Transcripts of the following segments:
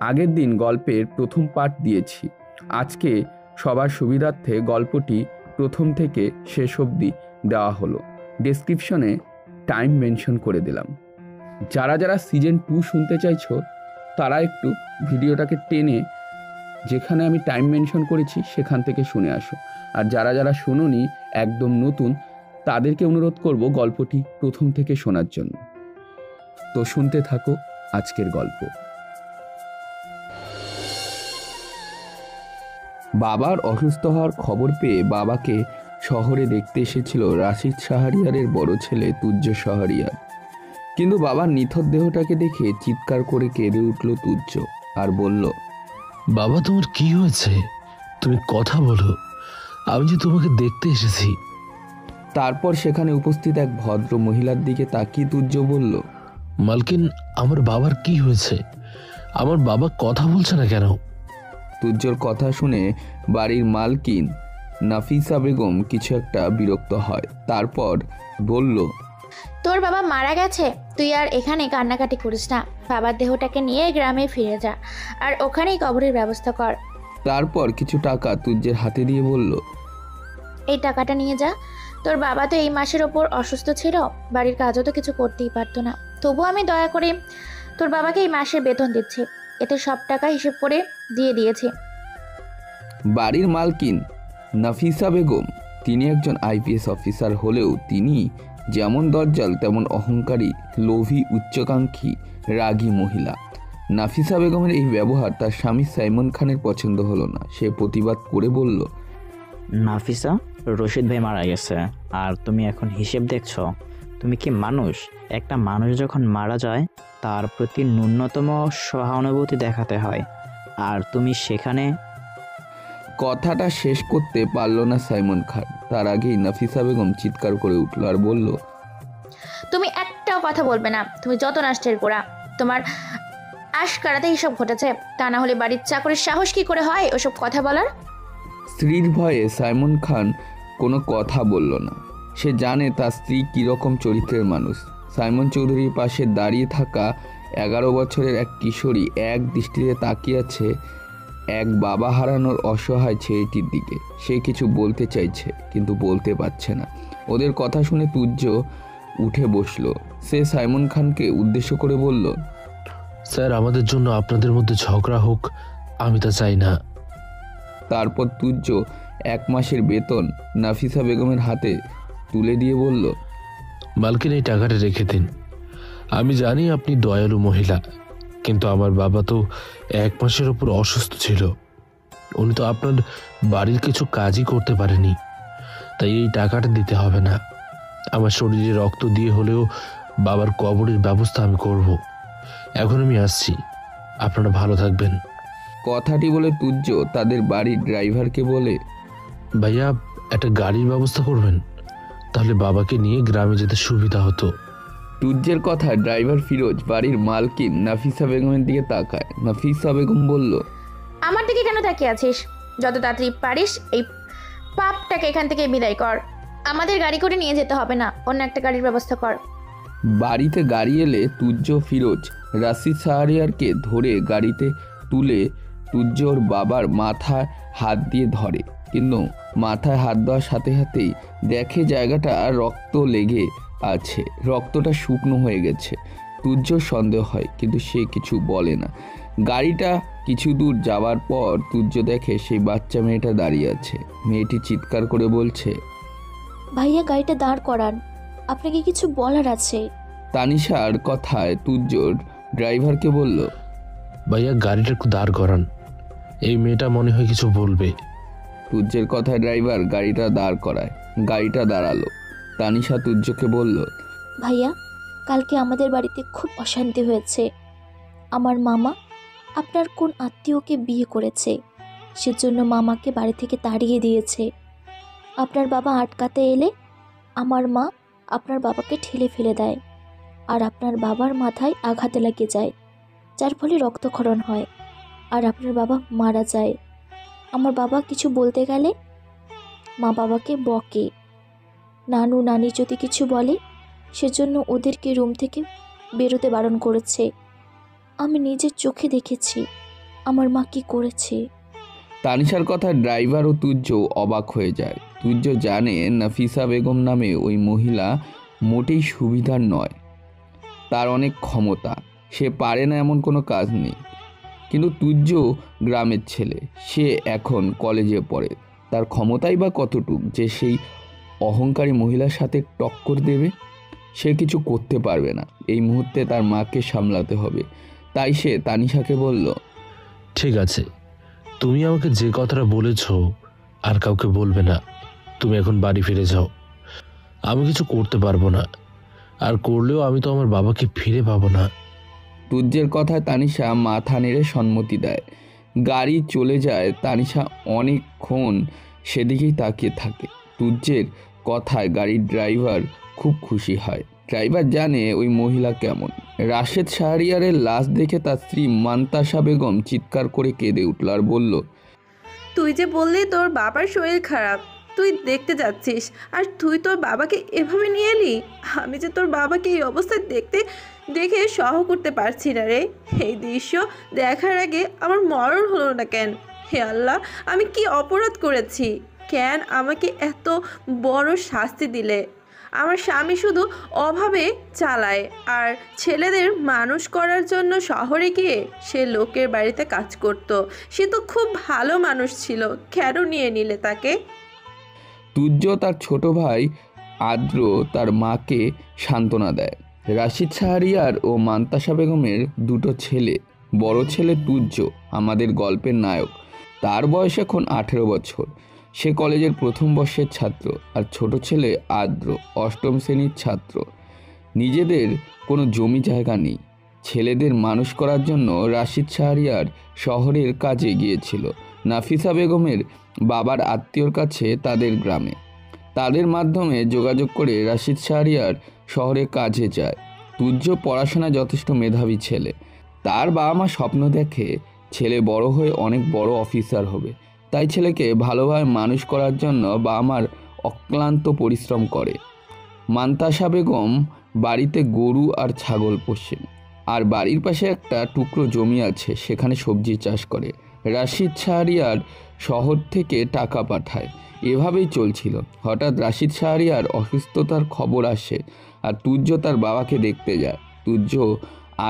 আগের দিন গল্পের প্রথম পার্ট দিয়েছি। আজকে সবার সুবিধার্থে গল্পটি প্রথম থেকে শেষ অবধি দেওয়া হলো। ডেসক্রিপশনে টাইম মেনশন করে দিলাম। যারা যারা সিজন 2 শুনতে চাইছো তারা একটু ভিডিওটাকে টেনে যেখানে আমি টাইম মেনশন করেছি সেখান থেকে শুনে আসো। আর যারা যারা শুনোনি, একদম নতুন, তাদেরকে অনুরোধ করব গল্পটি প্রথম থেকে শোনার জন্য। তো শুনতে থাকো আজকের গল্প। বাবার অসুস্থ হওয়ার খবর পেয়ে বাবাকে শহরে দেখতে এসেছিল রাশিদ শাহরিয়ারের বড় ছেলে তুজ্জ শাহরিয়ার। কিন্তু বাবার নিথর দেহটাকে দেখে চিৎকার করে কেঁদে উঠল তুজ্জ আর বলল, বাবা তোমার কি হয়েছে? তুমি কথা বলো, আমি যে তোমাকে দেখতে এসেছি। তারপর সেখানে উপস্থিত এক ভদ্র মহিলার দিকে তাকিয়ে তুজ্জ বলল, মালকিন, আমার বাবার কি হয়েছে? আমার বাবা কথা বলছে না কেন? তুজ্জর কথা শুনে বাড়ির মালকিন নাফিসা বেগম কিছু একটা বিরক্ত হয়। তারপর বলল, তোর বাবা মারা গেছে, তুই আর এখানে কান্নাকাটি করিস না। বাবার দেহটাকে নিয়ে গ্রামে ফিরে যা আর ওখানেই কবরের ব্যবস্থা কর। তারপর কিছু টাকা তুজ্জের হাতে দিয়ে বলল, এই টাকাটা নিয়ে যা। তোর বাবা তো এই মাসের ওপর অসুস্থ ছিল, বাড়ির কাজও তো কিছু করতেই পারতো না। তবু আমি দয়া করে তোর বাবাকে এই মাসের বেতন দিচ্ছি, এতে সব টাকা হিসেব করে দিয়ে দিয়েছি। বাড়ির মালকিন নাফিসা বেগম, তিনি একজন আইপিএস অফিসার হলেও তিনি যেমন দজ্জাল তেমন অহংকারী, লোভী, উচ্চাকাঙ্ক্ষী, রাগী মহিলা। নাফিসা বেগমের এই ব্যবহার তার স্বামী সাইমন খানের পছন্দ হলো না। সে প্রতিবাদ করে বলল, নাফিসা, রশিদ ভাই মারা গেছে আর তুমি এখন হিসেব দেখছো? তুমি কি মানুষ? একটা মানুষ যখন মারা যায় তার প্রতি ন্যূনতম সহানুভূতি দেখাতে হয়, আর তুমি সেখানে। কথাটা শেষ করতে পারল না সাইমন খান। তার আগেই নাফিসা বেগম চিৎকার করে উঠল আর বলল, তুমি একটাও কথা বলবে না। তুমি যত নষ্টের গোড়া, তোমার আশকারাতে এইসব ঘটেছে। তা না হলে বাড়ির চাকরির সাহস কি করে হয় ওসব কথা বলার? স্ত্রীর ভয়ে সাইমন খান কোনো কথা বলল না। সে জানে তার স্ত্রী কীরকম চরিত্রের মানুষ। সাইমন চৌধুরীর পাশে দাঁড়িয়ে থাকা 11 বছরের এক কিশোরী এক দৃষ্টিতে তাকিয়ে আছে এক বাবা হারানোর অসহায় ছেলেটির দিকে। সে কিছু বলতে চাইছে কিন্তু বলতে পারছে না। ওদের কথা শুনে তুজ্জ উঠে বসলো। সে সাইমন খানকে উদ্দেশ্য করে বলল, স্যার, আমাদের জন্য আপনাদের মধ্যে ঝগড়া হোক, আমি তা চাই না। তারপর তুজ্জ 1 মাসের বেতন নাফিসা বেগমের হাতে তুলে দিয়ে বলল, মালকিন, এই টাকাটা রেখে দিন। আমি জানি আপনি দয়ালু মহিলা, কিন্তু আমার বাবা তো 1 মাসের উপর অসুস্থ ছিল। উনি তো আপনার বাড়ির কিছু কাজই করতে পারেনি, তাই এই টাকাটা দিতে হবে না। আমার শরীরে রক্ত দিয়ে হলেও বাবার কবরের ব্যবস্থা আমি করব। এখন আমি আসছি, আপনারা ভালো থাকবেন। কথাটি বলে তুজ্জ তাদের বাড়ির ড্রাইভারকে বলে, ভাইয়া, একটা গাড়ির ব্যবস্থা করবেন, তাহলে বাবাকে নিয়ে গ্রামে যেতে সুবিধা হতো। তুজ্জের কথা ড্রাইভার ফিরোজ বাড়ির মালকিন নাফিসা বেগমের দিকে তাকায়। নাফিসা বেগম বলল, আমার দিকে কেন তাকিয়ে আছিস? যত তাড়াতাড়ি পারিস এই পাপটাকে এখান থেকে বিদায় কর। আমাদের গাড়ি করে নিয়ে যেতে হবে না, অন্য একটা গাড়ির ব্যবস্থা কর। বাড়িতে গাড়ি এলে তুজ্জ ফিরোজ রাশিদ শাহরিয়ারকে ধরে গাড়িতে তুলে তুজ্জ ওর বাবার মাথায় হাত দিয়ে ধরে। কিন্তু মাথায় হাত দেওয়ার সাথে সাথেই দেখে জায়গাটা রক্ত লেগে আছে, রক্তটা শুকনো হয়ে গেছে। তুজ্জর সন্দেহ হয় কিন্তু সে কিছু বলে না। গাড়িটা কিছু দূর যাওয়ার পর তুজ্জ দেখে সেই বাচ্চা মেয়েটা দাঁড়িয়ে আছে। মেয়েটি চিৎকার করে বলছে, ভাইয়া, গাড়িটা দাঁড় করান, আপনাকে কিছু বলার আছে। তানিশার কথায় তুজ্জ ড্রাইভারকে বলল, ভাইয়া, গাড়িটা একটু দাঁড় করান, এই মেয়েটা মনে হয় কিছু বলবে। তুজ্জের কথায় ড্রাইভার গাড়িটা দাঁড় করায়। গাড়িটা দাঁড়ালো। তানিশা তুজ্জকে বলল, ভাইয়া, কালকে আমাদের বাড়িতে খুব অশান্তি হয়েছে। আমার মামা আপনার কোন আত্মীয়কে বিয়ে করেছে, সেজন্য মামাকে বাড়ি থেকে তাড়িয়ে দিয়েছে। আপনার বাবা আটকাতে এলে আমার মা আপনার বাবাকে ঠেলে ফেলে দেয়, আর আপনার বাবার মাথায় আঘাত লেগে যায়, যার ফলে রক্তক্ষরণ হয়, আর আপনার বাবা মারা যায়। আমার বাবা কিছু বলতে গেলে মা বাবাকে বকে। নানু নানি যদি কিছু বলে, সেজন্য ওদেরকে রুম থেকে বেরোতে বারণ করেছে। আমি নিজের চোখে দেখেছি। আমার মা কি করেছে। তানিশার কথা ড্রাইভার ও তুজ্জ অবাক হয়ে যায়। তুজ্জ জানে নাফিসা বেগম নামে ওই মহিলা মোটেই সুবিধার নয়, তার অনেক ক্ষমতা, সে পারে না এমন কোনো কাজ নেই। কিন্তু তুজ্জ গ্রামের ছেলে, সে এখন কলেজে পড়ে, তার ক্ষমতাই বা কতটুক যে সেই অহংকারী মহিলার সাথে টক্কর দেবে। সে কিছু করতে পারবে না, এই মুহূর্তে তার মাকে সামলাতে হবে। তাই সে তানিশাকে বলল, ঠিক আছে, তুমি আমাকে যে কথাটা বলেছ আর কাউকে বলবে না। তুমি এখন বাড়ি ফিরে যাও, আমি কিছু করতে পারবো না, আর করলেও আমি তো আমার বাবাকে ফিরে পাবো না। তুজ্জের কথায় তানিশা মাথা নেড়ে সম্মতি দেয়। গাড়ি চলে যায়। তানিশা অনেকক্ষণ সেদিকেই তাকিয়ে থাকে। তুজ্জের কথায় গাড়ির ড্রাইভার খুব খুশি হয়। ড্রাইভার জানে ওই মহিলা কেমন। রাশেদ শাহরিয়ারের লাশ দেখে তার স্ত্রী মান্তাসা বেগম চিৎকার করে কেঁদে উঠল আর বলল, তুই যে বললি তোর বাবার শরীর খারাপ, তুই দেখতে যাচ্ছিস, আর তুই তোর বাবাকে এভাবে নিয়ে এলি। আমি যে তোর বাবাকে এই অবস্থায় দেখে সহ করতে পারছি না রে। এই দৃশ্য দেখার আগে আমার মরণ হলো না কেন? হে আল্লাহ, আমি কি অপরাধ করেছি? কেন আমাকে এত বড় শাস্তি দিলে? আমার স্বামী শুধু অভাবে চালায়, আর ছেলেদের মানুষ করার জন্য শহরে গিয়ে সে লোকের বাড়িতে কাজ করত। সে তো খুব ভালো মানুষ ছিল, কেন নিয়ে নিলে তাকে? তুজ্জ তার ছোট ভাই আদ্র তার মাকে সান্ত্বনা দেয়। রাশিদ শাহরিয়ার ও মান্তাসা বেগমের দুটো ছেলে, বড় ছেলে তুজ্জ আমাদের গল্পের নায়ক, তার বয়স এখন 18 বছর। সে কলেজের প্রথম বর্ষের ছাত্র। আর ছোট ছেলে আদ্র 8ম শ্রেণীর ছাত্র। নিজেদের কোনো জমি জায়গা নেই। ছেলেদের মানুষ করার জন্য রাশিদ শাহরিয়ার শহরের কাজে গিয়েছিল নাফিসা বেগমের বাবার আত্মীয়র কাছে তাদের গ্রামে। তাদের মাধ্যমে যোগাযোগ করে রাশিদ শাহরিয়ার শহরে কাজে যায়। তুজ্জ পড়াশোনা যথেষ্ট মেধাবী ছেলে। তার বাবা মা স্বপ্ন দেখে ছেলে বড় হয়ে অনেক বড় অফিসার হবে। তাই ছেলেকে ভালোভাবে মানুষ করার জন্য বাবা মার অক্লান্ত পরিশ্রম করে। মান্তাসা বেগম বাড়িতে গরু আর ছাগল পোষেন, আর বাড়ির পাশে একটা টুকরো জমি আছে, সেখানে সবজি চাষ করে। রাশিদ শাহরিয়ার শহর থেকে টাকা পাঠায়। এভাবেই চলছিল। হঠাৎ রাশিদ শাহরিয়ার অসুস্থতার খবর আসে, আর তুজ্জ তার বাবাকে দেখতে যায়। তুজ্জ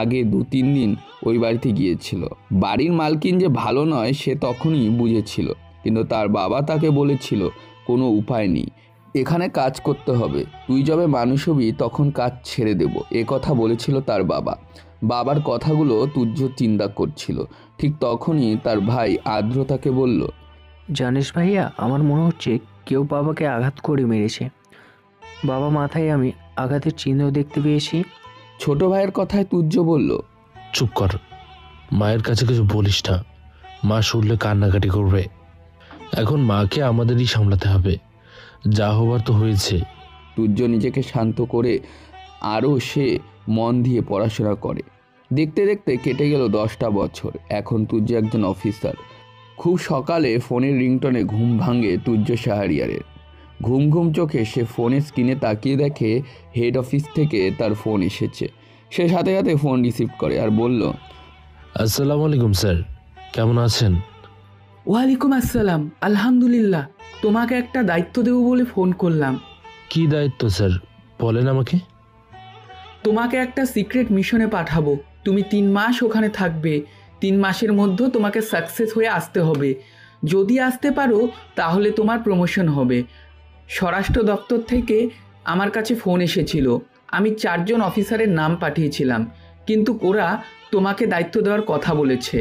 আগে 2-3 দিন ওই বাড়িতে গিয়েছিল। বাড়ির মালকিন যে ভালো নয় সে তখনই বুঝেছিল, কিন্তু তার বাবা তাকে বলেছিল কোনো উপায় নেই, এখানে কাজ করতে হবে, তুই যবে মানুষ হবি তখন কাজ ছেড়ে দেব, এ কথা বলেছিল তার বাবা। বাবার কথাগুলো তুজ্জ চিন্তা করছিল। ঠিক তখনই তার ভাই আদ্র তাকে বলল, জানিস ভাইয়া, আমার মনে হচ্ছে কেউ বাবাকে আঘাত করে মেরেছে। বাবা মাথায় আমি আঘাতের চিহ্ন দেখতে পেয়েছি। ছোট ভাইয়ের কথায় তুজ্জ বলল, চুপ কর, মায়ের কাছে কিছু বলিস না, মা শুনলে কান্নাকাটি করবে। এখন মাকে আমাদেরই সামলাতে হবে, যা হবার তো হয়েছে। তুজ্জ নিজেকে শান্ত করে আরও সে মন দিয়ে পড়াশোনা করে। দেখতে দেখতে কেটে গেল 10টা বছর। এখন তুজ্জ একজন অফিসার। খুব সকালে ফোনের রিংটনে ঘুম ভাঙে তুজ্জ শাহরিয়ারের। ঘুম ঘুম চোখে সে ফোনের স্ক্রিনে তাকিয়ে দেখে হেড অফিস থেকে তার ফোন এসেছে। সে সাথে সাথে ফোন রিসিভ করে আর বলল, আসসালামু আলাইকুম স্যার, কেমন আছেন? ওয়ালাইকুম আসসালাম, আলহামদুলিল্লাহ। তোমাকে একটা দায়িত্ব দেবো বলে ফোন করলাম। কি দায়িত্ব স্যার, বলেন আমাকে। তোমাকে একটা সিক্রেট মিশনে পাঠাবো। তুমি 3 মাস ওখানে থাকবে। 3 মাসের মধ্যে তোমাকে সাকসেস হয়ে আসতে হবে। যদি আসতে পারো তাহলে তোমার প্রমোশন হবে। স্বরাষ্ট্র দপ্তর থেকে আমার কাছে ফোন এসেছিল। আমি 4 জন অফিসারের নাম পাঠিয়েছিলাম, কিন্তু ওরা তোমাকে দায়িত্ব দেওয়ার কথা বলেছে।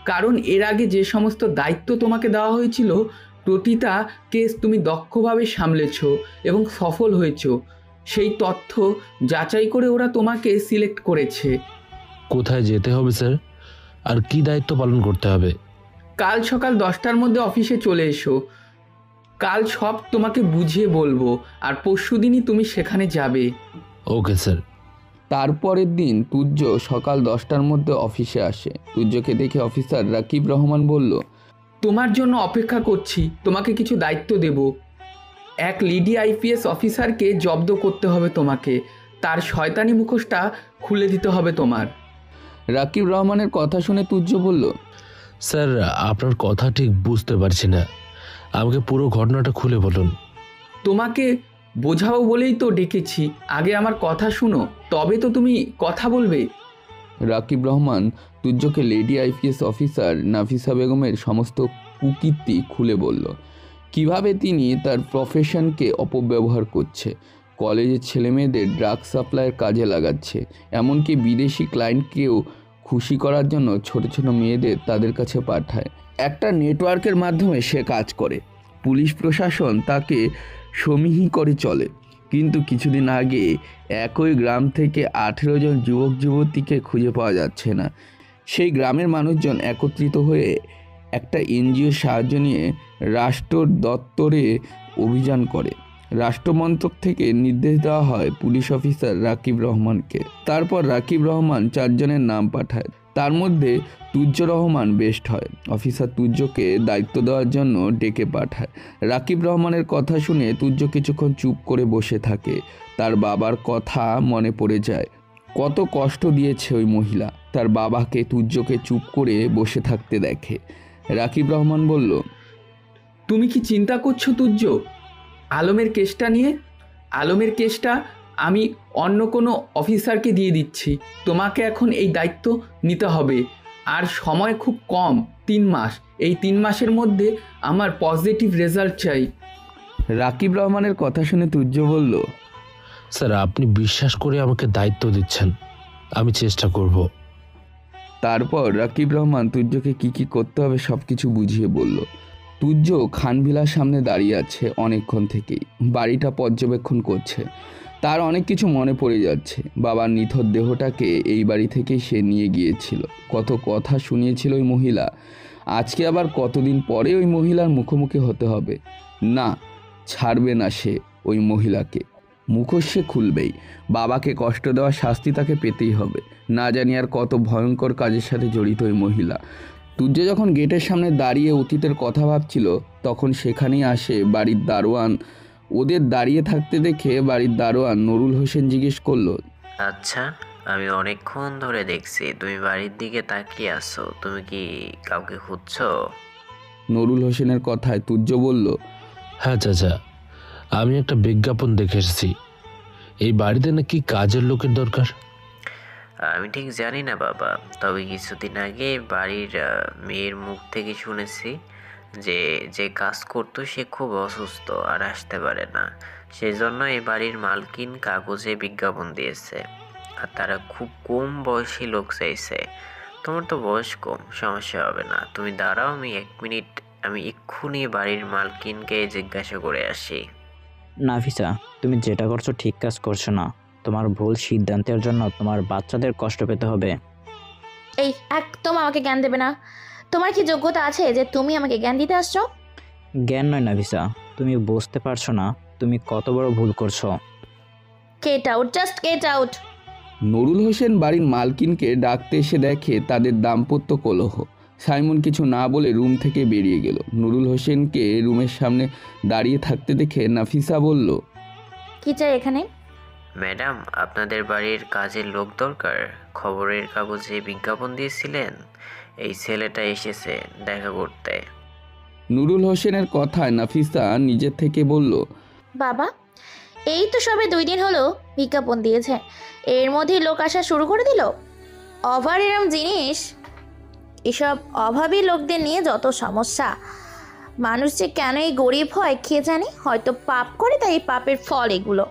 কারণ এর আগে যে সমস্ত দায়িত্ব তোমাকে দেওয়া হয়েছিল প্রতিটা কেস তুমি দক্ষভাবে সামলেছ এবং সফল হয়েছ। সেই তথ্য যাচাই করে ওরা তোমাকে সিলেক্ট করেছে। কোথায় যেতে হবে স্যার, আর কি দায়িত্ব পালন করতে হবে? কাল সকাল 10টার মধ্যে অফিসে চলে এসো। কাল সব তোমাকে বুঝিয়ে বলবো, আর পরশুদিনই তুমি সেখানে যাবে। Okay sir. তারপরের দিন তুজ্জ সকাল 10টার মধ্যে অফিসে আসে। তুজ্জকে দেখে অফিসার রাকিব রহমান বলল, তোমার জন্য অপেক্ষা করছি, তোমাকে কিছু দায়িত্ব দেব। এক লিডি আইপিএস অফিসারকে জব্দ করতে হবে তোমাকে। তার শয়তানি মুখোশটা খুলে দিতে হবে তোমার। রাকিব রহমানের কথা শুনে তুজ্জ বলল, স্যার, আপনার কথা ঠিক বুঝতে পারছি না, আমাকে পুরো ঘটনাটা খুলে বলুন। তোমাকে বোঝাবো বলেই তো ডেকেছি, আগে আমার কথা শুনো, তবে তো তুমি কথা বলবে। রাকিব রহমান তুর্যকে লেডি আইপিএস অফিসার নাফিসা বেগমের সমস্ত কুকীর্তি খুলে বলল। কিভাবে তিনি তার প্রফেশনকে অপব্যবহার করছে, কলেজের ছেলেমেয়েদের ড্রাগ সাপ্লাইয়ের কাজে লাগাচ্ছে, এমনকি বিদেশি ক্লায়েন্টকেও খুশি করার জন্য ছোট ছোট মেয়েদের তাদের কাছে পাঠায়। একটা নেটওয়ার্কের মাধ্যমে সে কাজ করে, পুলিশ প্রশাসন তাকে সমীহী করে চলে। কিন্তু কিছুদিন আগে একই গ্রাম থেকে 18 জন যুবক যুবতীকে খুঁজে পাওয়া যাচ্ছে না। সেই গ্রামের মানুষজন একত্রিত হয়ে একটা এনজিওর সাহায্য নিয়ে রাষ্ট্র দপ্তরে অভিযান করে। রাষ্ট্রমন্ত্রক থেকে নির্দেশ দেওয়া হয় পুলিশ অফিসার রাকিব রহমানকে। তারপর রাকিব রহমান 4 জনের নাম পাঠায়, তার মধ্যে তুর্য রহমান বেস্ট হয়। অফিসার তুর্যকে দায়িত্ব দেওয়ার জন্য ডেকে পাঠায়। রাকিব রহমানের কথা শুনে তুর্য কিছুক্ষণ চুপ করে বসে থাকে। তার বাবার কথা মনে পড়ে যায়। কত কষ্ট দিয়েছে ওই মহিলা, তার বাবাকে তুর্যকে চুপ করে বসে থাকতে দেখে। রাকিব রহমান বলল, তুমি কি চিন্তা করছো তুর্য আলমের কেসটা নিয়ে? আলমের কেসটা আমি অন্য কোনো অফিসারকে দিয়ে দিচ্ছি, তোমাকে এখন এই দায়িত্ব নিতে হবে। আর সময় খুব কম, 3 মাস। এই 3 মাসের মধ্যে আমার পজিটিভ রেজাল্ট চাই। রাকিব রহমানের কথা শুনে তুর্য বলল, স্যার, আপনি বিশ্বাস করে আমাকে দায়িত্ব দিচ্ছেন, আমি চেষ্টা করব। তারপর রাকিব রহমান তুর্যকে কি করতে হবে সব কিছু বুঝিয়ে বলল। তুর্য খানভিলার সামনে দাঁড়িয়ে আছে অনেকক্ষণ থেকেই, বাড়িটা পর্যবেক্ষণ করছে। তার অনেক কিছু মনে পড়ে যাচ্ছে। বাবার নিথর দেহটাকে এই বাড়ি থেকেই সে নিয়ে গিয়েছিল, কত কথা শুনিয়েছিল ওই মহিলা। আজকে আবার কতদিন পরে ওই মহিলার মুখোমুখি হতে হবে। না, ছাড়বে না সে ওই মহিলাকে, মুখোশ সে খুলবেই। বাবাকে কষ্ট দেওয়ার শাস্তি তাকে পেতেই হবে। না জানি আর কত ভয়ঙ্কর কাজের সাথে জড়িত ওই মহিলা। তুর্য যখন গেটের সামনে দাঁড়িয়ে অতীতের কথা ভাবছিল, তখন সেখানেই আসে বাড়ির দারোয়ান। ওদের দাঁড়িয়ে থাকতে দেখে বাড়ির দারোয়ান নুরুল হোসেন জিজ্ঞেস করলো, আচ্ছা, আমি অনেকক্ষণ ধরে দেখছি তুমি বাড়ির দিকে তাকিয়ে আছো, তুমি কি কাউকে খুঁজছো? নুরুল হোসেনের কথায় তুর্য বলল, হ্যাঁ চাচা, আমি একটা বিজ্ঞাপন দেখে এসেছি, এই বাড়িতে নাকি কাজের লোকের দরকার। আমি ঠিক জানি না বাবা, তবে কিছুদিন আগে বাড়ির মেয়ের মুখ থেকে শুনেছি যে যে কাজ করতো সে খুব অসুস্থ আর আসতে পারে না। সেজন্য এই বাড়ির মালকিন কাগজে বিজ্ঞাপন দিয়েছে, আর তারা খুব কম বয়সী লোক চাইছে। তোমার তো বয়স কম, সমস্যা হবে না। তুমি দাঁড়াও, আমি 1 মিনিট, আমি এক্ষুনি বাড়ির মালকিনকে জিজ্ঞাসা করে আসি। নাফিসা, তুমি যেটা করছো ঠিক কাজ করছো না। তোমার ভুল সিদ্ধান্তের জন্য তোমার বাচ্চাদের কষ্ট পেতে হবে। এই একদম আমাকে জ্ঞান দেবে না। তোমার কি যোগ্যতা আছে যে তুমি আমাকে জ্ঞান দিতে আসছো? জ্ঞান নয় নাফিসা, তুমি বুঝতে পারছো না তুমি কত বড় ভুল করছো। Get out, just get out. Nurul Hossain বাড়ির মালকিনকে ডাকতে এসে দেখে তাদের দাম্পত্য কলহ। সাইমন কিছু না বলে রুম থেকে বেরিয়ে গেল। নুরুল হোসেনকে রুমের সামনে দাঁড়িয়ে থাকতে দেখে নাফিসা বলল, কি চাই এখানে? ম্যাডাম, আপনাদের বাড়ির কাজের লোক দরকার। খবরের কাগজে বিজ্ঞাপন দিয়েছিলেন, এই ছেলেটা এসেছে দেখা করতে। নুরুল হোসেনের কথায় নাফিসা নিজের থেকে বলল, বাবা, এই তো সবে 2 দিন হলো বিজ্ঞাপন দিয়েছে, এর মধ্যেই লোক আসা শুরু করে দিল। অভার এরম জিনিস, এসব অভাবী লোকদের নিয়ে যত সমস্যা। মানুষ যে কেন এই গরিব হয় কে জানে, হয়তো পাপ করে, তাই এই পাপের ফল এগুলো।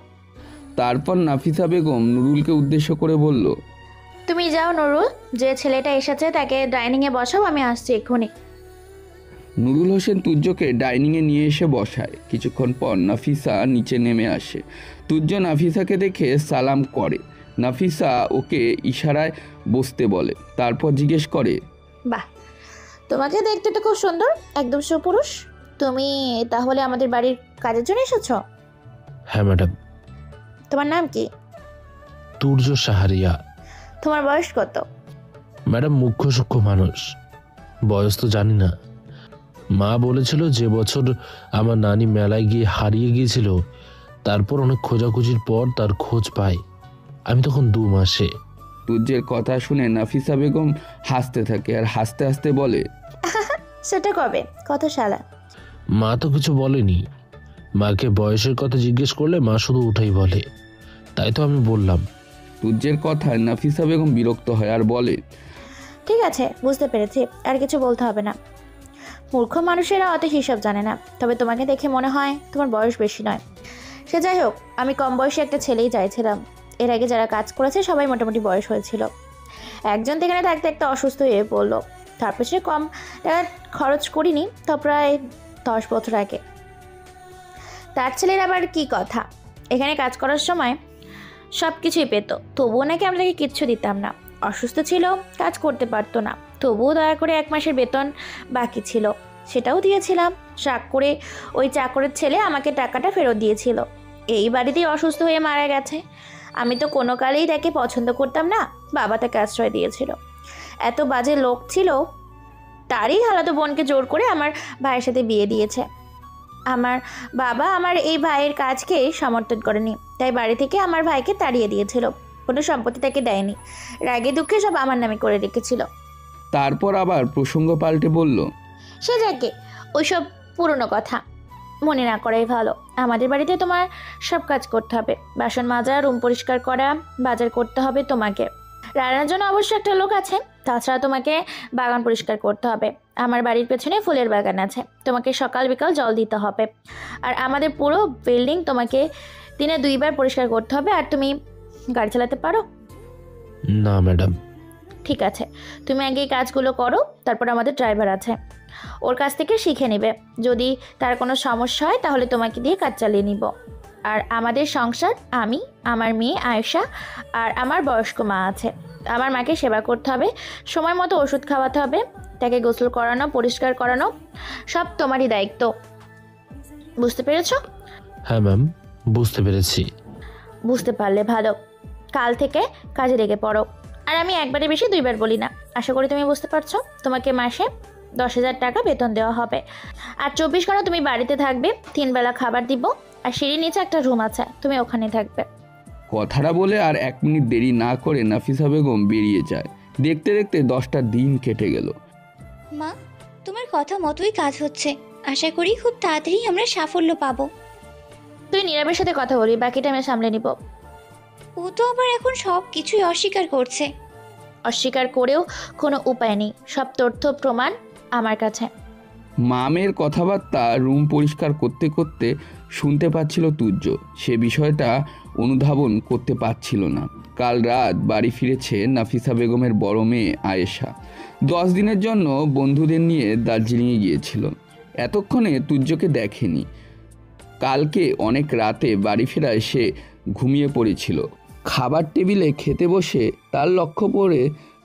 তারপর নাফিসা বেগম নুরুলকে উদ্দেশ্য করে বলল, তুমি যাও নুরুল, যে ছেলেটা এসেছে তাকে ডাইনিংয়ে বসাও, আমি আসছি এক্ষুনি। নুরুল হোসেন তুর্যকে ডাইনিংয়ে নিয়ে এসে বসায়। কিছুক্ষণ পর নাফিসা নিচে নেমে আসে। তুর্য নাফিসাকে দেখে সালাম করে। নাফিসা ওকে ইশারায় বসতে বলে, তারপর জিজ্ঞেস করে, বাহ, তোমাকে দেখতে তো খুব সুন্দর, একদম সুপুরুষ। তুমি তাহলে আমাদের বাড়ির কাজের জন্য এসেছো? হ্যাঁ ম্যাডাম। তোমার নাম কি? তুর্য সাহারিয়া। তোমার বয়স কত? ম্যাডাম, মুখ্য সূক্ষ্ম মানুষ, বয়স তো জানি না। মা বলেছিল যে বছর আমার নানি মেলায় গিয়ে হারিয়ে গিয়েছিল, তারপর অনেক খোঁজাখুঁজির পর তার খোঁজ পাই। আমি তখন 2 মাসে। তুর্যের কথা শুনে নাফিসা বেগম হাসতে থাকে আর হাসতে হাসতে বলে, সেটা কবে? কত শালা? মা তো কিছু বলেনি। মাকে বয়সের কথা জিজ্ঞেস করলে মা শুধু উঠাই বলে, তাই তো আমি বললাম। তুজ্জের কথায় নাফিসা বেগম বিরক্ত হয় আর বলে, ঠিক আছে, বুঝতে পেরেছি, আর কিছু বলতে হবে না। মূর্খ মানুষেরা অত হিসাব জানে না। তবে তোমাকে দেখে মনে হয় তোমার বয়স বেশি নয়। সে যাই হোক, আমি কম বয়সী একটা ছেলেই চাইছিলাম। এর আগে যারা কাজ করেছে সবাই মোটামুটি বয়স হয়েছিল। একজন তো এখানে থাকতে একটা অসুস্থ হয়ে পড়লো, তার পেছনে কম টাকা খরচ করিনি, তো প্রায় 10 বছর আগে। তার ছেলের আবার কি কথা, এখানে কাজ করার সময় সব কিছুই পেত, তবুও নাকি আমরা তাকে কিচ্ছু দিতাম না। অসুস্থ ছিল, কাজ করতে পারতো না, তবুও দয়া করে 1 মাসের বেতন বাকি ছিল, সেটাও দিয়েছিলাম। রাগ করে ওই চাকরের ছেলে আমাকে টাকাটা ফেরত দিয়েছিল। এই বাড়িতেই অসুস্থ হয়ে মারা গেছে। আমি তো কোনো কালেই তাকে পছন্দ করতাম না, বাবা তাকে আশ্রয় দিয়েছিল। এত বাজে লোক ছিল, তারই খালাতো বোনকে জোর করে আমার ভাইয়ের সাথে বিয়ে দিয়েছে। আমার বাবা আমার এই ভাইয়ের কাজকে সমর্থন করেনি, তাই বাড়ি থেকে আমার ভাইকে তাড়িয়ে দিয়েছিল। কোনো সম্পত্তি তাকে দেয়নি, রাগে দুঃখে সব আমার নামে করে রেখেছিল। তারপর আবার প্রসঙ্গ পাল্টে বলল, সে যাকে, ওইসব পুরনো কথা মনে না করাই ভালো। আমাদের বাড়িতে তোমার সব কাজ করতে হবে, বাসন মাজা, রুম পরিষ্কার করা, বাজার করতে হবে তোমাকে। রান্নার জন্য অবশ্য একটা লোক আছে, তাছাড়া তোমাকে বাগান পরিষ্কার করতে হবে। আমার বাড়ির পেছনে ফুলের বাগান আছে, তোমাকে সকাল বিকাল জল দিতে হবে। আর আমাদের পুরো বিল্ডিং তোমাকে দিনে 2 বার পরিষ্কার করতে হবে। আর তুমি গাড়ি চালাতে পারো? না ম্যাডাম। ঠিক আছে, তুমি আগে এই কাজগুলো করো, তারপর আমাদের ড্রাইভার আছে, ওর কাছ থেকে শিখে নেবে। যদি তার কোনো সমস্যা হয় তাহলে তোমাকে দিয়ে কাজ চালিয়ে নিব। আর আমাদের সংসার, আমি, আমার মেয়ে আয়েশা আর আমার বয়স্ক মা আছে। আমার মাকে সেবা করতে হবে, সময় মতো ওষুধ খাওয়াতে হবে, তাকে গোসল করানো, পরিষ্কার করানো সব তোমারই দায়িত্ব। বুঝতে পেরেছো? হ্যাঁ ম্যাম, বুঝতে পেরেছি। বুঝতে পারলে ভালো। কাল থেকে কাজে লেগে পড়ো। আর আমি একবারে বেশি 2 বার বলি না, আশা করি তুমি বুঝতে পারছো। তোমাকে মাসে 10,000 টাকা বেতন দেওয়া হবে। আর 24 ঘন্টা তুমি বাড়িতে থাকবে, 3 বেলা খাবার দিব। আর সিঁড়ির নিচে একটা রুম আছে, তুমি ওখানে থাকবে। কথাটা বলে আর 1 মিনিট দেরি না করে নাফিসা বেগম বেরিয়ে যায়। দেখতে দেখতে 10টা দিন কেটে গেল। মা, তোমার কথা মতোই কাজ হচ্ছে। আশা করি খুব তাড়াতাড়ি আমরা সাফল্য পাবো। তুই নীরবের সাথে কথা বলি, বাকিটা আমি সামলে নিব। ও তো আবার এখন সব কিছুই অস্বীকার করছে। অস্বীকার করেও কোনো উপায় নেই, সব তথ্য প্রমাণ আমার কাছে। মামের কথাবার্তা রুম পরিষ্কার করতে করতে শুনতে পাচ্ছিল তুজ্জ। সে বিষয়টা অনুধাবন করতে পারছিল না। কাল রাত বাড়ি ফিরেছে নাফিসা বেগমের বড় মেয়ে আয়েশা। 10 দিনের জন্য বন্ধুদের নিয়ে দার্জিলিংয়ে গিয়েছিল। এতক্ষণে তুজ্জকে দেখেনি। কালকে অনেক রাতে বাড়ি ফেরায় সে ঘুমিয়ে পড়েছিল। খাবার টেবিলে খেতে বসে তার লক্ষ্য পড়ে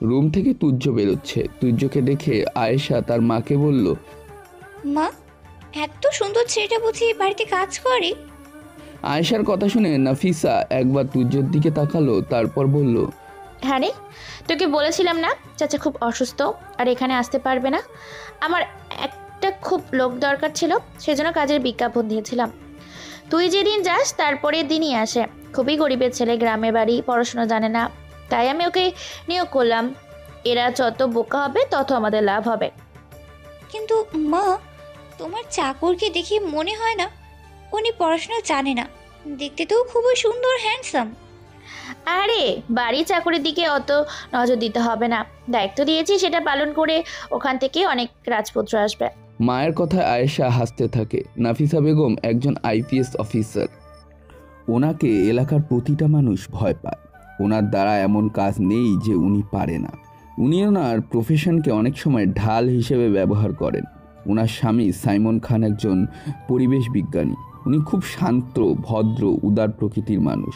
রুম থেকে তুজ্জ বেরোচ্ছে। তুজ্জকে দেখে আয়েশা তার মাকে বলল, মা, এত সুন্দর ছেলেটা বুঝি বাড়িতে কাজ করে? আয়েশার কথা শুনে নাফিসা একবার তুজ্জোর দিকে তাকালো, তারপর বলল, হ্যাঁ রে, তোকে বলেছিলাম না চাচা খুব অসুস্থ আর এখানে আসতে পারবে না। আমার একটা খুব লোক দরকার ছিল, সেজন্য কাজের বিজ্ঞাপন দিয়েছিলাম। তুই যেদিন যাস তারপরের দিনই আসে। খুবই গরিবের ছেলে, গ্রামে বাড়ি, পড়াশোনা জানে না, তাই আমি ওকে নিয়োগ করলাম। এরা যত বোকা হবে তত আমাদের লাভ হবে। কিন্তু মা, তোমার চাকরকে দেখে মনে হয় না উনি পড়াশোনা জানে না। দেখতে তো খুবই সুন্দর, হ্যান্ডসাম। আরে বাড়ি চাকরির দিকে অত নজর দিতে হবে না, দায়িত্ব দিয়েছি সেটা পালন করে ওখান থেকে অনেক রাজপুত্র আসবে। মায়ের কথায় আয়েশা হাসতে থাকে। নাফিসা বেগম একজন আইপিএস অফিসার। ওনাকে এলাকার প্রতিটা মানুষ ভয় পায়। ওনার দ্বারা এমন কাজ নেই যে উনি পারে না। উনি ওনার প্রফেশনকে অনেক সময় ঢাল হিসেবে ব্যবহার করেন। ওনার স্বামী সাইমন খান একজন পরিবেশ বিজ্ঞানী। উনি খুব শান্ত, ভদ্র, উদার প্রকৃতির মানুষ।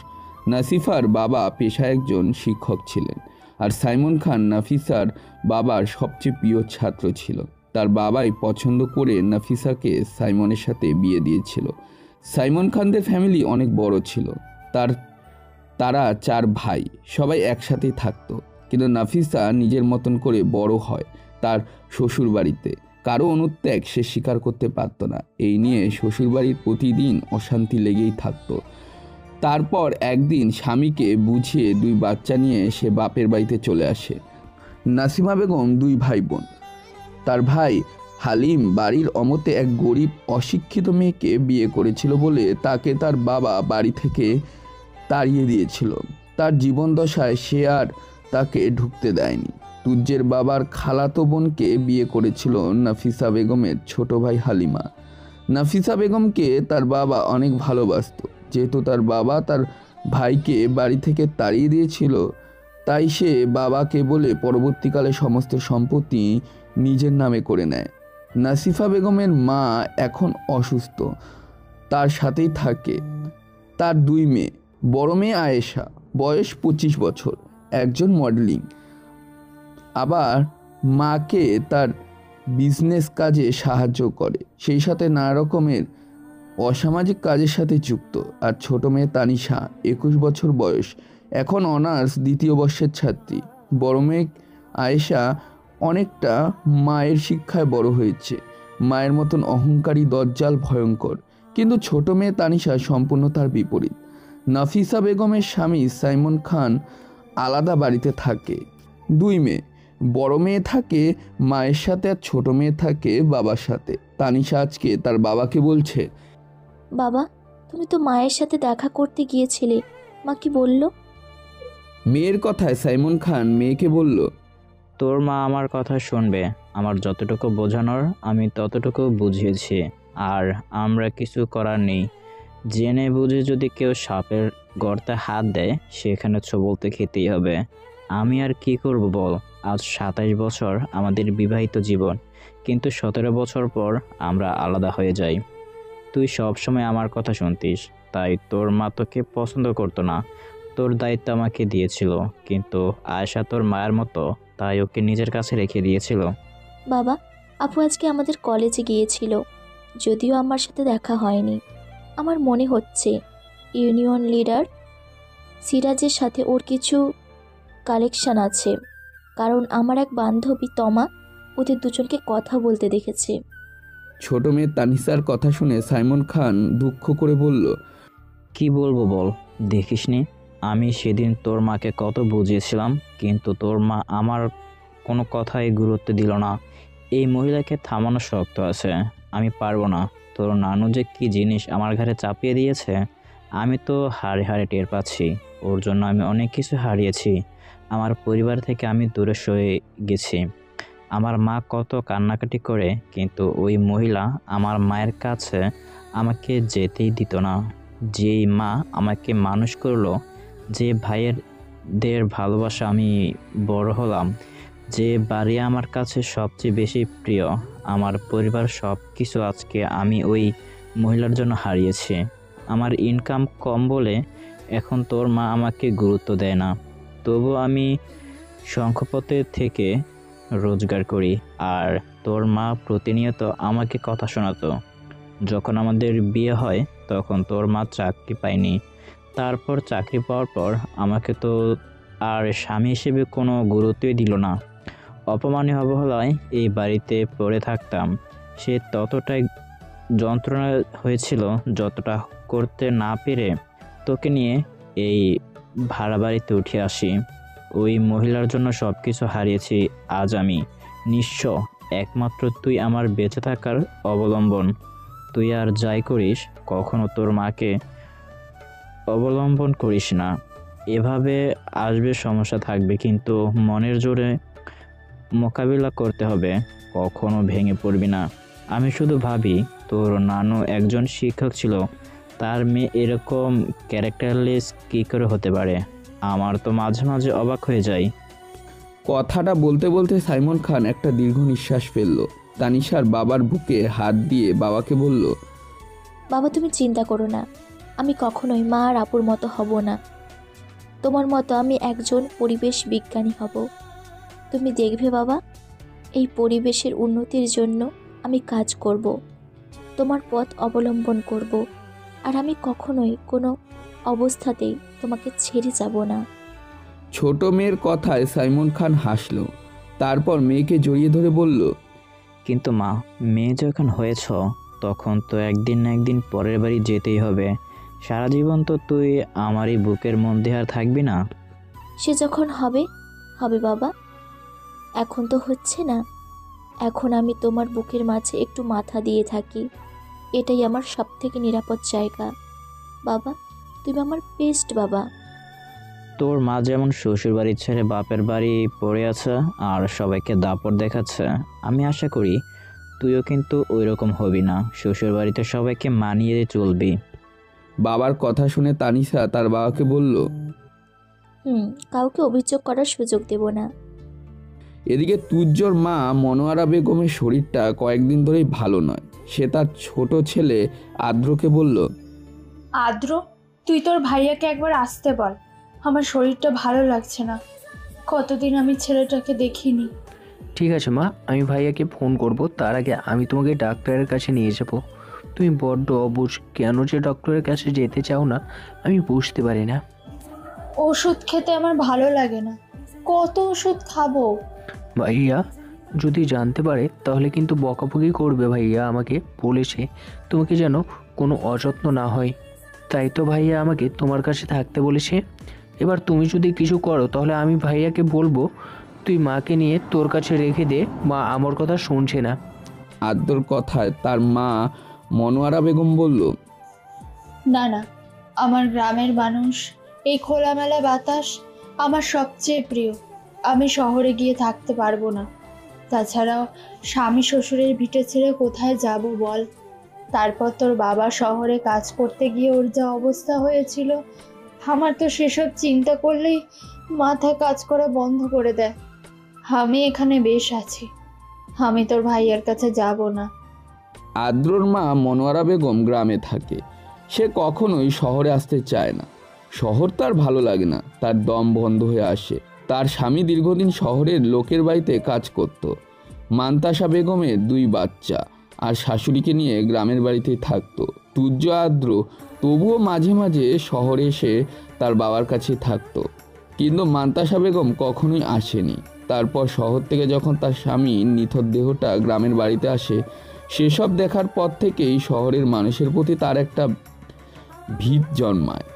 নাসিফার বাবা পেশায় একজন শিক্ষক ছিলেন, আর সাইমন খান নাফিসার বাবার সবচেয়ে প্রিয় ছাত্র ছিল। তার বাবাই পছন্দ করে নাফিসাকে সাইমনের সাথে বিয়ে দিয়েছিল। সাইমন খানদের ফ্যামিলি অনেক বড় ছিল। তারা 4 ভাই, সবাই একসাথেই থাকতো। কিন্তু নাফিসা নিজের মতন করে বড় হয় তার শ্বশুর বাড়িতে। কারো অনুত্যাগ সে স্বীকার করতে পারত না। এই নিয়ে শ্বশুরবাড়ির প্রতিদিন অশান্তি লেগেই থাকতো। তারপর একদিন স্বামীকে বুঝিয়ে 2 বাচ্চা নিয়ে সে বাপের বাড়িতে চলে আসে। নাসিমা বেগম 2 ভাই বোন। তার ভাই হালিম বাড়ির অমতে এক গরিব অশিক্ষিত মেয়েকে বিয়ে করেছিল বলে তাকে তার বাবা বাড়ি থেকে তাড়িয়ে দিয়েছিল। তার জীবনদশায় সে আর তাকে ঢুকতে দেয়নি। তুজ্জের বাবার খালাতো বোনকে বিয়ে করেছিল নাফিসা বেগমের ছোট ভাই হালিমা। নাফিসা বেগমকে তার বাবা অনেক ভালোবাসত। যেহেতু তার বাবা তার ভাইকে বাড়ি থেকে তাড়িয়ে দিয়েছিল, তাই সে বাবাকে বলে পরবর্তীকালে সমস্ত সম্পত্তি নিজের নামে করে নেয়। নাসিফা বেগমের মা এখন অসুস্থ, তার সাথেই থাকে তার 2 মেয়ে। বড় মেয়ে আয়েশা, বয়স 25 বছর, একজন মডেলিং, আবার মাকে তার বিজনেস কাজে সাহায্য করে, সেই সাথে নানা রকমের অসামাজিক কাজের সাথে যুক্ত। আর ছোট মেয়ে তানিশা, 21 বছর বয়স, এখন অনার্স 2য় বর্ষের ছাত্রী। বড় মেয়ে আয়েশা অনেকটা মায়ের শিক্ষায় বড় হয়েছে, মায়ের মতন অহংকারী, দজ্জাল, ভয়ঙ্কর। কিন্তু ছোট মেয়ে তানিশা সম্পূর্ণ তার বিপরীত। নাফিসা বেগমের স্বামী সাইমন খান আলাদা বাড়িতে থাকে। 2 মেয়ে, বড় মেয়ে থাকে মায়ের সাথে আর ছোট মেয়ে থাকে বাবার সাথে। তানিশা আজকে তার বাবাকে বলছে, বাবা, তুমি তো মায়ের সাথে দেখা করতে গিয়েছিলে, মা কি বলল? মেয়ের কথায় সাইমন খান মেয়েকে বলল, তোর মা আমার কথা শুনবে। আমার যতটুকু বোঝানোর আমি ততটুকু বুঝিয়েছি, আর আমরা কিছু করার নেই। জেনে বুঝে যদি কেউ সাপের গর্তে হাত দেয়, সেখানে ছোবলতে খেতেই হবে। আমি আর কি করব বল? আজ 27 বছর আমাদের বিবাহিত জীবন, কিন্তু 17 বছর পর আমরা আলাদা হয়ে যাই। তুই সবসময় আমার কথা শুনতিস, তাই তোর মা তোকে পছন্দ করতো না। তোর দায়িত্ব আমাকে দিয়েছিল, কিন্তু আয়েশা তোর মায়ের মতো, তাই ওকে নিজের কাছে রেখে দিয়েছিল। বাবা, আপু আজকে আমাদের কলেজে গিয়েছিল, যদিও আমার সাথে দেখা হয়নি। আমার মনে হচ্ছে ইউনিয়ন লিডার সিরাজের সাথে ওর কিছু কালেকশন আছে, কারণ আমার এক বান্ধবী তমা ওদের দুজনকে কথা বলতে দেখেছে। ছোট মেয়ে তানিশার কথা শুনে সাইমন খান দুঃখ করে বলল, কি বলবো বল? দেখিসনি আমি সেদিন তোর মাকে কত বুঝিয়েছিলাম, কিন্তু তোর মা আমার কোনো কথাই গুরুত্ব দিল না। এই মহিলাকে থামানো শক্ত আছে, আমি পারবো না। তোর নানু যে কি জিনিস আমার ঘরে চাপিয়ে দিয়েছে, আমি তো হাড়ে হাড়ে টের পাচ্ছি। ওর জন্য আমি অনেক কিছু হারিয়েছি। আমার পরিবার থেকে আমি দূরে সরে গেছি। আমার মা কত কান্নাকাটি করে, কিন্তু ওই মহিলা আমার মায়ের কাছে আমাকে যেতেই দিত না। যেই মা আমাকে মানুষ করলো, যে ভাইয়েরদের ভালোবাসা আমি বড় হলাম, যে বাড়ি আমার কাছে সবচেয়ে বেশি প্রিয়, আমার পরিবার, সব কিছু আজকে আমি ওই মহিলার জন্য হারিয়েছি। আমার ইনকাম কম বলে এখন তোর মা আমাকে গুরুত্ব দেয় না। তবু আমি শঙ্খপথে থেকে রোজগার করি, আর তোর মা প্রতিনিয়ত আমাকে কথা শোনাতো। যখন আমাদের বিয়ে হয় তখন তোর মা চাকরি পায়নি। তারপর চাকরি পাওয়ার পর আমাকে তো আর স্বামী হিসেবে কোনো গুরুত্বই দিল না। অপমানে অবহেলায় এই বাড়িতে পড়ে থাকতাম। সে ততটাই যন্ত্রণা হয়েছিল, যতটা করতে না পেরে তোকে নিয়ে এই ভাড়া বাড়িতে উঠে আসি। ওই মহিলার জন্য সব কিছু হারিয়েছি। আজ আমি নিঃস্ব, একমাত্র তুই আমার বেঁচে থাকার অবলম্বন। তুই আর যাই করিস, কখনো তোর মাকে অবলম্বন করিস না। এভাবে আসবে, সমস্যা থাকবে, কিন্তু মনের জোরে মোকাবিলা করতে হবে। কখনো ভেঙে পড়বি না। আমি শুধু ভাবি, তোর নানু একজন শিক্ষক ছিল, তার মেয়ে এরকম ক্যারেক্টারলেস কী করে হতে পারে? আমার তো মাঝে মাঝে অবাক হয়ে যায়। কথাটা বলতে বলতে সাইমন খান একটা দীর্ঘ নিঃশ্বাস ফেলল। তানিশার বাবার বুকে হাত দিয়ে বাবাকে বলল, বাবা, তুমি চিন্তা করো না, আমি কখনোই মা আর আপুর মতো হব না। তোমার মতো আমি একজন পরিবেশ বিজ্ঞানী হব। তুমি দেখবে বাবা, এই পরিবেশের উন্নতির জন্য আমি কাজ করব, তোমার পথ অবলম্বন করব, আর আমি কখনোই কোনো অবস্থাতেই তোমাকে ছেড়ে যাব না। ছোট মেয়ের কথায় সাইমন খান হাসল, তারপর মেয়েকে জড়িয়ে ধরে বলল, কিন্তু মা, মেয়ে যখন হয়েছ, তখন তো একদিন না একদিন পরের বাড়ি যেতেই হবে। সারা জীবন তো তুই আমারই বুকের মধ্যে আর থাকবি না। সে যখন হবে হবে বাবা, এখন তো হচ্ছে না। এখন আমি তোমার বুকের মাঝে একটু মাথা দিয়ে থাকি, এটাই আমার সবথেকে নিরাপদ জায়গা। বাবা, তুমি আমার বেস্ট বাবা। তোর মা যেমন শ্বশুর বাড়ি ছেড়ে বাপের বাড়ি পড়ে আছে আর সবাইকে দাপট দেখাচ্ছে, আমি আশা করি তুইও কিন্তু ওই রকম হবি না, শ্বশুর বাড়িতে সবাইকে মানিয়ে চলবি। বাবার কথা শুনে তানিশা তার বাবাকে বলল। কাউকে অভিযোগ করার সুযোগ দেব না। এদিকে তুজ্জোর মা মনোয়ারা বেগমের শরীরটা কয়েকদিন ধরেই ভালো নয়। সে তার ছোট ছেলে আদ্রকে বলল, আদ্র, তুই তোর ভাইয়াকে একবার আসতে বল, আমার শরীরটা ভালো লাগছে না, কতদিন আমি ছেলেটাকে দেখিনি। ঠিক আছে মা, আমি ভাইয়াকে ফোন করব, তার আগে আমি তোমাকে ডাক্তারের কাছে নিয়ে যাব। তুমি বড্ড অবুঝ, কেন যে ডক্টরের কাছে যেতে চাও না আমি বুঝতে পারি না। ওষুধ খেতে আমার ভালো লাগে না, কত ওষুধ খাবো? ভাইয়া যদি জানতে পারে তাহলে কিন্তু বকাবকি করবে। ভাইয়া আমাকে বলেছে তোমাকে যেন কোনো অযত্ন না হয়, তাই তো ভাইয়া আমাকে তোমার কাছে থাকতে বলেছে। এবার তুমি যদি কিছু করো তাহলে আমি ভাইয়াকে বলবো তুই মাকে নিয়ে তোর কাছে রেখে দে, মা আমার কথা শুনছে না। আদ্রর কথায় তার মা মনোয়ারা বেগম বলল, না না, আমার গ্রামের মানুষ, এই খোলামেলা বাতাস আমার সবচেয়ে প্রিয়, আমি শহরে গিয়ে থাকতে পারবো না। তাছাড়াও স্বামী শ্বশুরের ভিটে ছেড়ে কোথায় যাব বল? তারপর তোর বাবা শহরে কাজ করতে গিয়ে ওর যা অবস্থা হয়েছিল, আমার তো সেসব চিন্তা করলেই মাথা কাজ করা বন্ধ করে দেয়। আমি এখানে বেশ আছি, আমি তোর ভাইয়ের কাছে যাব না। আদ্রর মা মনোয়ারা বেগম গ্রামে থাকে, সে কখনোই শহরে আসতে চায় না। শহর তার ভালো লাগে না, তার দম বন্ধ হয়ে আসে। তার স্বামী দীর্ঘদিন শহরের লোকের বাড়িতে কাজ করত। মান্তাসা বেগমের 2 বাচ্চা আর শাশুড়িকে নিয়ে গ্রামের বাড়িতেই থাকতো। তুজ্জ আদ্র তবুও মাঝে মাঝে শহরে এসে তার বাবার কাছে থাকতো, কিন্তু মান্তাসা বেগম কখনোই আসেনি। তারপর শহর থেকে যখন তার স্বামী নিথর দেহটা গ্রামের বাড়িতে আসে, সেসব দেখার পর থেকেই শহরের মানুষের প্রতি তার একটা ভীত জন্মায়।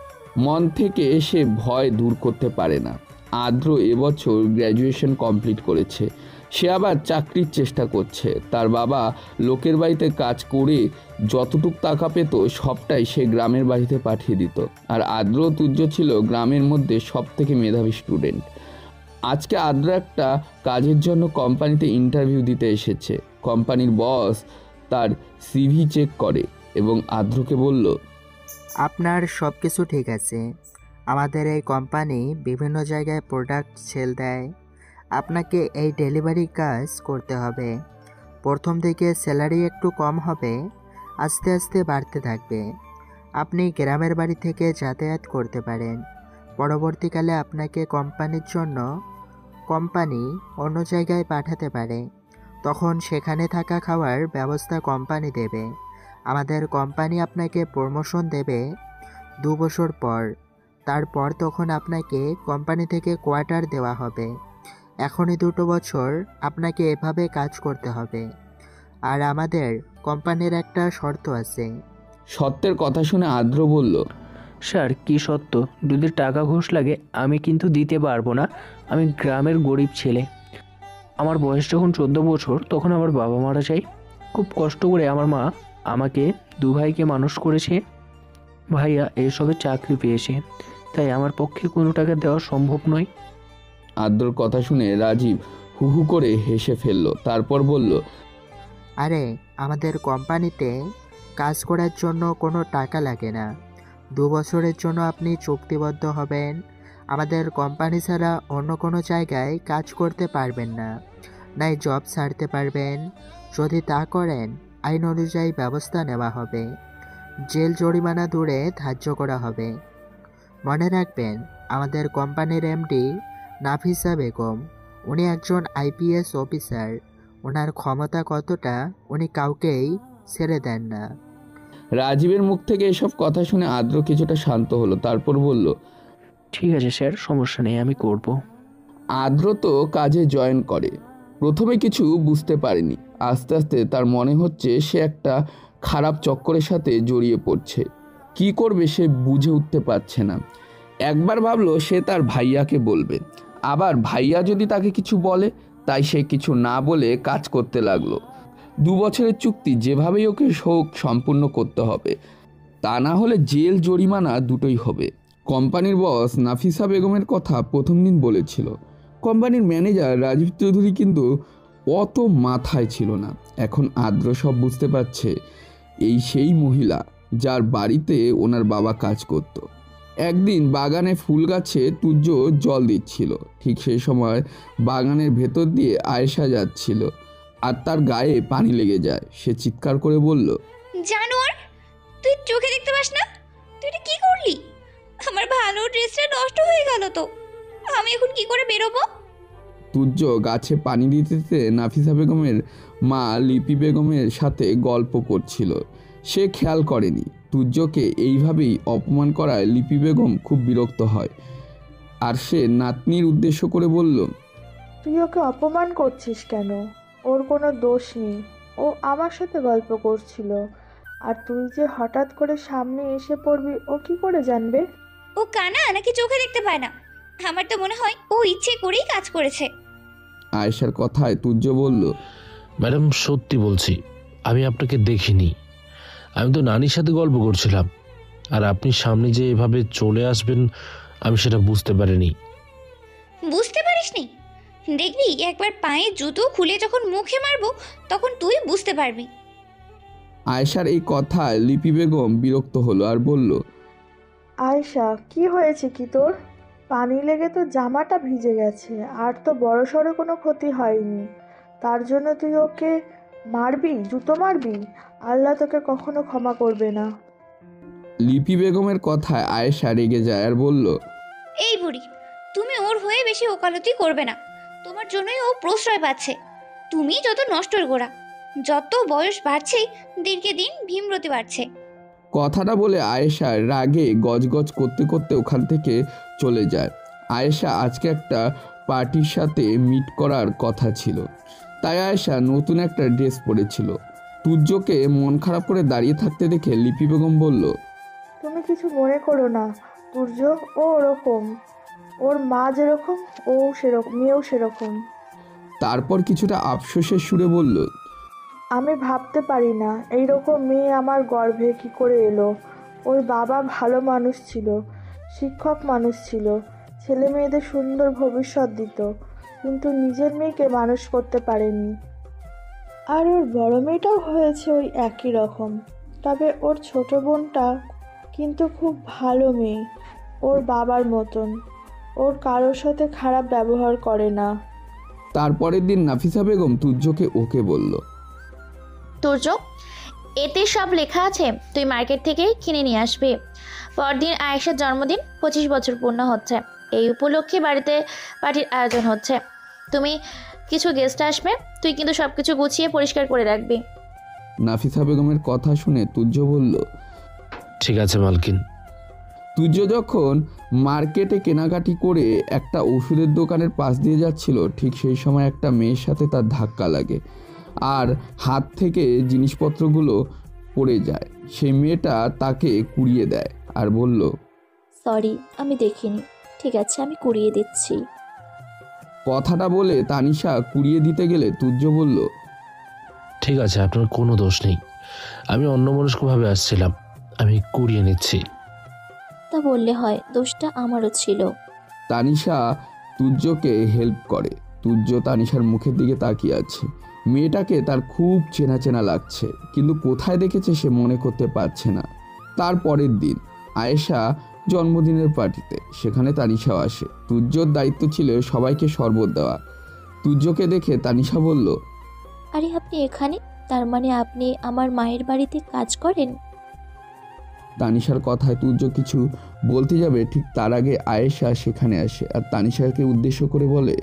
মন থেকে সে ভয় দূর করতে পারে না। আদ্র এবছর গ্র্যাজুয়েশন কমপ্লিট করেছে, সে আবার চাকরির চেষ্টা করছে। তার বাবা লোকের বাড়িতে কাজ করে যতটুক টাকা পেত সবটাই সে গ্রামের বাড়িতে পাঠিয়ে দিত। আর আদ্র তুজ্জ ছিল গ্রামের মধ্যে সবথেকে মেধাবী স্টুডেন্ট। আজকে আদ্র একটা কাজের জন্য কোম্পানিতে ইন্টারভিউ দিতে এসেছে। কোম্পানির বস তার সিভি চেক করে এবং আদ্রকে বলল, আপনার সব কিছু ঠিক আছে, আমাদের এই কোম্পানি বিভিন্ন জায়গায় প্রোডাক্ট সেল দেয়, আপনাকে এই ডেলিভারি কাজ করতে হবে। প্রথম দিকে স্যালারি একটু কম হবে, আস্তে আস্তে বাড়তে থাকবে। আপনি গ্রামের বাড়ি থেকে যাতায়াত করতে পারেন। পরবর্তীকালে আপনাকে কোম্পানির জন্য কোম্পানি অন্য জায়গায় পাঠাতে পারে, তখন সেখানে থাকা খাওয়ার ব্যবস্থা কোম্পানি দেবে। আমাদের কোম্পানি আপনাকে প্রমোশন দেবে 2 বছর পর। তারপর তখন আপনাকে কোম্পানি থেকে কোয়ার্টার দেওয়া হবে। এখনই 2 বছর আপনাকে এভাবে কাজ করতে হবে। আর আমাদের কোম্পানির একটা শর্ত আছে। সত্যের কথা শুনে আদ্র বলল, স্যার কি সত্য? যদি টাকা ঘুষ লাগে আমি কিন্তু দিতে পারবো না, আমি গ্রামের গরিব ছেলে। আমার বয়স যখন 14 বছর তখন আমার বাবা মারা যায়। খুব কষ্ট করে আমার মা আমাকে 2 ভাইকে মানুষ করেছে। ভাইয়া এসবে চাকরি পেয়েছে, তাই আমার পক্ষে কোনো টাকা দেওয়া সম্ভব নয়। আদ্রর কথা শুনে রাজীব হু হু করে হেসে ফেলল। তারপর বলল, আরে আমাদের কোম্পানিতে কাজ করার জন্য কোনো টাকা লাগে না। 2 বছরের জন্য আপনি চুক্তিবদ্ধ হবেন। আমাদের কোম্পানি ছাড়া অন্য কোনো জায়গায় কাজ করতে পারবেন না, নাই জব ছাড়তে পারবেন। যদি তা করেন আইন অনুযায়ী ব্যবস্থা নেওয়া হবে, জেল জরিমানা দূরে ধার্য করা হবে। মনে রাখবেন, আমাদের কোম্পানির এমডি নাফিসা বেগম, উনি একজন আইপিএস অফিসার। ওনার ক্ষমতা কতটা উনি কাউকেই ছেড়ে দেন না। রাজীবের মুখ থেকে এসব কথা শুনে আদ্র কিছুটা শান্ত হলো। তারপর বলল, ঠিক আছে স্যার, সমস্যা নেই, আমি করব। আদ্র তো কাজে জয়েন করে। প্রথমে কিছু বুঝতে পারেনি, আস্তে আস্তে তার মনে হচ্ছে সে একটা খারাপ চক্করের সাথে জড়িয়ে পড়ছে। কি করবে সে বুঝে উঠতে পারছে না। একবার ভাবলো সে তার ভাইয়াকে বলবে, আবার ভাইয়া যদি তাকে কিছু বলে তাই সে কিছু না বলে কাজ করতে লাগলো। 2 বছরের চুক্তি, যেভাবেই ওকে হোক সম্পূর্ণ করতে হবে, তা না হলে জেল জরিমানা দুটোই হবে। কোম্পানির বস নাফিসা বেগমের কথা প্রথম দিন বলেছিল। কোম্পানির ম্যানেজার রাজীব চৌধুরী কিন্তু অত মাথায় ছিল না। এখন আদ্র সব বুঝতে পারছে, এই সেই মহিলা যার বাড়িতে ওনার বাবা কাজ করত। একদিন বাগানে ফুল গাছে তুর্য জল দিচ্ছিল। ঠিক সেই সময় বাগানের ভেতর দিয়ে আয়েশা যাচ্ছিল আর তার গায়ে পানি লেগে যায়। সে চিৎকার করে বলল, জানোয়ার, তুই চোখে দেখতে পাস না? তুই এটা কি করলি? আমার ভালো ড্রেসটা নষ্ট হয়ে গেল তো, আমি এখন কি করে বেরোবো? তুর্য গাছে পানি দিতে দিতে নাফিসা বেগমের মা লিপি বেগমের সাথে গল্প করছিল। সে খেয়াল করেনি তুর্যকে এইভাবেই অপমান করায় লিপি বেগম খুব বিরক্ত হয়। আর সে নাতনির উদ্দেশ্য করে বলল, তুই ওকে অপমান করছিস কেন? ওর কোনো দোষ নেই, ও আমার সাথে গল্প করছিল। আর তুই যে হঠাৎ করে সামনে এসে পড়বি, ও কি করে জানবে? ও কানা নাকি চোখে দেখতে পায় না? আমার তো মনে হয় ও ইচ্ছে করেই কাজ করেছে। আয়েশার কথায় তুর্য বলল, ম্যাডাম সত্যি বলছি, আমি আপনাকে দেখিনি। আমি তো নানির সাথে গল্প করছিলাম, আর আপনি সামনে যে এভাবে চলে আসবেন আমি সেটা বুঝতে পারিনি। বুঝতে পারিসনি? দেখবি একবার পায়ে জুতো খুলে যখন মুখে মারবো তখন তুই বুঝতে পারবি। আয়েশার এই কথায় লিপি বেগম বিরক্ত হলো আর বলল, আয়েশা, কি হয়েছে কি তোর? পানি লেগে তো জামাটা ভিজে গেছে, আর তো বড়সড় কোনো ক্ষতি হয়নি। তার জন্য তুই ওকে মারবি, জুতো মারবি? আল্লাহ তোকে কখনো ক্ষমা করবে না। লিপি বেগমের কথায় আয়েশা রেগে যায় আর বলল, এই বুড়ি, তুমি ওর হয়ে বেশি ওকালতি করবে না। তোমার জন্যই ও প্রশ্রয় পাচ্ছে। তুমি যত নষ্টর গোড়া। যত বয়স বাড়ছে দিনকে দিন ভীমরতি বাড়ছে। কথাটা বলে আয়েশা রাগে গজগজ করতে করতে ওখান থেকে চলে যায়। আয়েশা আজকে একটা পার্টির সাথে মিট করার কথা ছিল, তাই আয়েশা নতুন একটা ড্রেস পরেছিল। তুর্যকে মন খারাপ করে দাঁড়িয়ে থাকতে দেখে লিপি বেগম বলল, তুমি কিছু মনে করো না তুর্য, ও ওরকম, ওর মা যেরকম ও সেরকম, মেয়েও সেরকম। তারপর কিছুটা আফসোসের সুরে বলল, আমি ভাবতে পারি না এইরকম মেয়ে আমার গর্ভে কি করে এলো। ওর বাবা ভালো মানুষ ছিল, শিক্ষক মানুষ ছিল, ছেলে মেয়েদের সুন্দর ভবিষ্যৎ দিত, কিন্তু নিজের মেয়েকে মানুষ করতে পারেনি। আর ওর বড় মেয়েটাও হয়েছে ওই একই রকম। তবে ওর ছোট বোনটা কিন্তু খুব ভালো মেয়ে, ওর বাবার মতন। ওর কারোর সাথে খারাপ ব্যবহার করে না। তারপরের দিন নাফিসা বেগম তুর্যকে ওকে বলল, তুর্য, এতে সব লেখা আছে, তুই মার্কেট থেকে কিনে নিয়ে আসবি। পরদিন আয়েশার জন্মদিন, 25 বছর পূর্ণ হচ্ছে। এই উপলক্ষে বাড়িতে পার্টির আয়োজন হচ্ছে। তুমি কিছু গেস্ট আসবে, তুই কিন্তু সব কিছু গুছিয়ে পরিষ্কার করে রাখবি। নাফিসা বেগমের কথা শুনে তুর্য বলল, ঠিক আছে মালকিন। তুর্য যখন মার্কেটে কেনাকাটি করে একটা ওষুধের দোকানের পাশ দিয়ে যাচ্ছিল, ঠিক সেই সময় একটা মেয়ের সাথে তার ধাক্কা লাগে আর হাত থেকে জিনিসপত্রগুলো পড়ে যায়। সেই মেয়েটা তাকে কুড়িয়ে দেয় আর বলল, সরি, আমি দেখিনি। ঠিক আছে, আমি কুড়িয়ে দিচ্ছি। কথাটা বলে তানিশা কুড়িয়ে দিতে গেলে তুর্য বলল, ঠিক আছে, আপনার কোনো দোষ নেই। আমি অন্যমনস্কভাবে আসছিলাম, আমি কুড়িয়ে নিচ্ছি। তা বললে হয়, দোষটা আমারও ছিল। তানিশা তুর্যকে হেল্প করে। তুর্য তানিশার মুখের দিকে তাকিয়ে আছে। মেয়েটাকে তার খুব চেনা চেনা লাগছে, কিন্তু কোথায় দেখেছে সে মনে করতে পারছে না। তার পরের দিন আয়েশা জন্মদিনের পার্টিতে, সেখানে তানিশাও আসে। তুর্যর দায়িত্ব ছিল সবাইকে শরবত দেওয়া। তুর্যকে দেখে তানিশা বলল, আরে আপনি এখানে? তার মানে আপনি আমার মায়ের বাড়িতে কাজ করেন? তানিশার কথায় তুর্য কিছু বলতে যাবে, ঠিক তার আগে আয়েশা সেখানে আসে আর তানিশাকে উদ্দেশ্য করে বলে,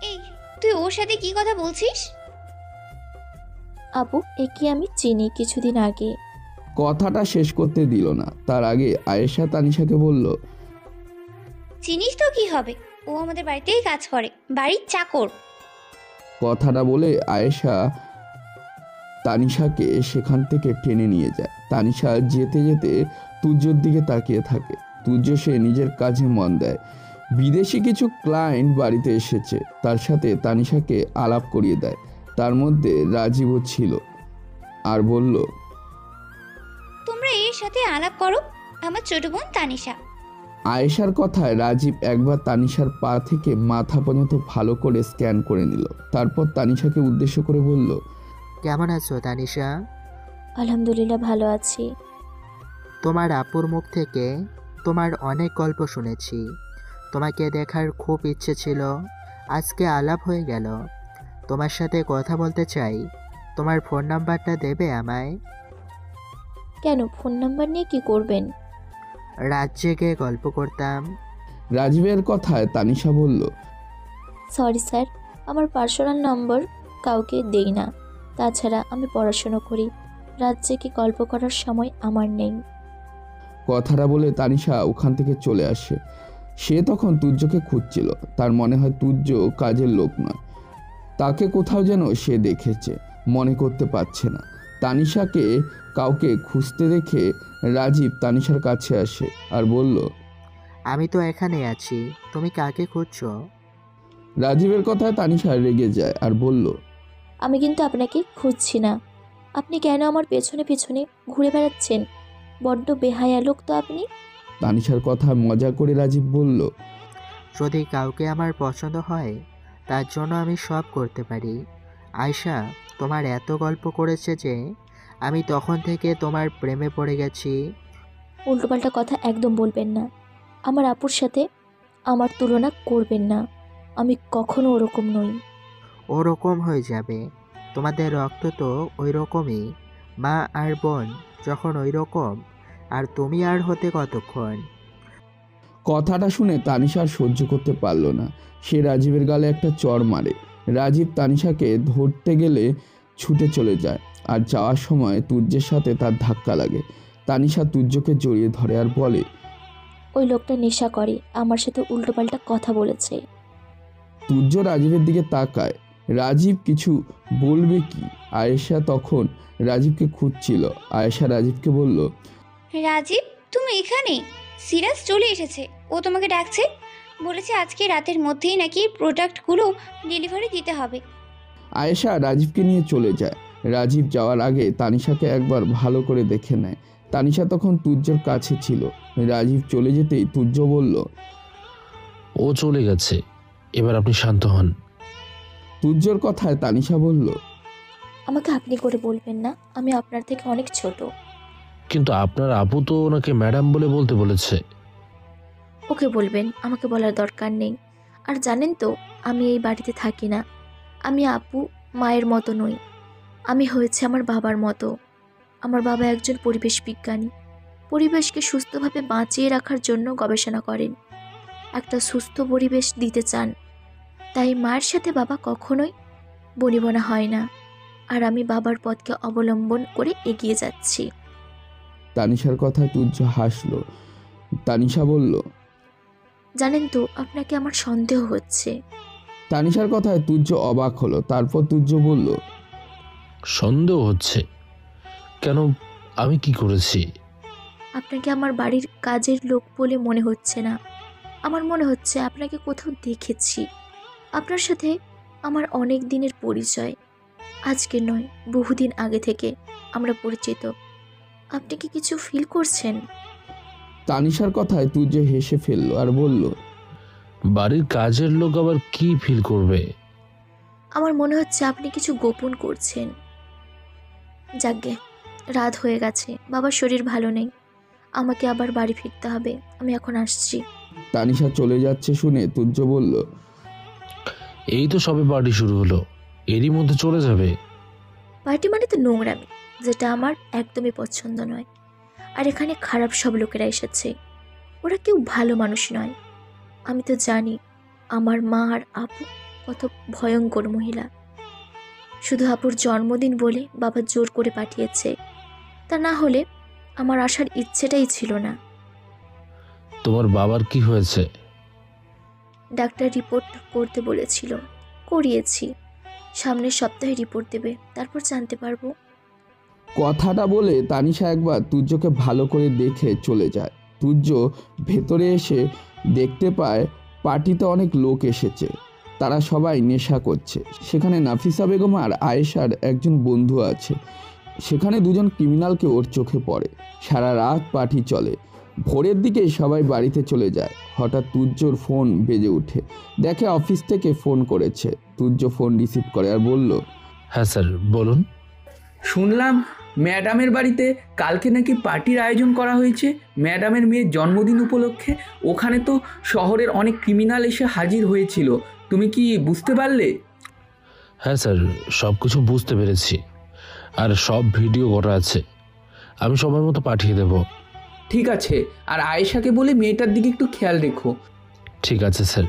এই, তুই ওর সাথে কি কথা বলছিস? আপু, একে আমি চিনি, কিছুদিন আগে। কথাটা শেষ করতে দিল না, তার আগে আয়েশা তানিশাকে বলল, চিনিস তো কি হবে, ও আমাদের বাড়িতেই কাজ করে, বাড়ির চাকর। কথাটা বলে আয়েশা তানিশাকে সেখান থেকে টেনে নিয়ে যায়। তানিশা যেতে যেতে তুর্যর দিকে তাকিয়ে থাকে। তুর্য সে নিজের কাজে মন দেয়। বিদেশি কিছু ক্লায়েন্ট বাড়িতে এসেছে, তার সাথে তানিশাকে আলাপ করিয়ে দেয়। তার মধ্যে রাজীবও ছিল আর বলল, তোমরা এর সাথে আলাপ করো, আমার ছোট বোন তানিশা। আয়েশার কথায় রাজীব একবার তানিশার পা থেকে মাথা পর্যন্ত ভালো করে স্ক্যান করে নিল। তারপর তানিশাকে উদ্দেশ্য করে বলল, কেমন আছো তানিশা? আলহামদুলিল্লাহ ভালো আছি। তোমার আপুর মুখ থেকে তোমার অনেক গল্প শুনেছি। তোমাকে দেখার খুব ইচ্ছে ছিল, আজকে আলাপ হয়ে গেল। তোমার সাথে কথা বলতে চাই। তোমার ফোন নাম্বারটা দেবে আমায়? কেন, ফোন নাম্বার নিয়ে কি করবেন? রাত জেগে গল্প করতাম। রাজীবের কথায় তানিশা বলল, সরি স্যার, আমার পার্সোনাল নম্বর কাউকে দেই না। তাছাড়া আমি পড়াশুনো করি, রাত জেগে গল্প করার সময় আমার নেই। কথাটা বলে তানিশা ওখান থেকে চলে আসে। সে তখন তুর্যকে খুঁজছিল। তার মনে হয় তুর্য কাজের লোক নয়, তাকে কোথাও যেন সে দেখেছে, মনে করতে পারছে না। তানিশাকে কাউকে খুঁজতে দেখে রাজীব তানিশার কাছে আসে আর বলল, আমি তো এখানে আছি, তুমি কাকে খুঁজছো? রাজীবের কথায় তানিশা রেগে যায় আর বলল, আমি কিন্তু আপনাকে খুঁজছি না। আপনি কেন আমার পেছনে পেছনে ঘুরে বেড়াচ্ছেন? বড্ড বেহায়া লোক তো আপনি। তানিশার কথা মজা করে রাজীব বলল, যদি কাউকে আমার পছন্দ হয় তার জন্য আমি সব করতে পারি। আয়শা তোমার এত গল্প করেছে যে আমি তখন থেকে তোমার প্রেমে পড়ে গেছি। উল্টোপাল্টা কথা একদম বলবেন না। আমার আপুর সাথে আমার তুলনা করবেন না, আমি কখনো ওরকম নই। ওরকম হয়ে যাবে, তোমাদের রক্ত তো ওই রকমই। মা আর বোন যখন ওই রকম, আর তুমি আর হতে কতক্ষণ? কথাটা শুনে তানিশা আর সহ্য করতে পারল না। সে রাজীবের গালে একটা চড় মারে। রাজীব তানিশাকে ধরতে গেলে ছুটে চলে যায়, আর যাওয়ার সময় তুর্যের সাথে তার ধাক্কা লাগে। তানিশা তুর্যকে জড়িয়ে ধরে আর বলে, ওই লোকটা নেশা করে, আমার সাথে উল্টোপাল্টা কথা বলেছে। তুর্য রাজীবের দিকে তাকায়। রাজীব কিছু বলবে কি? আয়েশা তখন রাজীবকে খুঁজছিল। আয়েশা রাজীবকে বলল, রাজীব, তুমি এখানে? সিরাজ চলে এসেছে, ও তোমাকে ডাকছে। বলেছে আজকে রাতের মধ্যেই নাকি প্রোডাক্টগুলো ডেলিভারি দিতে হবে। আয়েশা রাজীবকে নিয়ে চলে যায়। রাজীব যাওয়ার আগে তানিশাকে একবার ভালো করে দেখে নেয়। তানিশা তখন তুর্যর কাছে ছিল। রাজীব চলে যেতেই তুর্য বলল, ও চলে গেছে, এবার আপনি শান্ত হন। তুর্যর কথায় তানিশা বলল, আমাকে আপনি করে বলবেন না, আমি আপনার থেকে অনেক ছোট। কিন্তু আপনার আপু তো ওনাকে ম্যাডাম বলে বলতে বলেছে। ওকে বলবেন, আমাকে বলার দরকার নেই। আর জানেন তো, আমি এই বাড়িতে থাকি না। আমি আপু মায়ের মতো নই, আমি হয়েছে আমার বাবার মতো। আমার বাবা একজন পরিবেশ বিজ্ঞানী, পরিবেশকে সুস্থভাবে বাঁচিয়ে রাখার জন্য গবেষণা করেন, একটা সুস্থ পরিবেশ দিতে চান। তাই মায়ের সাথে বাবা কখনোই বনিবনা হয় না, আর আমি বাবার পথকে অবলম্বন করে এগিয়ে যাচ্ছি। তানিশার কথায় তুর্য হাসল। তানিশা বলল, জানেন তো, আপনাকে আমার সন্দেহ হচ্ছে। তানিশার কথায় তুর্য অবাক হলো। তারপর তুর্য বলল, সন্দেহ হচ্ছে কেন? আমি কি করেছি? আপনাকে আমার বাড়ির কাজের লোক বলে মনে হচ্ছে না। আমার মনে হচ্ছে আপনাকে কোথাও দেখেছি। আপনার সাথে আমার অনেক দিনের পরিচয়, আজকে নয়, বহুদিন আগে থেকে আমরা পরিচিত। আপনি কি কিছু ফিল করছেন? তানিশার কথায় তুর্য হেসে ফেলল আর বলল, বাড়ির কাজের লোক আবার কি ফিল করবে? আমার মনে হচ্ছে আপনি কিছু গোপন করছেন। যাকগে, রাত হয়ে গেছে, বাবার শরীর ভালো নেই, আমাকে আবার বাড়ি ফিরতে হবে। আমি এখন আসছি। তানিশা চলে যাচ্ছে শুনে তুর্য বলল, এই তো সবে পার্টি শুরু হলো, এরই মধ্যে চলে যাবে? পার্টি মানে তো নোংরামি, যেটা আমার একদমই পছন্দ নয়। আর এখানে খারাপ সব লোকেরা এসেছে, ওরা কেউ ভালো মানুষ নয়। আমি তো জানি আমার মা আর আপু কত ভয়ঙ্কর মহিলা। শুধু আপুর জন্মদিন বলে বাবা জোর করে পাঠিয়েছে, তা না হলে আমার আসার ইচ্ছেটাই ছিল না। তোমার বাবার কি হয়েছে? ডাক্তার রিপোর্ট করতে বলেছিল, করিয়েছি। সামনের সপ্তাহে রিপোর্ট দেবে, তারপর জানতে পারবো। কথাটা বলে তানিশা একবার তুর্যকে ভালো করে দেখে চলে যায়। তুর্য ভেতরে এসে দেখতে পায় পার্টিতে অনেক লোক এসেছে, তারা সবাই নেশা করছে। সেখানে নাফিসা বেগম আর আয়েশার একজন বন্ধু আছে। সেখানে দুজন ক্রিমিনালকে ওর চোখে পড়ে। সারা রাত পার্টি চলে। ভোরের দিকে সবাই বাড়িতে চলে যায়। হঠাৎ তুর্যর ফোন বেজে ওঠে। দেখে অফিস থেকে ফোন করেছে। তুর্য ফোন রিসিভ করে আর বলল, হ্যাঁ স্যার বলুন। শুনলাম ম্যাডামের বাড়িতে কালকে নাকি পার্টির আয়োজন করা হয়েছে ম্যাডামের মেয়ের জন্মদিন উপলক্ষে। ওখানে তো শহরের অনেক ক্রিমিনাল এসে হাজির হয়েছিল, তুমি কি বুঝতে পারলে? হ্যাঁ স্যার, সব কিছু বুঝতে পেরেছি, আর সব ভিডিও করা আছে। আমি সময় মতো পাঠিয়ে দেব। ঠিক আছে, আর আয়েশাকে বলে মেয়েটার দিকে একটু খেয়াল রেখো। ঠিক আছে স্যার।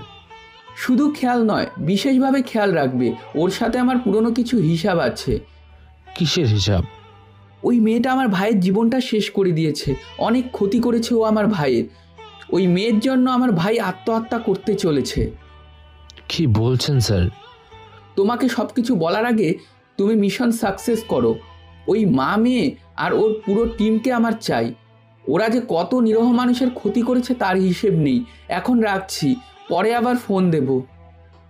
শুধু খেয়াল নয়, বিশেষভাবে খেয়াল রাখবে। ওর সাথে আমার পুরনো কিছু হিসাব আছে। কিসের হিসাব? ওই মেয়েটা আমার ভাইয়ের জীবনটা শেষ করে দিয়েছে, অনেক ক্ষতি করেছে ও আমার ভাইয়ের। ওই মেয়ের জন্য আমার ভাই আত্মহত্যা করতে চলেছে। কি বলছেন স্যার? তোমাকে সব কিছু বলার আগে তুমি মিশন সাকসেস করো। ওই মা মেয়ে আর ওর পুরো টিমকে আমার চাই। ওরা যে কত নিরহ মানুষের ক্ষতি করেছে তার হিসেব নেই। এখন রাখছি, পরে আবার ফোন দেব।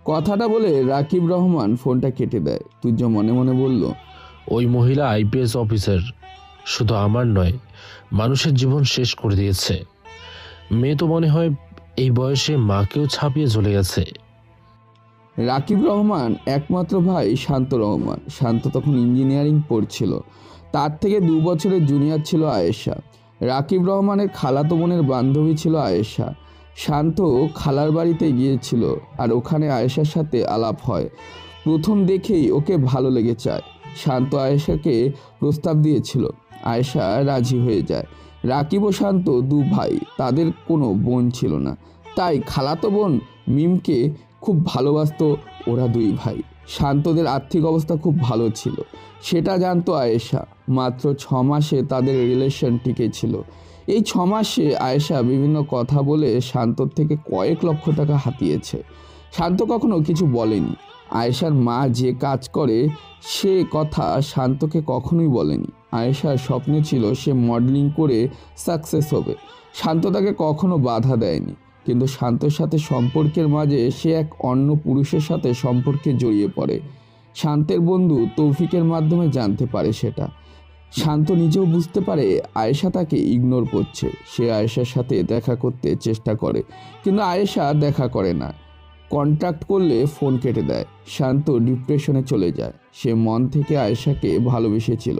কথাটা বলে রাকিব রহমান ফোনটা কেটে দেয়। তুর্য মনে মনে বলল, ওই মহিলা আইপিএস অফিসার শুধু আমার নয়, মানুষের জীবন শেষ করে দিয়েছে। মেয়ে তো মনে হয় এই বয়সে মাকেও ছাপিয়ে চলে গেছে। রাকিব রহমান একমাত্র ভাই শান্ত রহমান। শান্ত তখন ইঞ্জিনিয়ারিং পড়ছিল। তার থেকে 2 বছরের জুনিয়র ছিল আয়েশা। রাকিব রহমানের খালাতো বোনের বান্ধবী ছিল আয়েশা। শান্ত খালার বাড়িতে গিয়েছিল আর ওখানে আয়েশার সাথে আলাপ হয়। প্রথম দেখেই ওকে ভালো লেগে যায়। শান্ত আয়েশাকে প্রস্তাব দিয়েছিল। আয়েশা রাজি হয়ে যায়। রাকিব ও শান্ত 2 ভাই, তাদের কোনো বোন ছিল না, তাই খালাতো বোন মিমকে খুব ভালোবাসতো ওরা 2 ভাই। শান্তদের আর্থিক অবস্থা খুব ভালো ছিল, সেটা জানতো আয়েশা। মাত্র 6 মাসে তাদের রিলেশন টিকে ছিল। এই 6 মাসে আয়েশা বিভিন্ন কথা বলে শান্তর থেকে কয়েক লক্ষ টাকা হাতিয়েছে। শান্ত কখনো কিছু বলেনি। আয়েশার মা যে কাজ করে সে কথা শান্তকে কখনোই বলেনি। আয়েশার স্বপ্ন ছিল সে মডেলিং করে সাকসেস হবে। শান্ত তাকে কখনো বাধা দেয়নি, কিন্তু শান্তর সাথে সম্পর্কের মাঝে সে এক অন্য পুরুষের সাথে সম্পর্কে জড়িয়ে পড়ে। শান্তের বন্ধু তৌফিকের মাধ্যমে জানতে পারে সেটা। শান্ত নিজেও বুঝতে পারে আয়েশা তাকে ইগনোর করছে। সে আয়েশার সাথে দেখা করতে চেষ্টা করে, কিন্তু আয়েশা দেখা করে না। কন্ট্যাক্ট করলে ফোন কেটে দেয়। শান্ত ডিপ্রেশনে চলে যায়। সে মন থেকে আয়েশাকে ভালোবেসেছিল।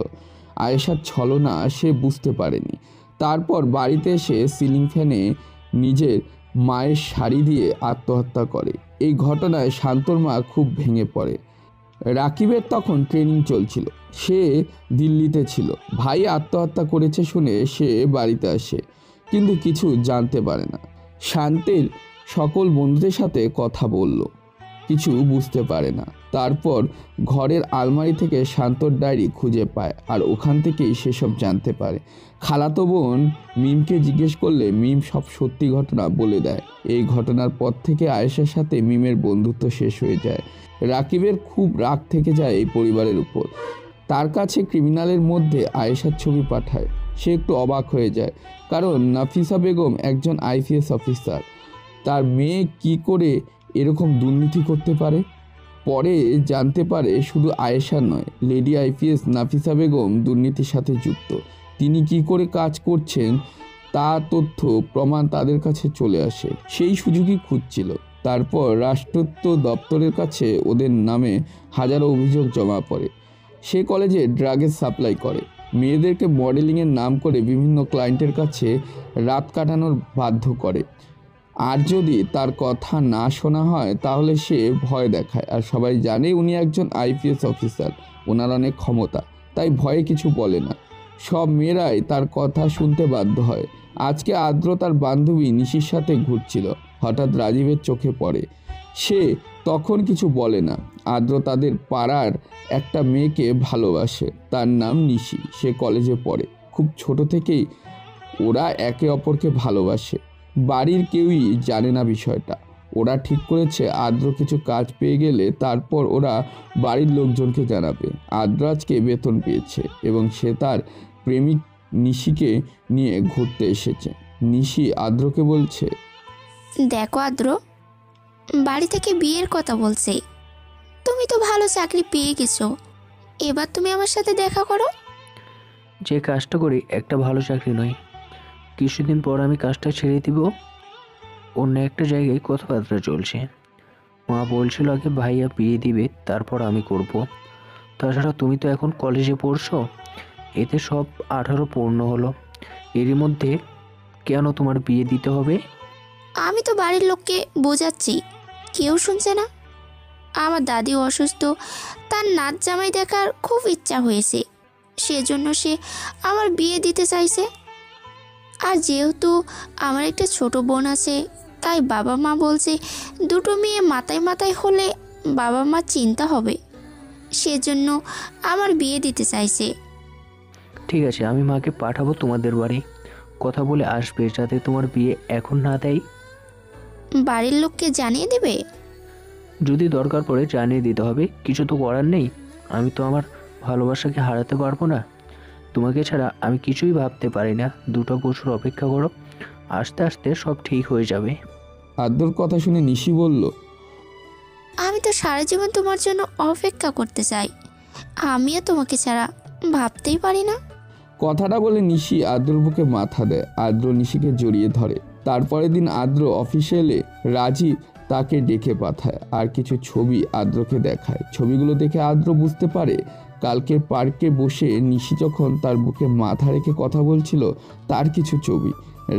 আয়েশার ছলনা সে বুঝতে পারেনি। তারপর বাড়িতে এসে সিলিং ফ্যানে নিজের মায়ের শাড়ি দিয়ে আত্মহত্যা করে। এই ঘটনায় শান্তর মা খুব ভেঙে পড়ে। রাকিবের তখন ট্রেনিং চলছিল। সে দিল্লিতে ছিল। ভাই আত্মহত্যা করেছে শুনে সে বাড়িতে আসে, কিন্তু কিছু জানতে পারে না। শান্তের সকল বন্ধুদের সাথে কথা বলল, কিছু বুঝতে পারে না। তারপর ঘরের আলমারি থেকে শান্তর ডায়েরি খুঁজে পায় আর ওখান থেকেই সেসব জানতে পারে। খালাতো বোন মিমকে জিজ্ঞেস করলে মিম সব সত্যি ঘটনা বলে দেয়। এই ঘটনার পর থেকে আয়েশার সাথে মিমের বন্ধুত্ব শেষ হয়ে যায়। রাকিবের খুব রাগ থেকে যায় এই পরিবারের উপর। তার কাছে ক্রিমিনালের মধ্যে আয়েশার ছবি পাঠায়। সে একটু অবাক হয়ে যায়, কারণ নাফিসা বেগম একজন আইপিএস অফিসার। তার মেয়ে কি করে এরকম দুর্নীতি করতে পারে? পরে জানতে পারে শুধু আয়েশা নয়, লেডি আইপিএস নাফিসা বেগম দুর্নীতির সাথে যুক্ত। তিনি কি করে কাজ করছেন তা তথ্য প্রমাণ তাদের কাছে চলে আসে। সেই সুযোগই খুঁজছিল। তারপর রাষ্ট্রত্ব দপ্তরের কাছে ওদের নামে হাজারো অভিযোগ জমা পড়ে। সে কলেজে ড্রাগের সাপ্লাই করে। মেয়েদেরকে মডেলিংয়ের নাম করে বিভিন্ন ক্লায়েন্টের কাছে রাত কাটানোর বাধ্য করে। আর যদি তার কথা না শোনা হয় তাহলে সে ভয় দেখায়। আর সবাই জানে উনি একজন আইপিএস অফিসার, ওনার অনেক ক্ষমতা, তাই ভয়ে কিছু বলে না। সব মেয়েরাই তার কথা শুনতে বাধ্য হয়। আজকে আদ্র তার বান্ধবী নিশির সাথে ঘুরছিল। হঠাৎ রাজীবের চোখে পড়ে। সে তখন কিছু বলে না। আদ্র তাদের পাড়ার একটা মেয়েকে ভালোবাসে, তার নাম নিশি। সে কলেজে পড়ে। খুব ছোট থেকেই ওরা একে অপরকে ভালোবাসে। বাড়ির কেউই জানে না বিষয়টা। ওরা ঠিক করেছে আদ্র কিছু কাজ পেয়ে গেলে তারপর ওরা বাড়ির লোকজনকে জানাবে। আদ্র আজকে বেতন পেয়েছে এবং সে তার প্রেমিক নিশিকে নিয়ে ঘুরতে এসেছে। নিশি আদ্রকে বলছে, দেখো আদ্র, বাড়ি থেকে বিয়ের কথা বলছে। তুমি তো ভালো চাকরি পেয়ে গেছো, এবার তুমি আমার সাথে দেখা করো। যে কাজটা করি একটা ভালো চাকরি নয়, কিছুদিন পর আমি কাজটা ছেড়ে দিব। অন্য একটা জায়গায় কথাবার্তা চলছে। মা বলছিল আগে ভাইয়া বিয়ে দিবে, তারপর আমি করব। তাছাড়া তুমি তো এখন কলেজে পড়ছো, এতে সব 18 পূর্ণ হলো। এরই মধ্যে কেন তোমার বিয়ে দিতে হবে? আমি তো বাড়ির লোককে বোঝাচ্ছি, কেউ শুনছে না। আমার দাদি অসুস্থ, তার নাচ জামাই দেখার খুব ইচ্ছা হয়েছে, সেজন্য সে আমার বিয়ে দিতে চাইছে। আর যেহেতু আমার একটা ছোট বোন আছে, তাই বাবা মা বলছে দুটো মেয়ে মাথায় মাথায় হলে বাবা মা চিন্তা হবে, সেজন্য আমার বিয়ে দিতে চাইছে। ঠিক আছে, আমি মাকে পাঠাবো তোমাদের বাড়ি, কথা বলে আসবে যাতে তোমার বিয়ে এখন না দেয়। বাড়ির লোককে জানিয়ে দেবে? যদি দরকার পড়ে জানিয়ে দিতে হবে, কিছু তো করার নেই। আমি তো আমার ভালোবাসাকে হারাতে পারবো না। তোমাকে ছাড়া আমি কিছুই ভাবতে পারি না। 2 বছর অপেক্ষা করো, আস্তে আস্তে সব ঠিক হয়ে যাবে। আদ্রর কথা শুনে নিশি বলল, আমি তো সারা জীবন তোমার জন্য অপেক্ষা করতে চাই, আমিও তোমাকে ছাড়া ভাবতেই পারি না। কথাটা বলে নিশি আদ্রর বুকে মাথা দেয়। আদ্র নিশিকে জড়িয়ে ধরে। তারপরের দিন আদ্র অফিসে এলে রাজীব তাকে ডেকে পাঠায় আর কিছু ছবি আদ্রকে দেখায়। ছবিগুলো দেখে আদ্র বুঝতে পারে কালকের পার্কে বসে নিশি যখন তার বুকে মাথা রেখে কথা বলছিল তার কিছু ছবি।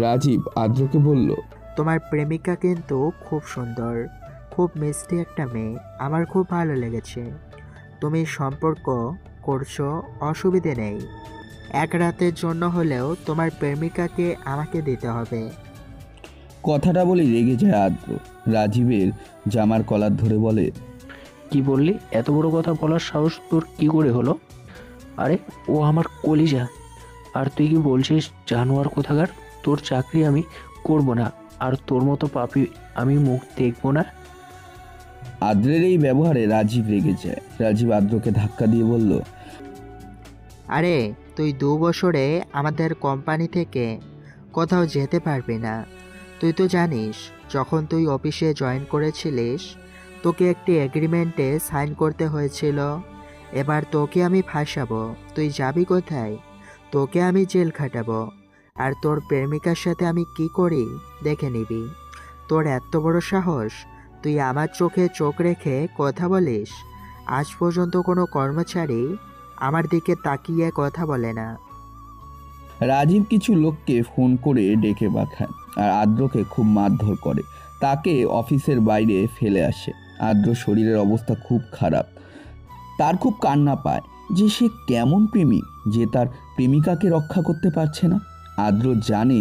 রাজীব আদ্রকে বলল, তোমার প্রেমিকা কিন্তু খুব সুন্দর, খুব মিষ্টি একটা মেয়ে, আমার খুব ভালো লেগেছে। তুমি সম্পর্ক করছো, অসুবিধে নেই। এক রাতের জন্য হলেও তোমার প্রেমিকাকে আমাকে দিতে হবে। কথাটা বলে রেগে যায় আদ্র। রাজীবের জামার কলার ধরে বলে, কি বললি? এত বড় কথা বলার সাহস তোর কি করে হলো? আরে ও আমার কলিজা, আর তুই কি বলছিস জানোয়ার কোথাকার? তোর চাকরি আমি করব না, আর তোর মতো পাপী আমি মুখ দেখব না। আদ্রের এই ব্যবহারে রাজীব রেগে যায়। রাজীব আদ্রকে ধাক্কা দিয়ে বলল, আরে তুই 2 বছরে আমাদের কোম্পানি থেকে কোথাও যেতে পারবি না। তুই তো জানিস যখন তুই অফিসে জয়েন করেছিলিস তোকে একটি এগ্রিমেন্টে সাইন করতে হয়েছিল। এবার তোকে আমি ফাঁসাবো, তুই যাবি কোথায়? তোকে আমি জেল খাটাবো, আর তোর প্রেমিকার সাথে আমি কি করি দেখে নিবি। তোর এত বড় সাহস, তুই আমার চোখে চোখ রেখে কথা বলিস? আজ পর্যন্ত কোনো কর্মচারী আমার দিকে তাকিয়ে কথা বলে না। রাজীব কিছু লোককে ফোন করে ডেকে পাঠায় আর আদ্রকে খুব মারধর করে। তাকে অফিসের বাইরে ফেলে আসে। আদ্র শরীরের অবস্থা খুব খারাপ। তার খুব কান্না পায় যে সে কেমন প্রেমিক যে তার প্রেমিকাকে রক্ষা করতে পারছে না। আদ্র জানে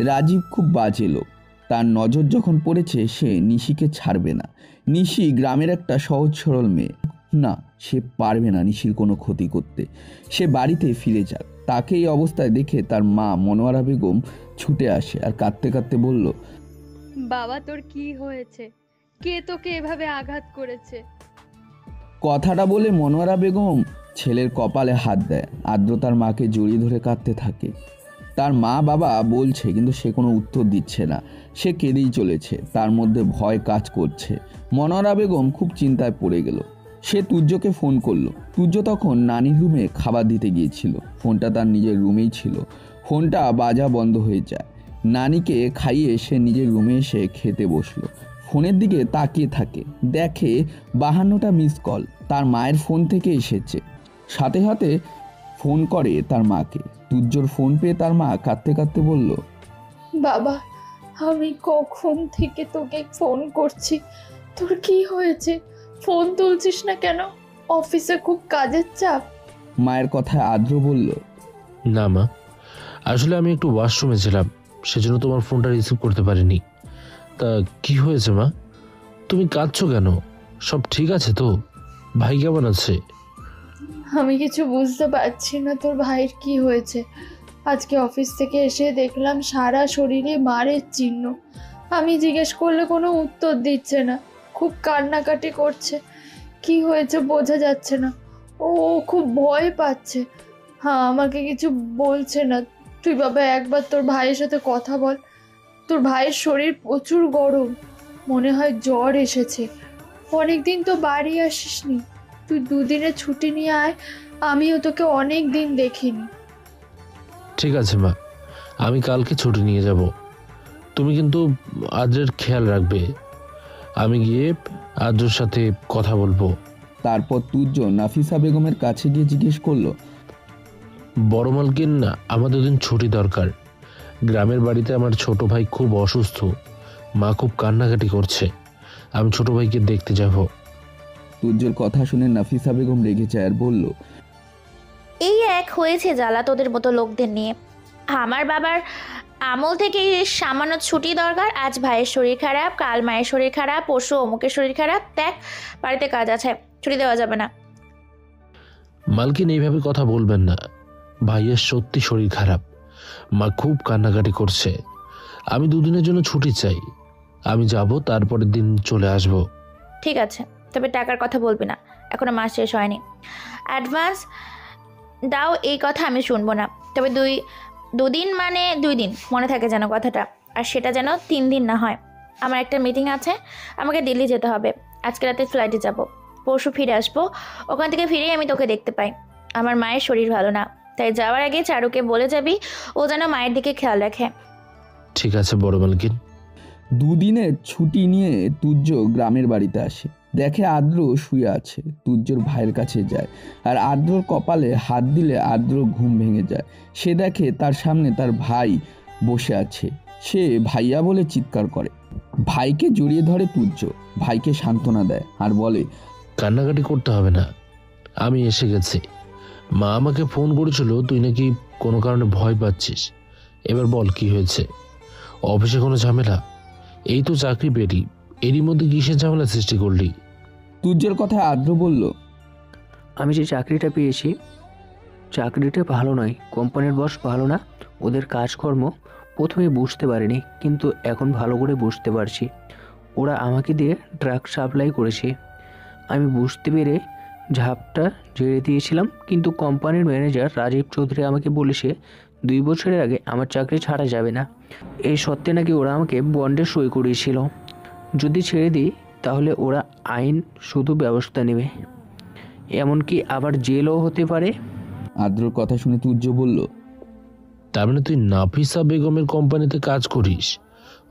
রাজীব খুব বাজে লোক। তার নজর যখন পড়েছে সে নিশিকে ছাড়বে না। নিশি গ্রামের একটা সহজ সরল মেয়ে, না সে পারবে না নিশির কোনো ক্ষতি করতে। সে বাড়িতে ফিরে যাক। তাকে এই অবস্থায় দেখে তার মা মনোয়ারা বেগম ছুটে আসে আর কাঁদতে কাঁদতে বলল, বাবা তোর কি হয়েছে? কে তোকে এভাবে আঘাত করেছে? কথাটা বলে মনোয়ারা বেগম ছেলের কপালে হাত দেয়। আদ্র তার মাকে জড়িয়ে ধরে কাঁদতে থাকে। তার মা বাবা বলছে কিন্তু সে কোনো উত্তর দিচ্ছে না। সে কেঁদেই চলেছে। তার মধ্যে ভয় কাজ করছে। মনোয়ারা বেগম খুব চিন্তায় পড়ে গেল। সে তুর্যকে ফোন করলো। তুর্য তখন নানির রুমে খাবার দিতে গিয়েছিল। ফোনটা তার নিজের রুমেই ছিল। ফোনটা বাজা বন্ধ হয়ে যায়। নানিকে খাইয়ে সে নিজের রুমে এসে খেতে বসলো। ফোনের দিকে তাকিয়ে থাকে, দেখে 52টা মিস কল তার মায়ের ফোন থেকে এসেছে। সাথে সাথে ফোন করে তার মাকে। তুর্যর ফোন পেয়ে তার মা কাঁদতে কাঁদতে বলল, বাবা আমি কখন থেকে তোকে ফোন করছি, তোর কি হয়েছে? ফোন তুলছিস না কেন? অফিসে খুব কাজের চাপ? মায়ের কথায় আদ্র বলল, না মা, আসলে আমি একটু ওয়াশরুমে ছিলাম, সেজন্য তোমার ফোনটা রিসিভ করতে পারিনি। তা কি হয়েছে মা? তুমি কাঁদছো কেন? সব ঠিক আছে তো? ভাই কেমন আছে? আমি কিছু বুঝতে পারছি না তোর ভাইয়ের কি হয়েছে। আজকে অফিস থেকে এসে দেখলাম সারা শরীরে মারের চিহ্ন। আমি জিজ্ঞেস করলে কোনো উত্তর দিচ্ছে না, খুব কান্নাকাটি করছে। কি হয়েছে বোঝা যাচ্ছে না। ও খুব ভয় পাচ্ছে। হ্যাঁ, আমাকে কিছু বলছে না। তুই বাবা একবার তোর ভাইয়ের সাথে কথা বল। তোর ভাইয়ের শরীর প্রচুর গরম, মনে হয় জ্বর এসেছে। অনেক দিন তো বাড়ি আসিসনি, তুই দুদিনের ছুটি নিয়ে আয়, আমিও তোকে অনেক দিন দেখিনি। ঠিক আছে মা, আমি কালকে ছুটি নিয়ে যাব। তুমি কিন্তু আদ্রের খেয়াল রাখবে। আমি গিয়ে আদ্রের সাথে কথা বলবো। তারপর তুর্য নাফিসা বেগমের কাছে গিয়ে জিজ্ঞেস করলো, বড় মালকিন, আমার দুদিন ছুটি দরকার। গ্রামের বাড়িতে আমার ছোট ভাই খুব অসুস্থ, মা খুব কান্নাকাটি করছে, আমি ছোট ভাইকে দেখতে যাব। তুর্যের কথা শুনে নাফিসা বেগম রেগে যায় আর বলল, এই এক হয়েছে জ্বালা তোদের মতো লোকদের নিয়ে। আমার বাবার আমল থেকে সামান্য ছুটি দরকার, আজ ভাইয়ের শরীর খারাপ, কাল মায়ের শরীর খারাপ, পরশু অমুকের শরীর খারাপ, দেখ বাড়িতে কাজ আছে, ছুটি দেওয়া যাবে না। মালকিন, এইভাবে কথা বলবেন না। ভাইয়ের সত্যি শরীর খারাপ, মা খুব কান্নাকাটি করছে, আমি দুদিনের জন্য ছুটি চাই। আমি যাব, তারপরের দিন চলে আসব। ঠিক আছে, তবে টাকার কথা বলবি না, এখনো মাস শেষ হয়নি। অ্যাডভান্স দাও, এই কথা আমি শুনবো না। তবে দুদিন মানে 2 দিন, মনে থাকে যেন কথাটা, আর সেটা যেন 3 দিন না হয়। আমার একটা মিটিং আছে, আমাকে দিল্লি যেতে হবে। আজকে রাতে ফ্লাইটে যাব, পরশু ফিরে আসবো। ওখান থেকে ফিরেই আমি তোকে দেখতে পাই। আমার মায়ের শরীর ভালো না, তাই যাওয়ার আগে চারুকে বলে যাবি ও যেন মায়ের দিকে খেয়াল রাখে। ঠিক আছে বড় মালকিন। 2 দিনের ছুটি নিয়ে তুর্য গ্রামের বাড়িতে আসে। দেখে আদ্র শুয়ে আছে। তুর্যর ভাইয়ের কাছে যায় আর আদ্রর কপালে হাত দিলে আদ্র ঘুম ভেঙে যায়। সে দেখে তার সামনে তার ভাই বসে আছে। সে ভাইয়া বলে চিৎকার করে। ভাইকে জড়িয়ে ধরে তুর্য, ভাইকে সান্ত্বনা দেয় আর বলে, কান্নাকাটি করতে হবে না, আমি এসে গেছি। মা আমাকে ফোন করেছিল, তুই নাকি কোনো কারণে ভয় পাচ্ছিস। এবার বল কি হয়েছে? অফিসে কোনো ঝামেলা? এই তো চাকরি পেলি, এরই মধ্যে কিসের ঝামেলা সৃষ্টি করলি? তুর্যের কথা আদ্র বলল, আমি যে চাকরিটা পেয়েছি, চাকরিটা ভালো নয়, কোম্পানির বস ভালো না, ওদের কাজকর্ম প্রথমে বুঝতে পারিনি, কিন্তু এখন ভালো করে বুঝতে পারছি। ওরা আমাকে দিয়ে ড্রাগ সাপ্লাই করেছে। আমি বুঝতে পেরে ঝাপটা ঝেড়ে দিয়েছিলাম, কিন্তু কোম্পানির ম্যানেজার রাজীব চৌধুরী আমাকে বলেছে 2 বছরের আগে আমার চাকরি ছাড়া যাবে না। এই সত্ত্বে নাকি ওরা আমাকে বন্ডে সই করিয়েছিল। যদি ছেড়ে দিই তাহলে ওরা আইন শুধু ব্যবস্থা নেবে, এমনকি আবার জেলও হতে পারে। আদ্রর কথা শুনে তুর্য বলল, তার মানে তুই নাফিসা বেগমের কোম্পানিতে কাজ করিস?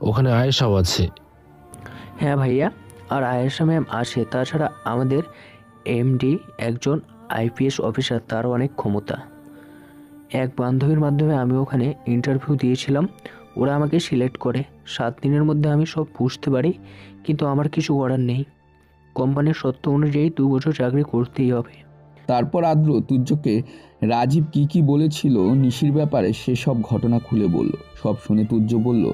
ওখানে আয়েশাও আছে? হ্যাঁ ভাইয়া, আর আয়েশা ম্যাম আসে। তাছাড়া আমাদের এমডি একজন আইপিএস অফিসার, তারও অনেক ক্ষমতা। এক বান্ধবীর মাধ্যমে আমি ওখানে ইন্টারভিউ দিয়েছিলাম, ওরা আমাকে সিলেক্ট করে। 7 দিনের মধ্যে আমি সব বুঝতে পারি, কিন্তু আমার কিছু করার নেই। কোম্পানির শর্ত অনুযায়ী 2 বছর চাকরি করতেই হবে। তারপর আদ্র তুর্যকে রাজীব কি বলেছিল নিশির ব্যাপারে সেসব ঘটনা খুলে বলল। সব শুনে তুর্য বলল,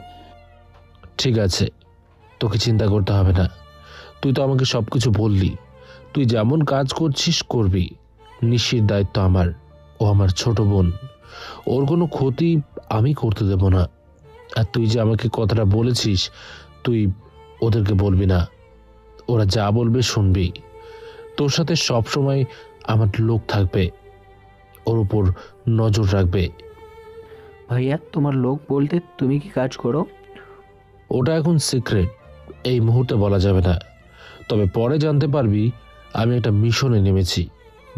ঠিক আছে, তোকে চিন্তা করতে হবে না, তুই তো আমাকে সব কিছু বললি। তুই যেমন কাজ করছিস করবি। নিশির দায়িত্ব আমার, ও আমার ছোট বোন, ওর কোনো ক্ষতি আমি করতে দেব না। আর তুই যে আমাকে কথাটা বলেছিস, তুই ওদেরকে বলবি না, ওরা যা বলবে শুনবি। তোর সাথে সব সময় আমার লোক থাকবে, ওর উপর নজর রাখবে। ভাইয়া, তোমার লোক বলতে তুমি কি কাজ করো? ওটা এখন সিক্রেট, এই মুহূর্তে বলা যাবে না। তবে পরে জানতে পারবি আমি একটা মিশনে নেমেছি।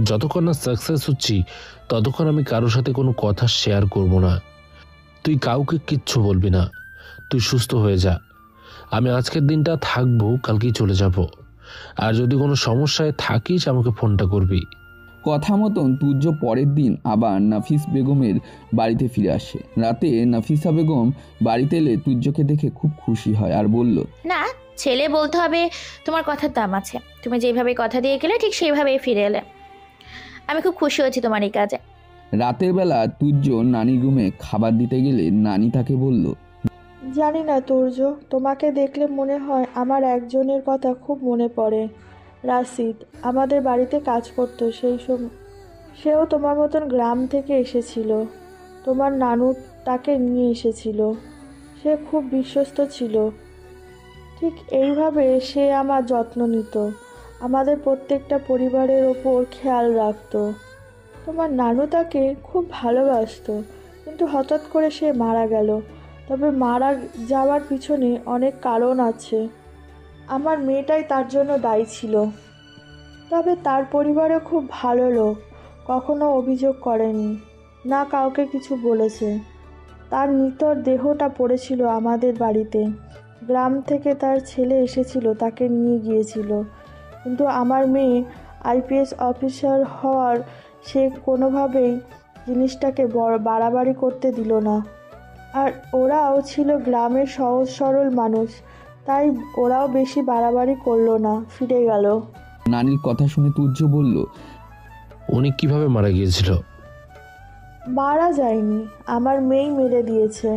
যতক্ষণ না সাকসেস হচ্ছি ততক্ষণ আমি কারোর সাথে কোনো কথা শেয়ার করব না। তুই কাউকে কিচ্ছু বলবি না, তুই সুস্থ হয়ে যা। আমি আজকের দিনটা থাকবো, কালকেই চলে যাব। আর যদি কোনো সমস্যায় থাকিস আমাকে ফোনটা করবি। কথা মতন তুর্য পরের দিন আবার নাফিস বেগমের বাড়িতে ফিরে আসে। রাতে নাফিসা বেগম বাড়িতে এলে তুর্যকে দেখে খুব খুশি হয় আর বলল, না, ছেলে বলতে হবে তোমার কথার দাম আছে। তুমি যেভাবে কথা দিয়ে গেলে ঠিক সেইভাবেই ফিরে এলে। আমি খুব খুশি হয়েছি তোমার এই কাজে। রাতের বেলা তুর্য নানির রুমে খাবার দিতে গেলে নানি তাকে বলল, জানি না তুর্য, তোমাকে দেখলে মনে হয় আমার একজনের কথা খুব মনে পড়ে। রাশিদ আমাদের বাড়িতে কাজ করতো, সেও তোমার মতন গ্রাম থেকে এসেছিল। তোমার নানু তাকে নিয়ে এসেছিল। সে খুব বিশ্বস্ত ছিল। ঠিক এইভাবে সে আমার যত্ন নিত, আমাদের প্রত্যেকটা পরিবারের ওপর খেয়াল রাখতো। তোমার নানু তাকে খুব ভালোবাসতো, কিন্তু হঠাৎ করে সে মারা গেল। তবে মারা যাওয়ার পিছনে অনেক কারণ আছে। আমার মেয়েটাই তার জন্য দায়ী ছিল। তবে তার পরিবারে খুব ভালো লোক, কখনো অভিযোগ করেনি, না কাউকে কিছু বলেছে। তার নিথর দেহটা পড়েছিল আমাদের বাড়িতে। গ্রাম থেকে তার ছেলে এসেছিল, তাকে নিয়ে গিয়েছিল। কিন্তু আমার মেয়ে আইপিএস অফিসার হওয়ার সে কোনোভাবেই জিনিসটাকে বাড়াবাড়ি করতে দিল না। আর ওরাও ছিল গ্রামের সহজ সরল মানুষ, তাই ওরাও বেশি বাড়াবাড়ি করলো না, ফিরে গেল। নানির কথা শুনে তুর্য বলল, উনি কিভাবে মারা গিয়েছিল? মারা যায়নি, আমার মেয়েই মেরে দিয়েছে।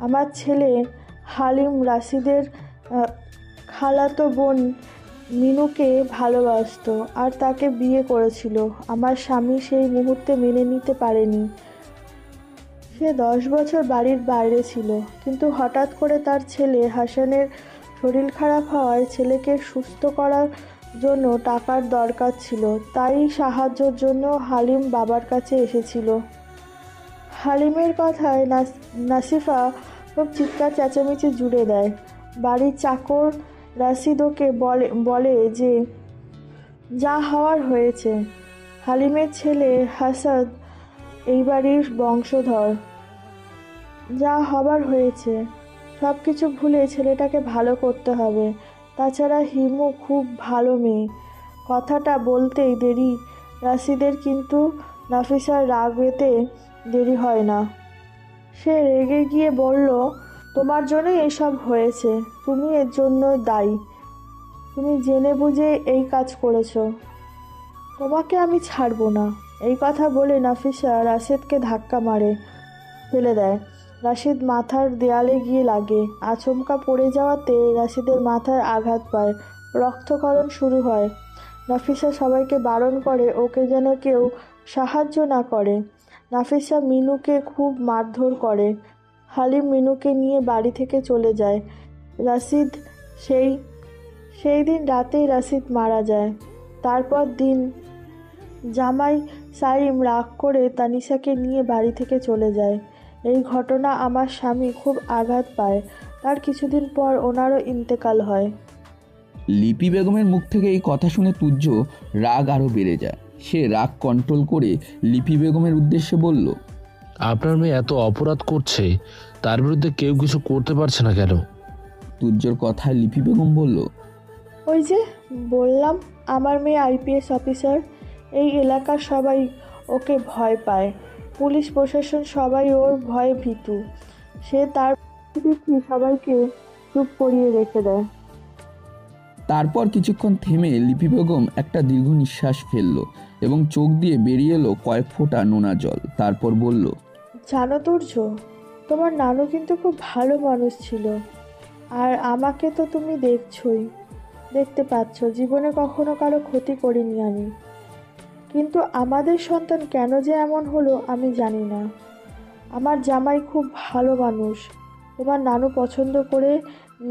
আমার ছেলে হালিম রাশিদের খালাতো বোন মিনুকে ভালোবাসতো আর তাকে বিয়ে করেছিল। আমার স্বামী সেই মুহূর্তে মেনে নিতে পারেনি। সে 10 বছর বাড়ির বাইরে ছিল, কিন্তু হঠাৎ করে তার ছেলে হাসানের শরীর খারাপ হওয়ায় ছেলেকে সুস্থ করার জন্য টাকার দরকার ছিল, তাই সাহায্যের জন্য হালিম বাবার কাছে এসেছিল। হালিমের কথায় নাসিফা খুব চিৎকার চেঁচামেচি জুড়ে দেয়। বাড়ির চাকর রাশিদ ওকে বলে যে যা হওয়ার হয়েছে। হালিমের ছেলে হাসাদ এই বাড়ির বংশধর, যা হবার হয়েছে সব কিছু ভুলে ছেলেটাকে ভালো করতে হবে। তাছাড়া হিমু খুব ভালো মেয়ে। কথাটা বলতেই দেরি রাশিদের, কিন্তু নাফিসার রাগ পেতে দেরি হয় না। সে রেগে গিয়ে বলল, তোমার জন্যই এসব হয়েছে, তুমি এর জন্য দায়ী। তুমি জেনে বুঝে এই কাজ করেছো, তোমাকে আমি ছাড়বো না। এই কথা বলে নাফিসা রাশেদকে ধাক্কা মারে, ফেলে দেয়। রাশিদ মাথার দেয়ালে গিয়ে লাগে। আচমকা পড়ে যাওয়াতে রাশিদের মাথায় আঘাত পায়, রক্তক্ষরণ শুরু হয়। নাফিসা সবাইকে বারণ করে ওকে যেন কেউ সাহায্য না করে। নাফিসা মিনুকে খুব মারধর করে। হালিম মিনুকে নিয়ে বাড়ি থেকে চলে যায়। রাশিদ সেই দিন রাতেই রাশিদ মারা যায়। তারপর দিন জামাই সাইম রাগ করে তানিশাকে নিয়ে বাড়ি থেকে চলে যায়। এই ঘটনা আমার স্বামী খুব আঘাত পায়। তার কিছুদিন পর ওনারও ইন্তেকাল হয়। লিপি বেগমের মুখ থেকে এই কথা শুনে তুর্য রাগ আরও বেড়ে যায়। সে রাগ কন্ট্রোল করে লিপি বেগমের উদ্দেশ্যে বলল, আপনার মেয়ে এত অপরাধ করছে, তার বিরুদ্ধে কেউ কিছু করতে পারছে না কেন? তুর্যর কথায় লিপি বেগম বলল, ওই যে বললাম, আমার মেয়ে আইপিএস অফিসার। এই এলাকার সবাই ওকে ভয় পায়, পুলিশ প্রশাসন সবাই ওর ভয়ে ভীতু। সে তার সবাইকে চুপ করিয়ে রেখে দেয়। তারপর কিছুক্ষণ থেমে লিপি বেগম একটা দীর্ঘ নিঃশ্বাস ফেলল এবং চোখ দিয়ে বেরিয়ে এলো কয়েক ফোঁটা নোনা জল। তারপর বলল, জানো তুর্য, তোমার নানু কিন্তু খুব ভালো মানুষ ছিল। আর আমাকে তো তুমি দেখতে পাচ্ছ, জীবনে কখনো কারো ক্ষতি করিনি আমি। কিন্তু আমাদের সন্তান কেন যে এমন হলো আমি জানি না। আমার জামাই খুব ভালো মানুষ, তোমার নানু পছন্দ করে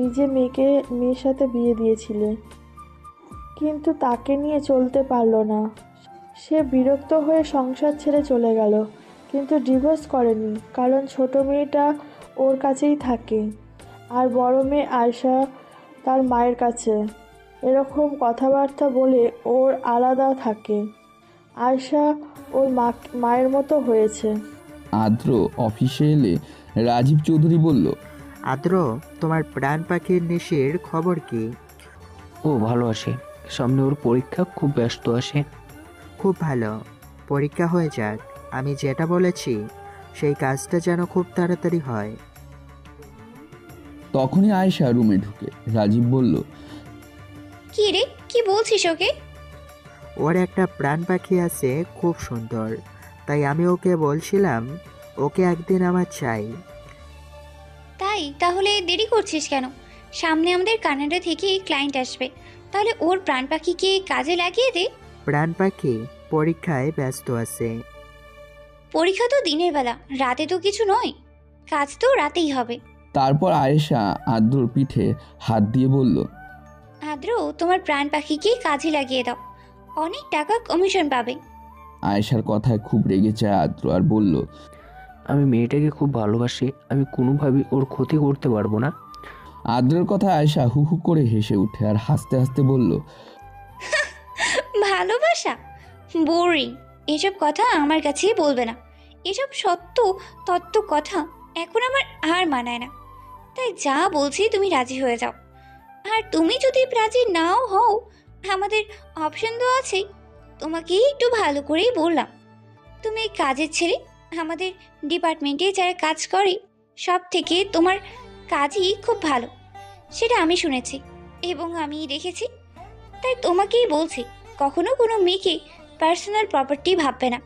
নিজে মেয়ের সাথে বিয়ে দিয়েছিলে, কিন্তু তাকে নিয়ে চলতে পারলো না। সে বিরক্ত হয়ে সংসার ছেড়ে চলে গেল, কিন্তু ডিভোর্স করেনি, কারণ ছোট মেয়েটা ওর কাছেই থাকে আর বড় মেয়ে আয়শা তার মায়ের কাছে। এরকম কথাবার্তা বলে ওর আলাদা থাকে। আয়শা ওর মায়ের মতো হয়েছে। আদ্র অফিসে এলে রাজীব চৌধুরী বলল, আদ্র, তোমার প্রাণ পাখির নেশির খবর কি? ও ভালো আছে, সামনে ওর পরীক্ষা, খুব ব্যস্ত আছে। খুব ভালো, পরীক্ষা হয়ে যাক। আমি যেটা বলেছি সেই কাজটা যেন খুব তাড়াতাড়ি হয়। তখনই আয়েশা রুমে ঢুকে। রাজীব বলল, কি রে, কি বলছিস ওকে? ওর একটা প্রাণ পাখি আছে, খুব সুন্দর, তাই আমি ওকে বলছিলাম ওকে একদিন আমার চাই। তাই তাহলে দেরি করছিস কেন? সামনে আমাদের কানাডা থেকে ক্লায়েন্ট আসবে, তাহলে ওর প্রাণ পাখিকে কাজে লাগিয়ে দে। প্রাণ পাখি পরীক্ষায় ব্যস্ত আছে। পরীক্ষা তো দিনের বেলা, রাতে তো কিছু নয়, কাজ তো রাতেই হবে। তারপর আয়েশা আদ্রর পিঠে হাত দিয়ে বলল, আদ্র, তোমার প্রাণ পাখিকে কাজে লাগিয়ে দাও, অনেক টাকা কমিশন পাবে। আয়েশার কথায় খুব রেগে যায় আদ্র আর বলল, আমি মেয়েটাকে খুব ভালোবাসি, আমি কোনোভাবেই ওর ক্ষতি করতে পারবো না। আদ্রের কথা আয়েশা হু হু করে হেসে উঠে আর হাসতে হাসতে বলল, ভালোবাসা বোরিং, এসব কথা আমার কাছেই বলবে না। এসব তত্ত্ব কথা এখন আমার আর মানায় না। তাই যা বলছি তুমি রাজি হয়ে যাও। আর তুমি যদি রাজি নাও হও, আমাদের অপশন তো আছেই। তোমাকে একটু ভালো করেই বললাম, তুমি কাজের ছেলে, আমাদের ডিপার্টমেন্টে যারা কাজ করে সব থেকে তোমার কাজই খুব ভালো, সেটা আমি শুনেছি এবং আমি দেখেছি। তাই তোমাকেই বলছি, কখনো কোনো মেয়েকে পার্সোনাল প্রপার্টি ভাববে না।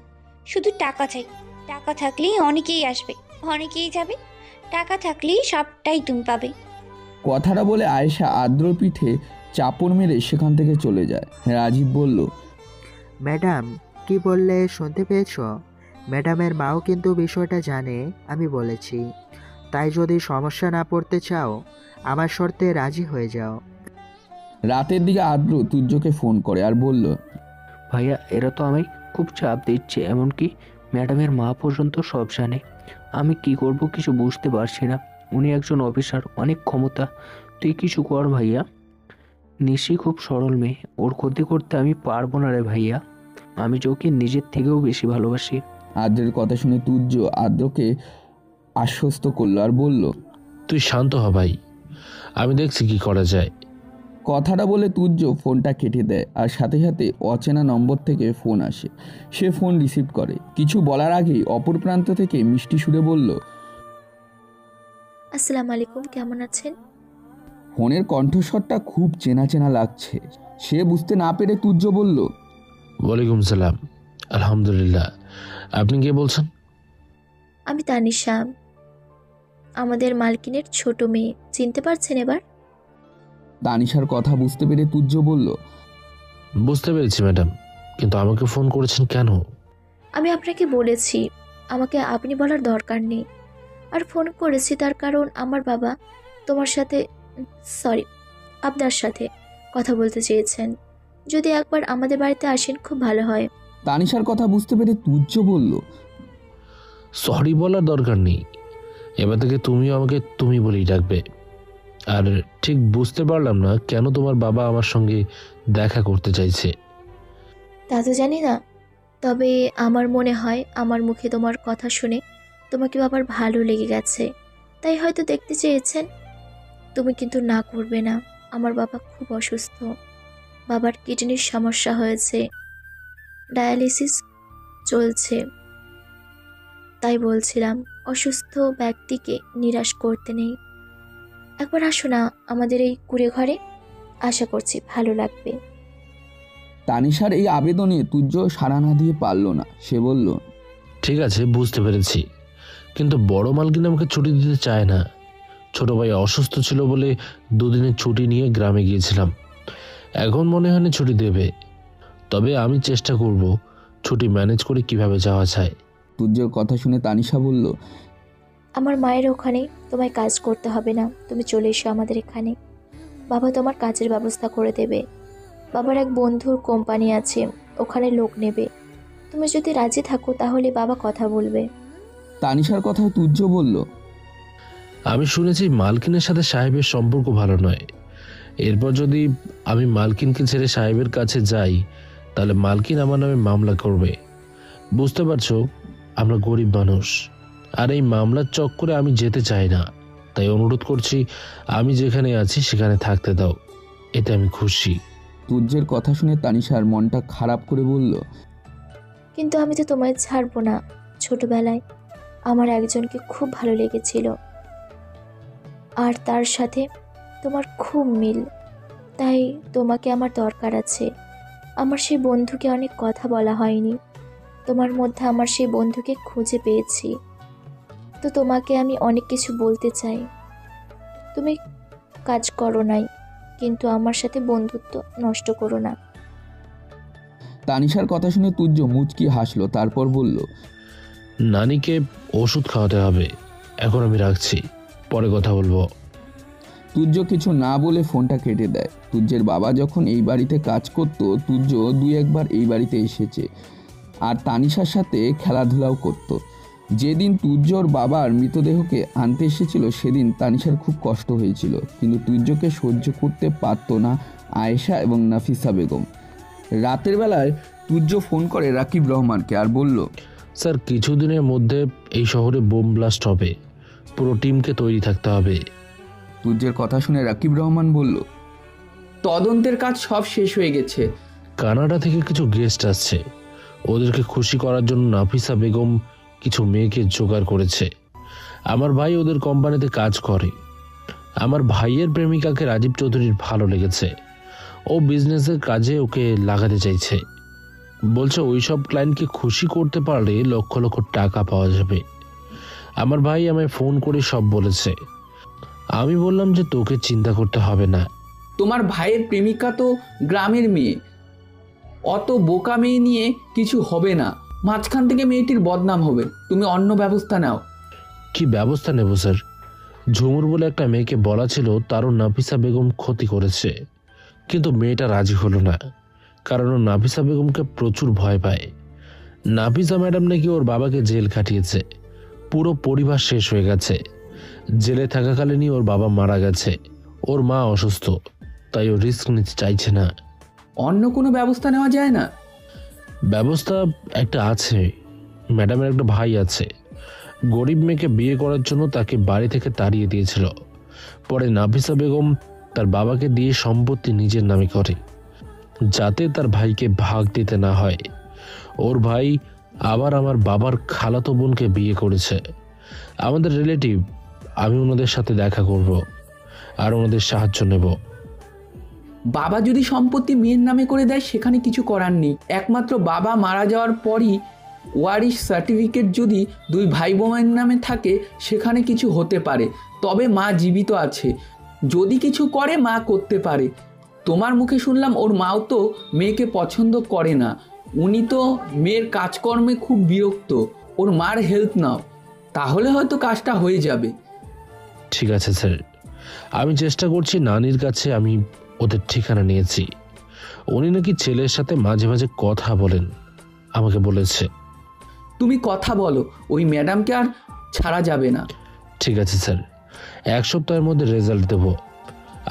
শুধু টাকা চাই, টাকা থাকলেই অনেকেই আসবে, অনেকেই যাবে। টাকা থাকলেই সবটাই তুমি পাবে। কথাটা বলে আয়েশা আদ্রর পিঠে চাপড় মেরে সেখান থেকে চলে যায়। রাজীব বলল, ম্যাডাম কি বললে শুনতে পেয়েছ? ম্যাডামের মাও কিন্তু বিষয়টা জানে, আমি বলেছি। তাই যদি সমস্যা না পড়তে চাও আমার শর্তে রাজি হয়ে যাও। রাতের দিকে আদ্র তুর্যকে ফোন করে আর বলল, ভাইয়া এরা তো আমায় খুব চাপ দিচ্ছে, এমনকি ম্যাডামের মা পর্যন্ত সব জানে। আমি কি করব কিছু বুঝতে পারছি না। উনি একজন অফিসার, অনেক ক্ষমতা। তুই কিছু কর ভাইয়া। নিশি খুব সরল মেয়ে, ওর ক্ষতি করতে আমি পারবো না রে ভাইয়া। আমি ওকে নিজের থেকেও বেশি ভালোবাসি। আদ্রের কথা শুনে তুর্য আদ্রকে আশ্বস্ত করলো আর বলল, তুই শান্ত হ ভাই, আমি দেখছি কি করা যায়। কথাটা বলে তুর্য ফোনটা কেটে দেয় আর সাথে সাথে অচেনা নম্বর থেকে ফোন আসে। সে ফোন রিসিভ করে। কিছু বলার আগেই অপর প্রান্ত থেকে মিষ্টি সুরে বলল, আসসালামু আলাইকুম, কেমন আছেন? ফোনের কণ্ঠস্বরটা খুব চেনা চেনা লাগছে। সে বুঝতে না পেরে তুর্য বলল, ওয়ালাইকুম সালাম, আলহামদুলিল্লাহ। আপনি কে বলছেন? আমি তানিশা, আমাদের মালকিনের ছোট মেয়ে। চিনতে পারছেন এবার? তানিশার কথা বুঝতে পেরে তুর্য বলল, বুঝতে পেরেছি ম্যাডাম, কিন্তু আমাকে ফোন করেছেন কেন? আমি আপনাকে বলেছি আমাকে আপনি বলার দরকার নেই। আর ফোন করেছি তার কারণ আমার বাবা তোমার সাথে, সরি আপনার সাথে কথা বলতে চেয়েছেন। যদি একবার আমাদের বাড়িতে আসেন খুব ভালো হয়। তানিশার কথা বুঝতে পেরে তুর্য বলল, সরি বলার দরকার নেই, এবার থেকে তুমিও আমাকে তুমি বলেই ডাকবে। আর ঠিক বুঝতে পারলাম না কেন তোমার বাবা আমার সঙ্গে দেখা করতে চাইছে। তা তো জানি না, তবে আমার মনে হয় আমার মুখে তোমার কথা শুনে তোমাকে বাবার ভালো লেগে গেছে, তাই হয়তো দেখতে চেয়েছেন। তুমি কিন্তু না করবে না। আমার বাবা খুব অসুস্থ, বাবার কিডনির সমস্যা হয়েছে, ডায়ালিসিস চলছে। তাই বলছিলাম অসুস্থ ব্যক্তিকে নিরাশ করতে নেই। একবার আসো না আমাদের এই কুঁড়ে ঘরে, আশা করছি ভালো লাগবে। তানিশার এই আবেদনে তুর্য সাড়া না দিয়ে পারল না। সে বলল, ঠিক আছে বুঝতে পেরেছি, কিন্তু বড় মালকিন আমাকে ছুটি দিতে চায় না। ছোট ভাই অসুস্থ ছিল বলে দুদিনের ছুটি নিয়ে গ্রামে গিয়েছিলাম। এখন মনে হয় না ছুটি দেবে, তবে আমি চেষ্টা করব ছুটি ম্যানেজ করে কিভাবে যাওয়া যায়। তুর্যর কথা শুনে তানিশা বলল, আমার মায়ের ওখানে তোমায় কাজ করতে হবে না, তুমি চলে এসো আমাদের এখানে। বাবা তোমার কাজের ব্যবস্থা করে দেবে। বাবার এক বন্ধুর কোম্পানি আছে, ওখানে লোক নেবে। তুমি যদি রাজি থাকো তাহলে বাবা কথা বলবে। তানিশার কথায় তুর্য বলল, আমি শুনেছি মালকিনের সাথে সাহেবের সম্পর্ক ভালো নয়। এরপর যদি আমি মালকিনকে ছেড়ে সাহেবের কাছে যাই তাহলে মালকিন আমার নামে মামলা করবে। বুঝতে পারছো, আমরা গরিব মানুষ, আর এই মামলার চক্করে আমি যেতে চাই না। তাই অনুরোধ করছি আমি যেখানে আছি সেখানে থাকতে দাও, এতে আমি খুশি। তুর্যের কথা শুনে তানিশার মনটা খারাপ করে বলল, কিন্তু আমি তো তোমায় ছাড়বো না। ছোটবেলায় আমার একজনকে খুব ভালো লেগেছিল, আর তার সাথে তোমার খুব মিল, তাই তোমাকে আমার দরকার আছে। আমার সেই বন্ধুকে অনেক কথা বলা হয়নি, তোমার মধ্যে আমার সেই বন্ধুকে খুঁজে পেয়েছি। তো তোমাকে আমি অনেক কিছু বলতে চাই। তুমি কাজ করো নাই, কিন্তু আমার সাথে বন্ধুত্ব নষ্ট করো না। তানিশার কথা শুনে তুর্য মুচকি হাসলো, তারপর বলল, নানিকে ওষুধ খাওয়াতে হবে, এখন আমি রাখছি, পরে কথা বলবো। তুর্য কিছু না বলে ফোনটা কেটে দেয়। তুর্যের বাবা যখন এই বাড়িতে কাজ করত, তুর্য 2-1 বার এই বাড়িতে এসেছে আর তানিশার সাথে খেলাধুলাও করত। যেদিন তুর্যর বাবার মৃতদেহকে আনতে এসেছিল সেদিন তানিশার খুব কষ্ট হয়েছিল, কিন্তু তুর্যকে সহ্য করতে পারত না আয়েশা এবং নাফিসা বেগম। রাতের বেলায় তুর্য ফোন করে রাকিব রহমানকে আর বলল, স্যার কিছুদিনের মধ্যে এই শহরে বোম ব্লাস্ট হবে, পুরো টিমকে তৈরি থাকতে হবে। তুর্যের কথা শুনে রাকিব রহমান বলল, তদন্তের কাজ সব শেষ হয়ে গেছে। কানাডা থেকে কিছু গেস্ট আসছে, ওদেরকে খুশি করার জন্য নাফিসা বেগম কিছু মেয়েকে জোগাড় করেছে। আমার ভাই ওদের কোম্পানিতে কাজ করে। আমার ভাইয়ের প্রেমিকাকে রাজীব চৌধুরীর ভালো লেগেছে, ও বিজনেসের কাজে ওকে লাগাতে চাইছে। বলছে ওইসব ক্লায়েন্টকে খুশি করতে পারলে লক্ষ লক্ষ টাকা পাওয়া যাবে। আমার ভাই আমায় ফোন করে সব বলেছে। আমি বললাম যে তোকে চিন্তা করতে হবে না। তোমার ভাইয়ের প্রেমিকা তো গ্রামের মেয়ে, অত বোকা মেয়ে নিয়ে কিছু হবে না, মাঝখান থেকে মেয়েটির বদনাম হবে। তুমি অন্য ব্যবস্থা নাও। কি ব্যবস্থা নেব স্যার? ঝুমুর বলে একটা মেয়েকে বলা ছিল তারও নাফিসা বেগম ক্ষতি করেছে, কিন্তু মেয়েটা রাজি হলো না, কারণ ও নাফিসা বেগমকে প্রচুর ভয় পায়। নাফিসা ম্যাডাম নাকি ওর বাবাকে জেল খাটিয়েছে, পুরো পরিবার শেষ হয়ে গেছে। জেলে থাকাকালীনই ওর বাবা মারা গেছে, ওর মা অসুস্থ, তাই ও রিস্ক নিতে চাইছে না। অন্য কোনো ব্যবস্থা নেওয়া যায় না? ব্যবস্থা একটা আছে। ম্যাডামের একটা ভাই আছে, গরিব মেয়েকে বিয়ে করার জন্য তাকে বাড়ি থেকে তাড়িয়ে দিয়েছিল। পরে নাফিসা বেগম তার বাবাকে দিয়ে সম্পত্তি নিজের নামে করে, যাতে তার ভাইকে ভাগ দিতে না হয়। ওর ভাই আবার আমার বাবার খালাতো বোনকে বিয়ে করেছে। আমাদের রিলেটিভ, আমি ওনাদের সাথে দেখা করব আর ওনাদের সাহায্য নেব। বাবা যদি সম্পত্তি মেয়ের নামে করে দেয় সেখানে কিছু করার নেই। একমাত্র বাবা মারা যাওয়ার পরই ওয়ারিশ সার্টিফিকেট যদি দুই ভাই বোনের নামে থাকে সেখানে কিছু হতে পারে, তবে মা জীবিত আছে, যদি কিছু করে মা করতে পারে। তোমার মুখে শুনলাম ওর মাও তো মেয়েকে পছন্দ করে না, উনি তো মেয়ের কাজকর্মে খুব বিরক্ত। ওর মার হেল্প নাও, তাহলে হয়তো কাজটা হয়ে যাবে। ঠিক আছে স্যার, আমি চেষ্টা করছি। নানির কাছে আমি ওদের ঠিকানা নিয়েছি, উনি নাকি ছেলের সাথে মাঝে মাঝে কথা বলেন, আমাকে বলেছে। তুমি কথা বলো, ওই ম্যাডামকে আর ছাড়া যাবে না। ঠিক আছে স্যার, 1 সপ্তাহের মধ্যে রেজাল্ট দেব।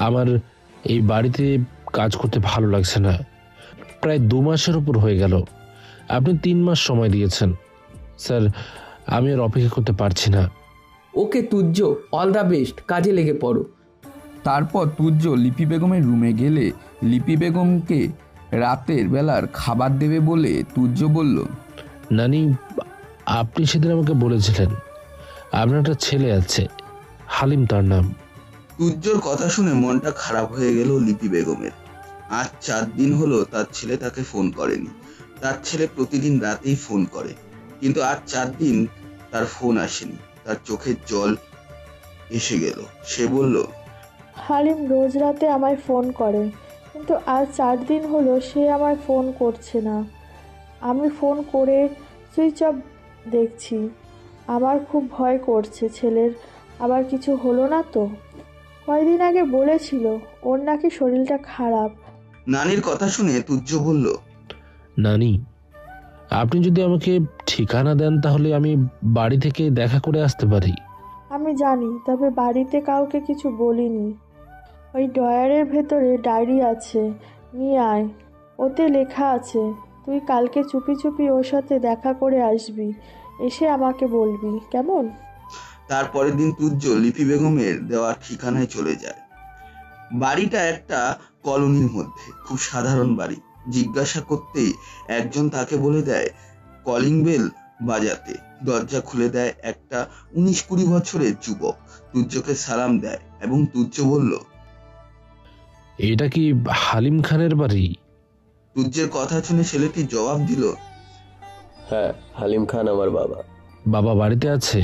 আমার এই বাড়িতে কাজ করতে ভালো লাগছে না, প্রায় 2 মাসের উপর হয়ে গেল। আপনি 3 মাস সময় দিয়েছেন স্যার, আমি আর অপেক্ষা করতে পারছি না। ওকে তুর্য, অল দ্য বেস্ট, কাজে লেগে পড়ো। তারপর তুর্য লিপি বেগমের রুমে গেলে লিপি বেগমকে রাতের বেলার খাবার দেবে বলে তুর্য বলল, নানি, আপনি সেদিন আমাকে বলেছিলেন আপনার একটা ছেলে আছে, হালিম তার নাম। তুর্যর কথা শুনে মনটা খারাপ হয়ে গেল লিপি বেগমের। আজ 4 দিন হলো তার ছেলে তাকে ফোন করেনি। তার ছেলে প্রতিদিন রাতেই ফোন করে, কিন্তু আজ 4 দিন তার ফোন আসেনি। তার চোখের জল এসে গেল। সে বলল, হালিম রোজ রাতে আমায় ফোন করে, কিন্তু আজ 4 দিন হলো সে আমায় ফোন করছে না। আমি ফোন করে সুইচ অফ দেখছি। আমার খুব ভয় করছে ছেলের আবার কিছু হলো না তো। কয়দিন আগে বলেছিল ওর নাকি শরীরটা খারাপ। নানির কথা শুনে তুর্য বলল, নানি, আপনি যদি আমাকে ঠিকানা দেন তাহলে আমি বাড়ি থেকে দেখা করে আসতে পারি। আমি জানি, তবে বাড়িতে কাউকে কিছু বলিনি। ওই ড্রয়ারের ভেতরে ডায়েরি আছে, নিয়ে আয়। ওতে লেখা আছে তুই কালকে চুপি চুপি ওর সাথে দেখা করে আসবি, এসে আমাকে বলবি, কেমন? তারপরের দিন তুর্য লিপি বেগমের দেওয়া ঠিকানায় চলে যায়। বাড়িটা একটা কলোনির মধ্যে, খুব সাধারণ বাড়ি। জিজ্ঞাসা করতেই একজন তাকে বলে দেয় কলিং বেল বাজাতে। দরজা খুলে দেয় একটা 19-20 বছরের যুবক। তুর্যকে সালাম দেয় এবং তুর্য বলল, এটা কি হালিম খানের বাড়ি? তুর্যের কথা শুনে ছেলেটি জবাব দিল, হ্যাঁ, হালিম খান আমার বাবা। বাবা বাড়িতে আছে?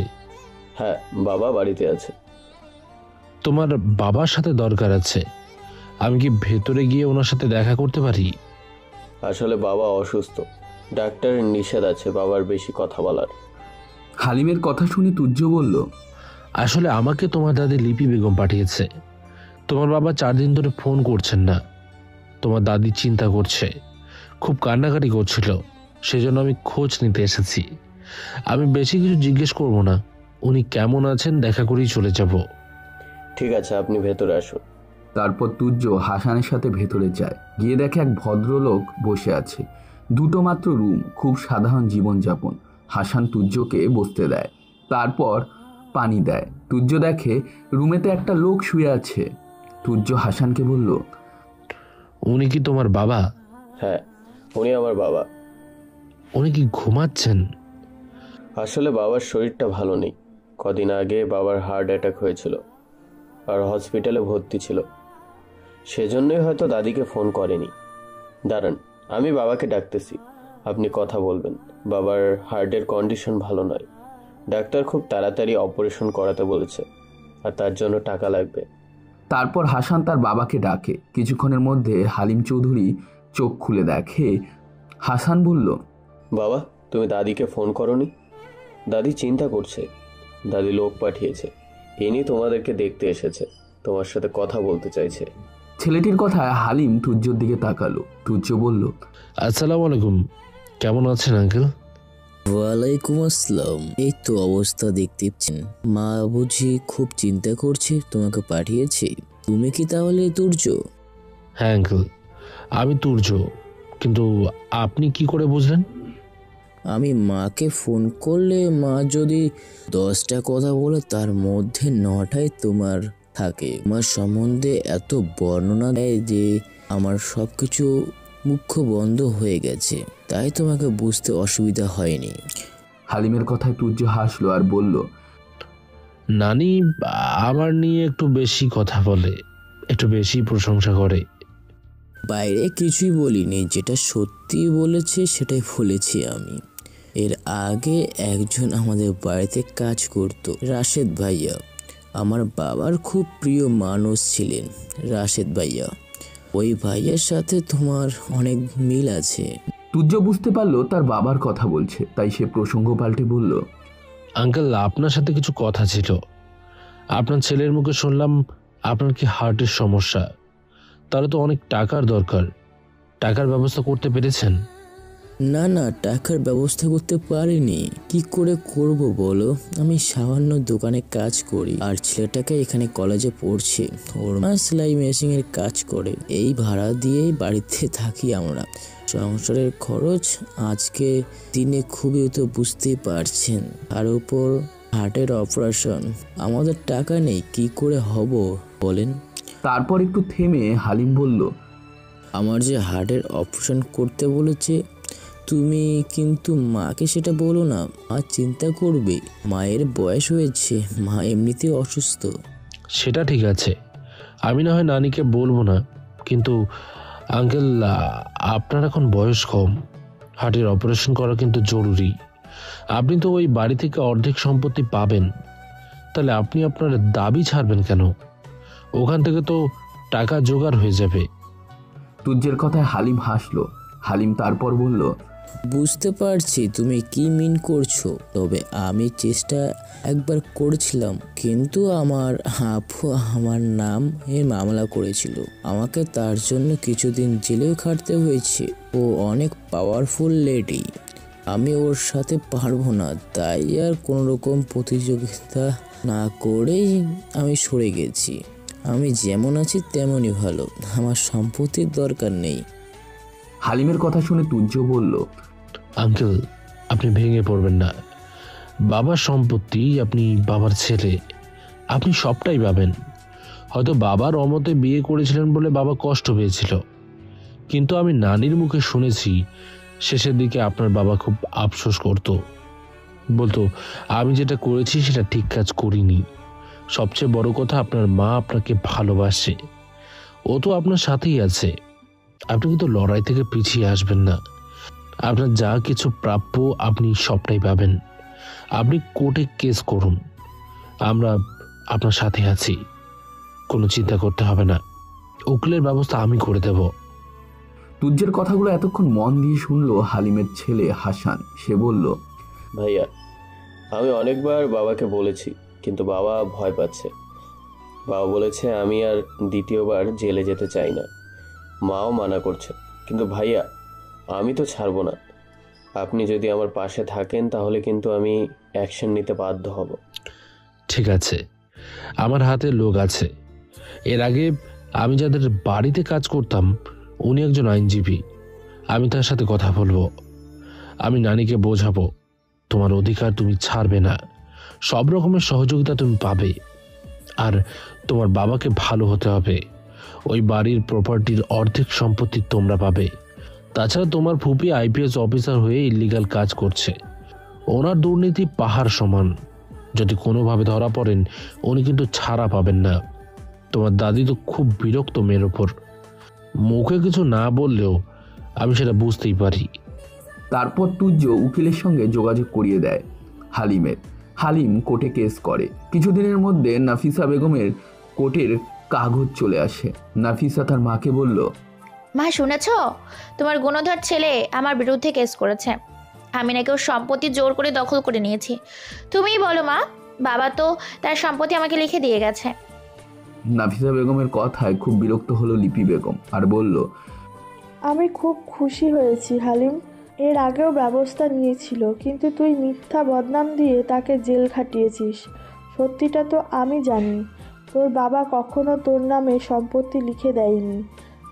হ্যাঁ, বাবা বাড়িতে আছে। তোমার বাবার সাথে দরকার আছে, আমি কি ভেতরে গিয়ে ওনার সাথে দেখা করতে পারি? আসলে বাবা অসুস্থ, ডাক্তারের নিষেধ আছে বাবার বেশি কথা বলার। হালিমের কথা শুনে তুর্য বলল, আসলে আমাকে তোমার দাদি লিপি বেগম পাঠিয়েছে। তোমার বাবা 4 দিন ধরে ফোন করছেন না, তোমার দাদি চিন্তা করছে, খুব কান্নাকাটি করছিল, সেজন্য আমি খোঁজ নিতে এসেছি। আমি বেশি কিছু জিজ্ঞেস করব না, উনি কেমন আছেন দেখা করেই চলে যাব। ঠিক আছে, আপনি ভেতরে আসুন। তারপর তুর্য হাসানের সাথে ভেতরে যায়। গিয়ে দেখে এক ভদ্রলোক বসে আছে। দুটো মাত্র রুম, খুব সাধারণ জীবনযাপন। হাসান তুর্যকে বসতে দেয়, তারপর পানি দেয়। তুর্য দেখে রুমেতে একটা লোক শুয়ে আছে। তুর্য হাসানকে বলল, উনি কি তোমার বাবা? হ্যাঁ, উনি আমার বাবা। উনি কি ঘুমাচ্ছেন? আসলে বাবার শরীরটা ভালো নেই। কদিন আগে বাবার হার্ট অ্যাটাক হয়েছিল আর হসপিটালে ভর্তি ছিল। সেজন্যই হয়তো দাদিকে ফোন করেনি। দাঁড়ান, আমি বাবাকে ডাকতেছি, আপনি কথা বলবেন। বাবার হার্টের কন্ডিশন ভালো নয়। ডাক্তার খুব তাড়াতাড়ি অপারেশন করাতে বলেছে, আর তার জন্য টাকা লাগবে। তারপর হাসান তার বাবাকে ডাকে। কিছুক্ষণের মধ্যে হালিম চৌধুরী চোখ খুলে দেখে। হাসান বলল, বাবা, তুমি দাদিকে ফোন করনি? দাদি চিন্তা করছে। দাদি লোক পাঠিয়েছে, ইনি তোমাদেরকে দেখতে এসেছে, তোমার সাথে কথা বলতে চাইছে। ছেলেটির কথায় হালিম তুর্যর দিকে তাকালো। তুর্য বলল, আসসালামু আলাইকুম, কেমন আছেন আঙ্কেল? ওয়ালাইকুম আসসালাম। এই তো অবস্থা দেখতে পাচ্ছেন। মা বুঝি খুব চিন্তা করছে, তোমাকে পাঠিয়েছে। তুমি কি তাহলে তুর্য? হ্যাঁ আঙ্কেল, আমি তুর্য। কিন্তু আপনি কি করে বুঝলেন? আমি মাকে ফোন করলে মা যদি 10টা কথা বলে তার মধ্যে 9টাই তোমার থাকে। আমার সম্বন্ধে এত বর্ণনা দেয় যে আমার সব কিছু মুখ্য বন্ধ হয়ে গেছে, তাই তোমাকে বুঝতে অসুবিধা হয়নি। হালিমের কথায় তুর্য হাসলো আর বলল, নানি আমার নিয়ে একটু বেশি কথা বলে, একটু বেশি প্রশংসা করে। বাইরে কিছুই বলিনি, যেটা সত্যি বলেছে সেটাই বলেছি আমি। এর আগে একজন আমাদের বাড়িতে কাজ করত, রাশেদ ভাইয়া। আমার বাবার খুব প্রিয় মানুষ ছিলেন রাশেদ ভাইয়া। ওই ভাইয়ের সাথে তোমার অনেক মিল আছে। তুর্য বুঝতে পারলো তার বাবার কথা বলছে, তাই সে প্রসঙ্গ পাল্টে বলল, আঙ্কেল আপনার সাথে কিছু কথা ছিল। আপনার ছেলের মুখে শুনলাম আপনার কি হার্টের সমস্যা। তাহলে তো অনেক টাকার দরকার, টাকার ব্যবস্থা করতে পেরেছেন? না না, টাকার ব্যবস্থা করতে পারিনি। কি করে করব বলো? আমি সামান্য দোকানে কাজ করি, আর ছেলেটাকে এখানে কলেজে পড়ছে, ওর মা সেলাই মেশিনের কাজ করে। এই ভাড়া দিয়েই বাড়িতে থাকি আমরা। সংসারের খরচ আজকে দিনে খুবই, তো বুঝতেই পারছেন। তার উপর হার্টের অপারেশন, আমাদের টাকা নেই, কি করে হব বলেন? তারপর একটু থেমে হালিম বলল, আমার যে হার্টের অপারেশন করতে বলেছে, তুমি কিন্তু মাকে সেটা বলো না, মা চিন্তা করবে। মায়ের বয়স হয়েছে, মা এমনিতেই অসুস্থ। সেটা ঠিক আছে, আমি না হয় নানিকে বলবো না, কিন্তু আঙ্কেল আপনার এখন বয়স কম, হার্টের অপারেশন করা কিন্তু জরুরি। আপনি তো ওই বাড়ি থেকে অর্ধেক সম্পত্তি পাবেন, তাহলে আপনি আপনার দাবি ছাড়বেন কেন? ওখান থেকে তো টাকা জোগাড় হয়ে যাবে। তুর্যের কথায় হালিম হাসলো। হালিম তারপর বলল, বুঝতে পারছি তুমি কি মিন করছো, তবে আমি চেষ্টা একবার করেছিলাম, কিন্তু আমার আপু আমার নাম মামলা করেছিল। আমাকে তার জন্য কিছুদিন জেলেও খাটতে হয়েছে। ও অনেক পাওয়ারফুল লেডি, আমি ওর সাথে পারবো না, তাই আর কোনো রকম প্রতিযোগিতা না করেই আমি সরে গেছি। আমি যেমন আছি তেমনই ভালো, আমার সম্পত্তির দরকার নেই। হালিমের কথা শুনে তুর্য বলল, আঙ্কেল আপনি ভেঙে পড়বেন না। বাবার সম্পত্তি, আপনি বাবার ছেলে, আপনি সবটাই পাবেন। হয়তো বাবার অমতে বিয়ে করেছিলেন বলে বাবা কষ্ট পেয়েছিল, কিন্তু আমি নানির মুখে শুনেছি শেষের দিকে আপনার বাবা খুব আফসোস করতো, বলতো আমি যেটা করেছি সেটা ঠিক কাজ করিনি। সবচেয়ে বড় কথা, আপনার মা আপনাকে ভালোবাসে, ও তো আপনার সাথেই আছে। আপনি কিন্তু লড়াই থেকে পিছিয়ে আসবেন না। আপনার যা কিছু প্রাপ্য আপনি সবটাই পাবেন। আপনি কোর্টে কেস করুন, আমরা আপনার সাথে আছি, কোনো চিন্তা করতে হবে না। উকিলের ব্যবস্থা আমি করে দেব। তুর্যের কথাগুলো এতক্ষণ মন দিয়ে শুনলো হালিমের ছেলে হাসান। সে বলল, ভাইয়া, আমি অনেকবার বাবাকে বলেছি, কিন্তু বাবা ভয় পাচ্ছে। বাবা বলেছে আমি আর দ্বিতীয়বার জেলে যেতে চাই না। মাও মানা করছে, কিন্তু ভাইয়া আমি তো ছাড়বো না। আপনি যদি আমার পাশে থাকেন তাহলে কিন্তু আমি অ্যাকশন নিতে বাধ্য হব। ঠিক আছে, আমার হাতে লোক আছে। এর আগে আমি যাদের বাড়িতে কাজ করতাম উনি একজন আইনজীবী। আমি তার সাথে কথা বলবো। আমি নানিকে বোঝাবো তোমার অধিকার তুমি ছাড়বে না, সব রকমের সহযোগিতা তুমি পাবে। আর তোমার বাবাকে ভালো হতে হবে। ওই বাড়ির প্রপার্টির অর্ধেক সম্পত্তি তোমরা পাবে। তাছাড়া তোমার ফুপি আইপিএস অফিসার হয়ে ইলিগাল কাজ করছে। ওনার দুর্নীতি পাহাড় সমান। যদি কোনোভাবে ধরা পড়েন উনি কিন্তু ছাড়া পাবেন না। তোমার দাদি তো খুব বিরক্ত মেয়ের ওপর। মুখে কিছু না বললেও আমি সেটা বুঝতেই পারি। তারপর তুর্য উকিলের সঙ্গে যোগাযোগ করিয়ে দেয় হালিমের। হালিম কোর্টে কেস করে। কিছুদিনের মধ্যে নাফিসা বেগমের কোর্টের কাগজ চলে আসে। নাফিসা তার মাকে বলল, মা শুনেছ, তোমার গুণধর ছেলে আমার বিরুদ্ধে কেস করেছে। আমি নাকি ওর সম্পত্তি জোর করে দখল করে নিয়েছি। তুমিই বলো মা, বাবা তো তার সম্পত্তি আমাকে লিখে দিয়ে গেছে। নাফিসা বেগমের কথায় খুব বিরক্ত হলো লিপি বেগম আর বলল, আমি খুব খুশি হয়েছি হালিম। এর আগেও ব্যবস্থা নিয়েছিল, কিন্তু তুই মিথ্যা বদনাম দিয়ে তাকে জেল খাটিয়েছিস। সত্যিটা তো আমি জানি, তোর বাবা কখনো তোর নামে সম্পত্তি লিখে দেয়নি।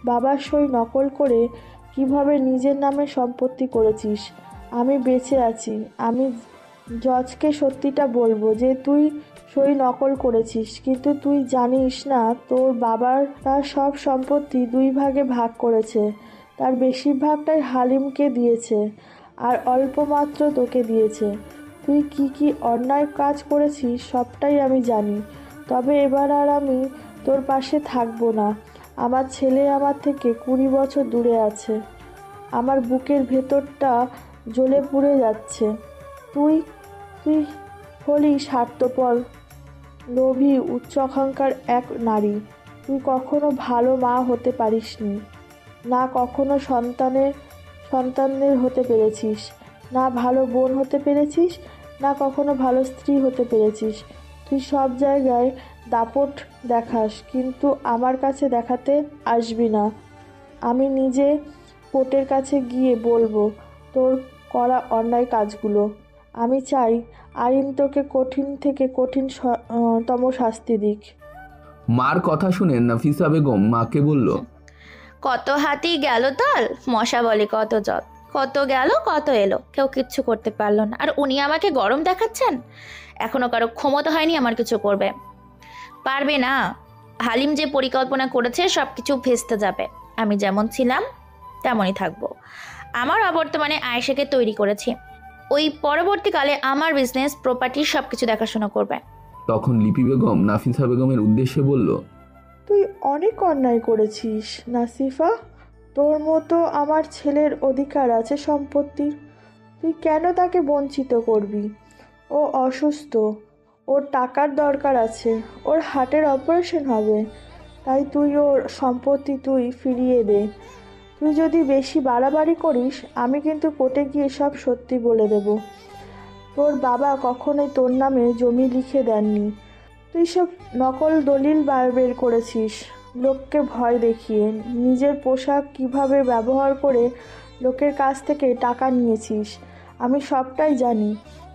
বাবার সই নকল করে কিভাবে নিজের নামে সম্পত্তি করেছিস। আমি বেঁচে আছি, আমি জজকে সত্যিটা বলবো যে তুই সই নকল করেছিস, কিন্তু তুই জানিস না তোর বাবার তার সব সম্পত্তি 2 ভাগে ভাগ করেছে। তার বেশিরভাগটাই হালিমকে দিয়েছে আর অল্প মাত্র তোকে দিয়েছে। তুই কি কি অন্যায় কাজ করেছিস সবটাই আমি জানি। তবে এবার আর আমি তোর পাশে থাকবো না। আমার ছেলে আমার থেকে 20 বছর দূরে আছে। আমার বুকের ভেতরটা জ্বলে পুড়ে যাচ্ছে। তুই তুই হলি স্বার্থপর, লোভী, উচ্চ আকাঙ্ক্ষার এক নারী। তুই কখনো ভালো মা হতে পারিসনি, না কখনো সন্তানদের হতে পেরেছিস, না ভালো বোন হতে পেরেছিস, না কখনো ভালো স্ত্রী হতে পেরেছিস। তুই সব জায়গায় দাপট দেখাস, কিন্তু আমার কাছে দেখাতে আসবি না। আমি নিজে কোর্টের কাছে গিয়ে বলবো তোর করা অন্যায় কাজগুলো। আমি চাই আইন তোকে কঠিন থেকে কঠিনতম শাস্তি দিক। মার কথা শুনে নাফিসা বেগম মাকে বলল, কত হাতি গেল তাল, মশা বলে কত জল। কত গেল কত এলো, কেউ কিচ্ছু করতে পারলো না। আর উনি আমাকে গরম দেখাচ্ছেন। এখনো কারো ক্ষমতা হয়নি আমার কিছু করবে। পারবে না। হালিম যে পরিকল্পনা করেছে সব কিছু ভেস্তে যাবে। আমি যেমন ছিলাম তেমনই থাকবো। আমার অবর্তমানে আয়েশাকে তৈরি করেছি। ওই পরবর্তীকালে আমার বিজনেস প্রপার্টি সব কিছু দেখাশোনা করবে। তখন লিপি বেগম নাফিসা বেগমের উদ্দেশ্যে বলল, তুই অনেক অন্যায় করেছিস নাসিফা। তোর মতো আমার ছেলের অধিকার আছে সম্পত্তির। তুই কেন তাকে বঞ্চিত করবি? ও অসুস্থ, ওর টাকার দরকার আছে, ওর হার্টের অপারেশন হবে। তাই তুই ওর সম্পত্তি ফিরিয়ে দে। তুই যদি বেশি বাড়াবাড়ি করিস আমি কিন্তু কোর্টে গিয়ে সব সত্যি বলে দেব। তোর বাবা কখনোই তোর নামে জমি লিখে দেননি। তুই সব নকল দলিল বের করেছিস লোককে ভয় দেখিয়ে। নিজের পোশাক কিভাবে ব্যবহার করে লোকের কাছ থেকে টাকা নিয়েছিস আমি সবটাই জানি।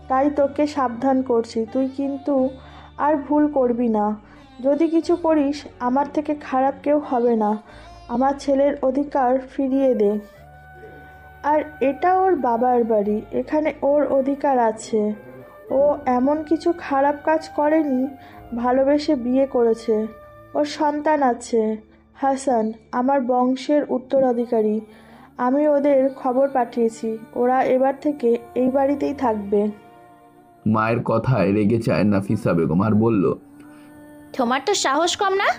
তাই তোকে সাবধান করছি, তুই কিন্তু আর ভুল করবি না। যদি কিছু করিস আমার থেকে খারাপ কেউ হবে না। আমার ছেলের অধিকার ফিরিয়ে দে। আর এটা ওর বাবার বাড়ি, এখানে ওর অধিকার আছে। ও এমন কিছু খারাপ কাজ করেনি, ভালোবেসে বিয়ে করেছে। ওর সন্তান আছে, হাসান, আমার বংশের উত্তরাধিকারী। আমি ওদের খবর পাঠিয়েছি, ওরা এবার থেকে এই বাড়িতেই থাকবে। মায়ের কথায় রেগে যায় নাফিসা বেগম আর বলল, তোমার তো সাহস কম না?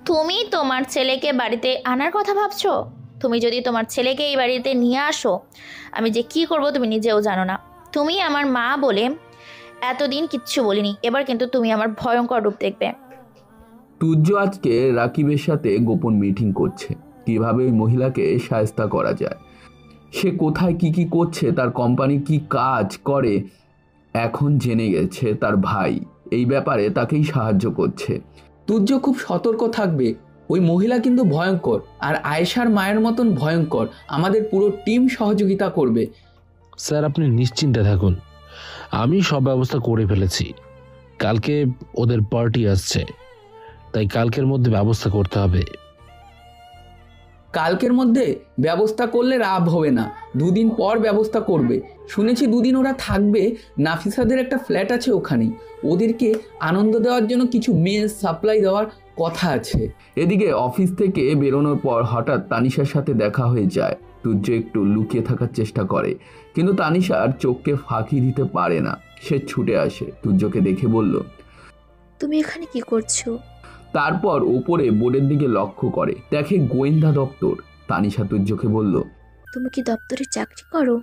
তুমি তোমার ছেলেকে বাড়িতে আনার কথা ভাবছো? তুমি যদি তোমার ছেলেকে এই বাড়িতে নিয়ে আসো আমি যে কি করব তুমি নিজেও জানো না। তুমি আমার মা বলে এতদিন কিচ্ছু বলিনি, এবার কিন্তু তুমি আমার ভয়ঙ্কর রূপ দেখবে। তুর্য আজকে রাকিবের সাথে গোপন মিটিং করছে, কিভাবে ওই মহিলাকে শায়েস্তা করা যায়। সে কোথায় কি কি করছে, তার কোম্পানি কি কাজ করে এখন জেনে গেছে তার ভাই। এই ব্যাপারে তাকেই সাহায্য করছে। তুর্য খুব সতর্ক থাকবে। ওই মহিলা কিন্তু ভয়ঙ্কর, আর আয়েশার মায়ের মতন ভয়ঙ্কর। আমাদের পুরো টিম সহযোগিতা করবে। স্যার আপনি নিশ্চিন্তে থাকুন, আমি সব ব্যবস্থা করে ফেলেছি। কালকে ওদের পার্টি আসছে, তাই কালকের মধ্যে ব্যবস্থা করতে হবে। কালকের মধ্যে ব্যবস্থা করলে লাভ হবে না, 2 দিন পর ব্যবস্থা করবে। শুনেছি 2 দিন ওরা থাকবে, নাফিসাদের একটা ফ্ল্যাট আছে ওখানেই, ওদেরকে আনন্দ দেওয়ার জন্য কিছু মেস সাপ্লাই দেওয়ার কথা আছে। এদিকে অফিস থেকে বেরোনোর পর হঠাৎ তানিশার সাথে দেখা হয়ে যায়। তুর্য একটু লুকিয়ে থাকার চেষ্টা করে, কিন্তু তানিশার চোখকে ফাঁকি দিতে পারে না। সে ছুটে আসে, তুর্যকে দেখে বলল, তুমি এখানে কি করছো? তারপর ওপরে বোর্ডের দিকে লক্ষ্য করে, দেখে গোয়েন্দা দপ্তর। তানিশা তুর্যকে বলল, তুমি কি দপ্তরে চাকরি করো?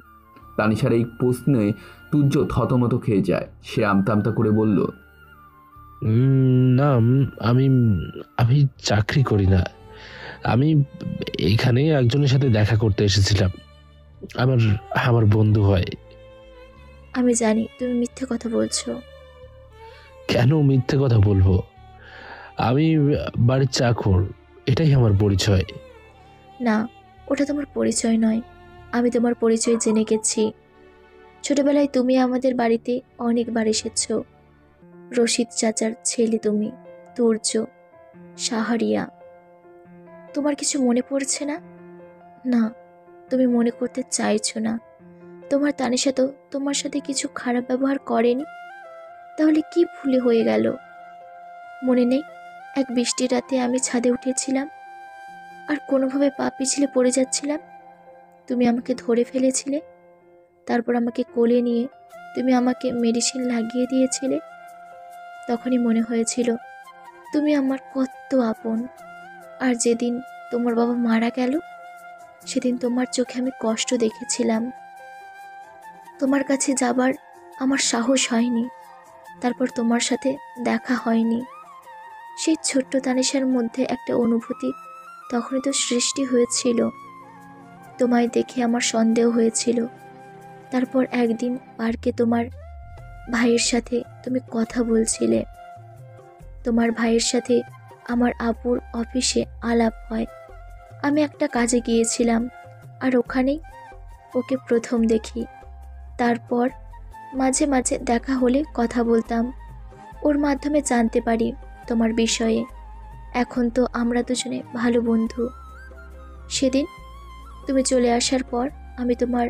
তানিশার এই প্রশ্নে তুর্য থতমত খেয়ে যায়। সে আমতা আমতা করে বলল, না, আমি আমি চাকরি করি না। আমি এখানে একজনের সাথে দেখা করতে এসেছিলাম, আমার বন্ধু হয়। আমি জানি তুমি মিথ্যে কথা বলছো। কেন মিথ্যে কথা বলবো? আমি বাড়ির চাকর, এটাই আমার পরিচয়। না, ওটা তোমার পরিচয় নয়। আমি তোমার পরিচয় জেনে গেছি। ছোটবেলায় তুমি আমাদের বাড়িতে অনেকবার এসেছো। রশিদ চাচার ছেলে তুমি, তুর্য, সাহারিয়া। তোমার কিছু মনে পড়ছে না? না, তুমি মনে করতে চাইছো না। তোমার তানিশা তো তোমার সাথে কিছু খারাপ ব্যবহার করেনি, তাহলে কি ভুলে হয়ে গেল? মনে নেই এক বৃষ্টির রাতে আমি ছাদে উঠেছিলাম আর কোনোভাবে পা পিছলে পড়ে যাচ্ছিলাম, তুমি আমাকে ধরে ফেলেছিলে, তারপর আমাকে কোলে নিয়ে তুমি আমাকে মেডিসিন লাগিয়ে দিয়েছিলে। তখনই মনে হয়েছিল তুমি আমার কত আপন। আর যেদিন তোমার বাবা মারা গেল, সেদিন তোমার চোখে আমি কষ্ট দেখেছিলাম। তোমার কাছে যাবার আমার সাহস হয়নি, তারপর তোমার সাথে দেখা হয়নি। সেই ছোট্ট তানিশার মধ্যে একটা অনুভূতি তখনই তো সৃষ্টি হয়েছিল। তোমায় দেখে আমার সন্দেহ হয়েছিল। তারপর একদিন পার্কে তোমার ভাইয়ের সাথে তুমি কথা বলছিলে। তোমার ভাইয়ের সাথে আমার আপুর অফিসে আলাপ হয়। আমি একটা কাজে গিয়েছিলাম আর ওখানেই ওকে প্রথম দেখি। তারপর মাঝে মাঝে দেখা হলে কথা বলতাম, ওর মাধ্যমে জানতে পারি তোমার বিষয়ে। এখন তো আমরা দুজনে ভালো বন্ধু। সেদিন তুমি চলে আসার পর আমি তোমার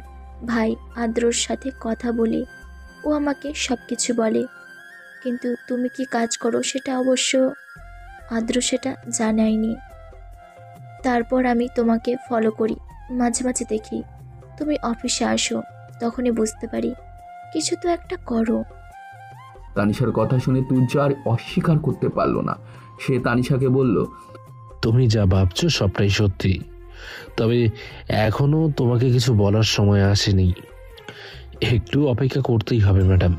ভাই আদ্রর সাথে কথা বলি, ও আমাকে সব কিছু বলে, কিন্তু তুমি কি কাজ করো সেটা অবশ্য আদ্র সেটা জানায়নি। তারপর আমি তোমাকে ফলো করি, মাঝে মাঝে দেখি তুমি অফিসে আসো, তখনই বুঝতে পারি কিছু তো একটা করো। তানিশার কথা শুনে তুর্য আর অস্বীকার করতে পারলো না। সে তানিশাকে বলল, তুমি যা ভাবছো সবটাই সত্যি, তবে এখনো তোমাকে কিছু বলার সময় আসেনি। একটু অপেক্ষা করতেই হবে ম্যাডাম।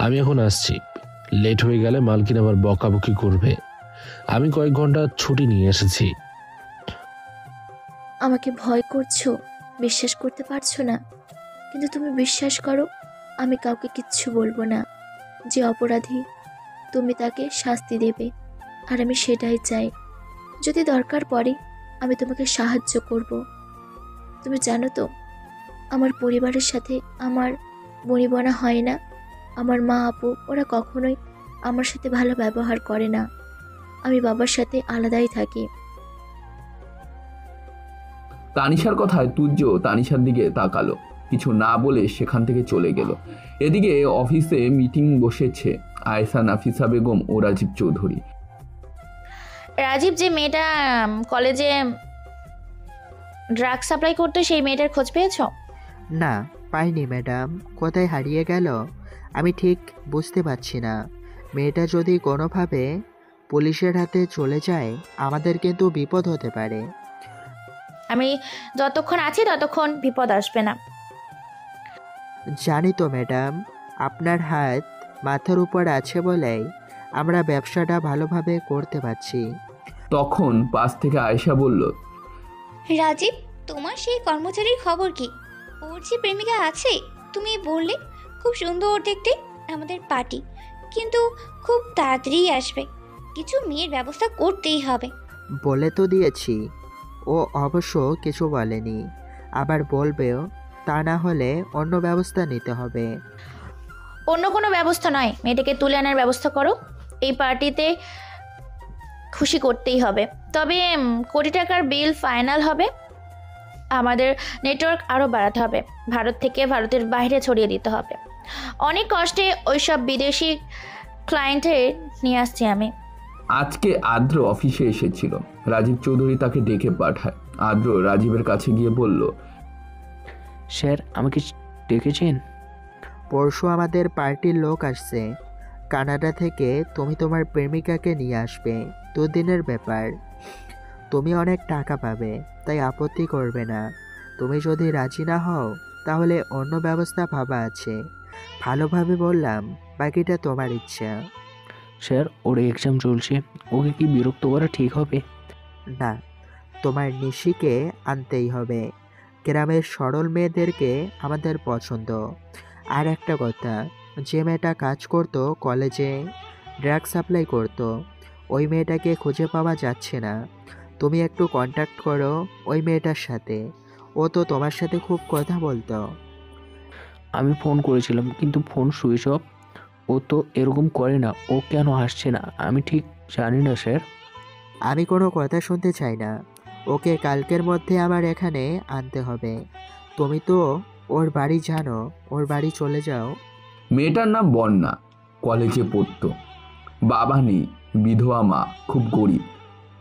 আমি এখন আসছি, লেট হয়ে গেলে মালকিন আবার বকাবকি করবে। আমি কয়েক ঘন্টা ছুটি নিয়ে এসেছি। আমাকে ভয় করছো, বিশ্বাস করতে পারছো না, কিন্তু তুমি বিশ্বাস করো আমি কাউকে কিচ্ছু বলবো না। যে অপরাধী তুমি তাকে শাস্তি দেবে, আর আমি সেটাই চাই। যদি দরকার পড়ে আমি তোমাকে সাহায্য করব। তুমি জানো তো আমার পরিবারের সাথে আমার বনিবনা হয় না। আমার মা আপু ওরা কখনোই আমার সাথে ভালো ব্যবহার করে না। আমি বাবার সাথে আলাদাই থাকি। তানিশার কথায় তুর্য তানিশার দিকে তাকালো, কিছু না বলে সেখান থেকে চলে গেল। এদিকে অফিসে মিটিং বসেছে আয়েশা, নাফিসা বেগম ও রাজীব চৌধুরী। রাজীব যে মেয়েটা কলেজে ড্রাগ সাপ্লাই করতো, সেই মেয়েটার খোঁজ পেয়েছো? না, পাইনি ম্যাডাম। কোথায় হারিয়ে গেল আমি ঠিক বুঝতে পারছি না। মেয়েটা যদি কোনোভাবে পুলিশের হাতে চলে যায় আমাদের কিন্তু বিপদ হতে পারে। আমি যতক্ষণ আছি ততক্ষণ বিপদ আসবে না। জানি তো ম্যাডাম, আপনার হাত মাথার উপর আছে বলেই আমরা ব্যবসাটা ভালোভাবে করতে পারছি। তখন পাশ থেকে আয়েশা বলল, রাজীব, তোমার সেই কর্মচারীর খবর কি? ওর যে প্রেমিকা আছে তুমি বললে, খুব সুন্দর দেখতে, আমাদের পার্টি কিন্তু খুব তাড়াতাড়ি আসবে। কিছু মেয়ের ব্যবস্থা করতেই হবে। বলে তো দিয়েছি, ও অবশ্য কিছু বলেনি, আবার বলবেও। তা না হলে অন্য ব্যবস্থা নিতে হবে। অন্য কোনো ব্যবস্থা নয়, মেয়েটাকে তুলে আনার ব্যবস্থা করো। এই পার্টিতে খুশি করতেই হবে। তবে কোটি টাকার বিল ফাইনাল হবে। আমাদের নেটওয়ার্ক আরও বাড়াতে হবে। ভারত থেকে ভারতের বাইরে ছড়িয়ে দিতে হবে। অনেক কষ্টে ওইসব বিদেশি ক্লায়েন্টের নিয়ে আসছি আমি। আজকে আদ্র অফিসে এসেছিল। রাজীব চৌধুরী তাকে ডেকে পাঠায়। আদ্র রাজীবের কাছে গিয়ে বলল, স্যার আমাকে ডেকেছেন? পরশু আমাদের পার্টির লোক আসছে কানাডা থেকে। তুমি তোমার প্রেমিকাকে নিয়ে আসবে, 2 দিনের ব্যাপার। তুমি অনেক টাকা পাবে, তাই আপত্তি করবে না। তুমি যদি রাজি না হও তাহলে অন্য ব্যবস্থা ভাবা আছে। ভালোভাবে বললাম, বাকিটা তোমার ইচ্ছা। স্যার ওর এক্সাম চলছে, ওকে কি বিরক্ত করা ঠিক হবে? না, তোমার নিশিকে আনতেই হবে। গ্রামের সরল মেয়েদেরকে আমাদের পছন্দ। আর একটা কথা, যে মেয়েটা কাজ করতো কলেজে, ড্রাগ সাপ্লাই করতো, ওই মেয়েটাকে খুঁজে পাওয়া যাচ্ছে না। তুমি একটু কন্ট্যাক্ট করো ওই মেয়েটার সাথে। ও তো তোমার সাথে খুব কথা বলতো। আমি ফোন করেছিলাম কিন্তু ফোন সুইচ অফ। ও তো এরকম করে না। ও কেন আসছে না আমি ঠিক জানি না স্যার। আমি কোনো কথা শুনতে চাই না। ওকে কালকের মধ্যে আমার এখানে আনতে হবে। তুমি তো ওর বাড়ি জানো, ওর বাড়ি চলে যাও। মেয়েটার নাম বন্যা, কলেজে পড়তো, বাবা নেই, বিধবা মা, খুব গরিব।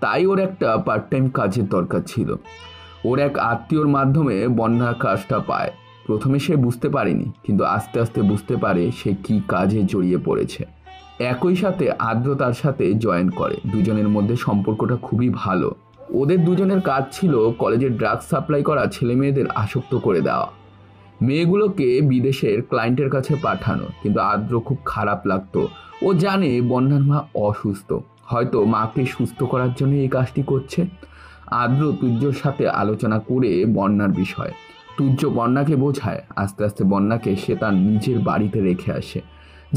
তাই ওর একটা পার্ট টাইম কাজের দরকার ছিল। ওর এক আত্মীয়র মাধ্যমে বন্যা কাজটা পায়। প্রথমে সে বুঝতে পারেনি, কিন্তু আস্তে আস্তে বুঝতে পারে সে কি কাজে জড়িয়ে পড়েছে। একই সাথে আদ্র তার সাথে জয়েন করে। দুজনের মধ্যে সম্পর্কটা খুবই ভালো। ওদের দুজনের কাজ ছিল কলেজের ড্রাগস সাপ্লাই করা ছেলে মেয়েদের আসক্ত করে দেওয়া, মেয়েগুলোকে বিদেশের ক্লায়েন্টের কাছে পাঠানো। কিন্তু আদ্র খুব খারাপ লাগতো। ও জানে বন্যার মা অসুস্থ, হয়তো মাকে সুস্থ করার জন্য এই কাজটি করছে। আদ্র তুর্যর সাথে আলোচনা করে বন্যার বিষয়। তুর্য বন্যাকে বোঝায়। আস্তে আস্তে বন্যাকে সে তার নিজের বাড়িতে রেখে আসে,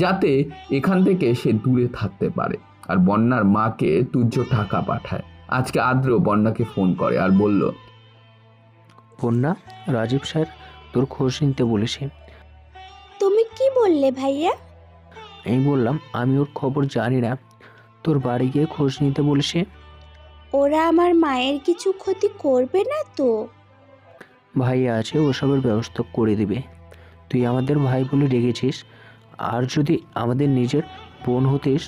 যাতে এখান থেকে সে দূরে থাকতে পারে। আর বন্যার মাকে তুর্য টাকা পাঠায়। আজকে আদ্র বন্যাকে ফোন করে আর বলল, বন্যা, রাজীব স্যার তোর খোঁজ নিতে বলেছে। তুমি কি বললে ভাইয়া? আমি বললাম আমি ওর খবর জানি না, তোর বাড়ি গিয়ে খোঁজ নিতে বলেছে। ওরা আমার মায়ের কিছু ক্ষতি করবে না তো? ভাইয়া আছে, ওসবের ব্যবস্থা করে দিবে। তুই আমাদের ভাই বলে ডেকেছিস, আর যদি আমাদের নিজের বোন হতিস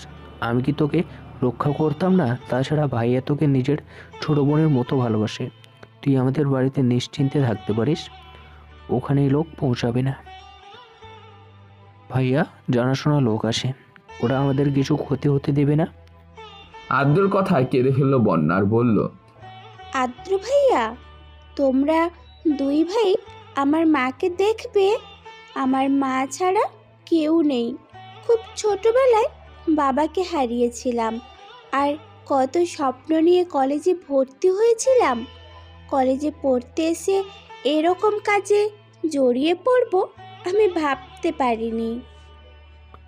আমি কি তোকে রক্ষা করতাম না? তাছাড়া ভাইয়া তোকে নিজের ছোট বোনের মতো ভালোবাসে। তুই আমাদের বাড়িতে নিশ্চিন্তে থাকতে পারিস, ওখানে লোক পৌঁছাবে না। ভাইয়া জানাশোনা লোক আসে, ওরা আমাদের কিছু ক্ষতি হতে দেবে না। আদ্রর কথায় কেঁদে ফেললো বন্যা আর বলল, আদ্র ভাইয়া, তোমরা 2 ভাই আমার মাকে দেখবে। আমার মা ছাড়া কেউ নেই। খুব ছোটবেলায় বাবাকে হারিয়েছিলাম, আর কত স্বপ্ন নিয়ে কলেজে ভর্তি হয়েছিলাম। কলেজে পড়তে এসে এরকম কাজে জড়িয়ে পড়ব আমি ভাবতে পারিনি।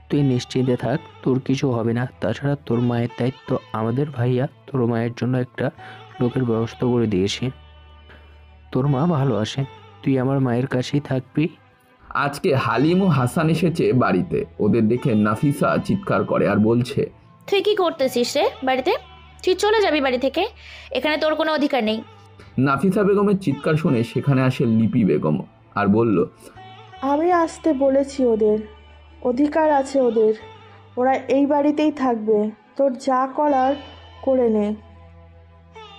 তুই নিশ্চিন্তে থাক, তোর কিছু হবে না। তাছাড়া তোর মায়ের দায়িত্ব আমাদের। ভাইয়া তোর মায়ের জন্য একটা লোকের ব্যবস্থা করে দিয়েছি। তোর মা ভালো আছে, তুই আমার মায়ের কাছেই থাকবি। আজকে হালিম ও হাসান এসেছে বাড়িতে। ওদের দেখে নাফিসা চিৎকার করে আর বলছে, তুই কি করতেছিস রে বাড়িতে? তুই চলে যাবি বাড়ি থেকে, এখানে তোর কোনো অধিকার নেই। নাফিসা বেগমের চিৎকার শুনে সেখানে আসে লিপি বেগম আর বলল, আমি আসতে বলেছি ওদের, অধিকার আছে ওদের। ওরা এই বাড়িতেই থাকবে। তোর যা করার করে নে।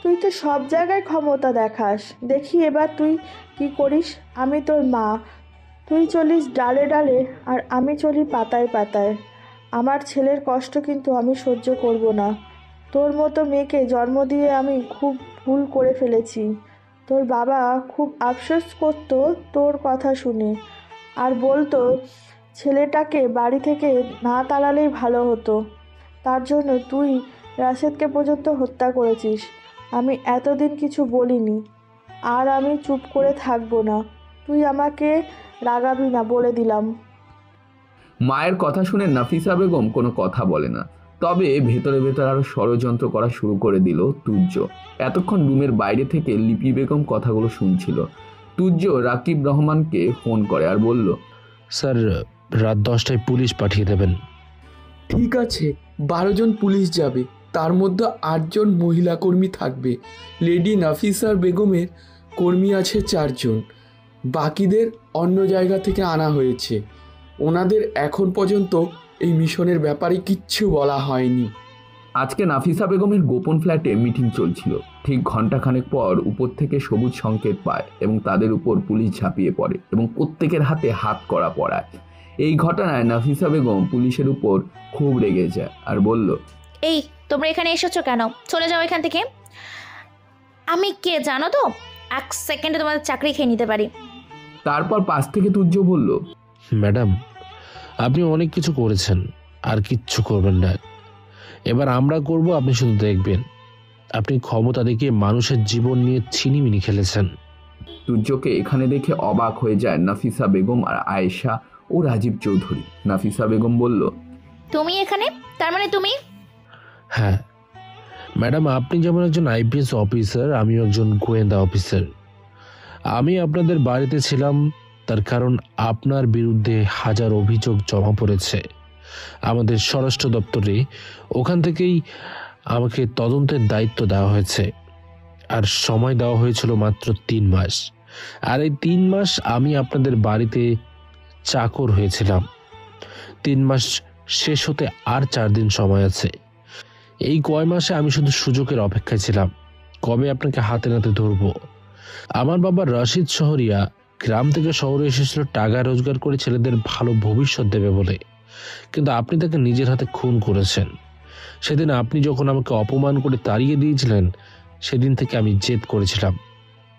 তুই তো সব জায়গায় ক্ষমতা দেখাস, দেখি এবার তুই কি করিস। আমি তোর মা, তুই চলিস ডালে ডালে আর আমি চলি পাতায় পাতায়। আমার ছেলের কষ্ট কিন্তু আমি সহ্য করব না। তোর মতো মেয়েকে জন্ম দিয়ে আমি খুব ভুল করে ফেলেছি। তোর বাবা খুব আফসোস করতো তোর কথা শুনে, আর বলতো ছেলেটাকে বাড়ি থেকে না তাড়ালেই ভালো হতো। তার জন্য তুই রাশেদকে পর্যন্ত হত্যা করেছিস। আমি এতদিন কিছু বলিনি, আর আমি চুপ করে থাকবো না। তুই আমাকে রাগাবি না, বলে দিলাম। মায়ের কথা শুনে নাফিসা বেগম কোনো কথা বলে না। তবে ভেতরে ভেতরে আরো ষড়যন্ত্র করা শুরু করে দিল তুর্য। এতক্ষণ রুমের বাইরে থেকে লিপি বেগম কথাগুলো শুনছিল। তুর্য রাকিব রহমানকে ফোন করে আর বলল, স্যার রাত 10টায় পুলিশ পাঠিয়ে দেবেন। ঠিক আছে, 12 জন পুলিশ যাবে, তার মধ্যে 8 জন মহিলা কর্মী থাকবে। লেডি নাফিসা বেগমের কর্মী আছে 4 জন, বাকিদের অন্য জায়গা থেকে আনা হয়েছে। ওনাদের এখন পর্যন্ত এই মিশনের ব্যাপারে কিচ্ছু বলা হয়নি। আজকে নাফিসা বেগমের গোপন ফ্ল্যাটে মিটিং চলছিল। ঠিক ঘন্টাখানেক পর উপর থেকে সবুজ সংকেত পায় এবং তাদের উপর পুলিশ ঝাঁপিয়ে পড়ে এবং প্রত্যেকের হাতে হাত করা পড়ায়। এই ঘটনায় নাফিসা বেগম পুলিশের উপর খুব রেগে যায় আর বলল, এই তোমরা এখানে এসেছো কেন? চলে যাও এখান থেকে। আমি কে জানো তো? 1 সেকেন্ডে তোমাদের চাকরি খেয়ে নিতে পারি। তারপর পাশ থেকে তুর্য বলল, ম্যাডাম আপনি অনেক কিছু করেছেন, আর কিচ্ছু করবেন না। এবার আমরা করব, আপনি শুধু দেখবেন। আপনি ক্ষমতা দেখিয়ে মানুষের জীবন নিয়ে ছিনিমিনি খেলেছেন। তুর্যকে এখানে দেখে অবাক হয়ে যায় নাফিসা বেগম আর আয়েশা ও রাজীব চৌধুরী। নাফিসা বেগম বলল, তুমি এখানে? তার মানে তুমি? হ্যাঁ ম্যাডাম, আপনি যেমন একজন আইপিএস অফিসার, আমিও একজন গোয়েন্দা অফিসার। আমি আপনাদের বাড়িতে ছিলাম তার কারণ আপনার বিরুদ্ধে হাজার অভিযোগ জমা পড়েছে আমাদের স্বরাষ্ট্র দপ্তরে। ওখান থেকেই আমাকে তদন্তের দায়িত্ব দেওয়া হয়েছে, আর সময় দেওয়া হয়েছিল মাত্র 3 মাস। আর এই 3 মাস আমি আপনাদের বাড়িতে চাকর হয়েছিলাম। 3 মাস শেষ হতে আর 4 দিন সময় আছে। এই কয় মাসে আমি শুধু সুযোগের অপেক্ষায় ছিলাম, কবে আপনাকে হাতে নাতে ধরবো। আমার বাবা রশিদ শহরিয়া গ্রাম থেকে শহরে এসেছিল টাকা রোজগার করে ছেলেদের ভালো ভবিষ্যৎ দেবে বলে, কিন্তু আপনি তাকে নিজের হাতে খুন করেছেন। সেদিন আপনি যখন আমাকে অপমান করে তাড়িয়ে দিয়েছিলেন, সেদিন থেকে আমি জেদ করেছিলাম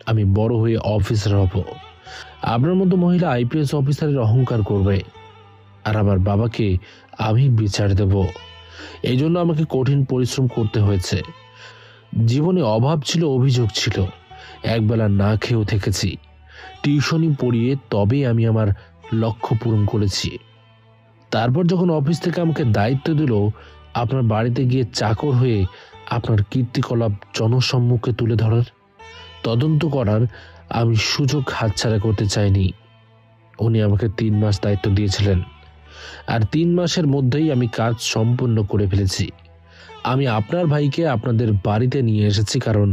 আমি বড় হয়ে অফিসার হব। আপনার মতো মহিলা আইপিএস অফিসারের অহংকার করবে, আর আমার বাবাকে আমি বিচার দেব। এই জন্য আমাকে কঠিন পরিশ্রম করতে হয়েছে। জীবনে অভাব ছিল, অভিযোগ ছিল, একবেলা না খেয়েও থেকেছি। টিউশনি পড়িয়ে তবেই আমি আমার লক্ষ্য পূরণ করেছি। তারপর যখন অফিস থেকে আমাকে দায়িত্ব দিল আপনার বাড়িতে গিয়ে চাকর হয়ে আপনার কীর্তিকলাপ জনসম্মুখে তুলে ধরার, তদন্ত করার, আমি সুযোগ হাতছাড়া করতে চাইনি। উনি আমাকে 3 মাস দায়িত্ব দিয়েছিলেন, আর 3 মাসের মধ্যেই আমি কাজ সম্পূর্ণ করে ফেলেছি। আমি আপনার ভাইকে আপনাদের বাড়িতে নিয়ে এসেছি কারণ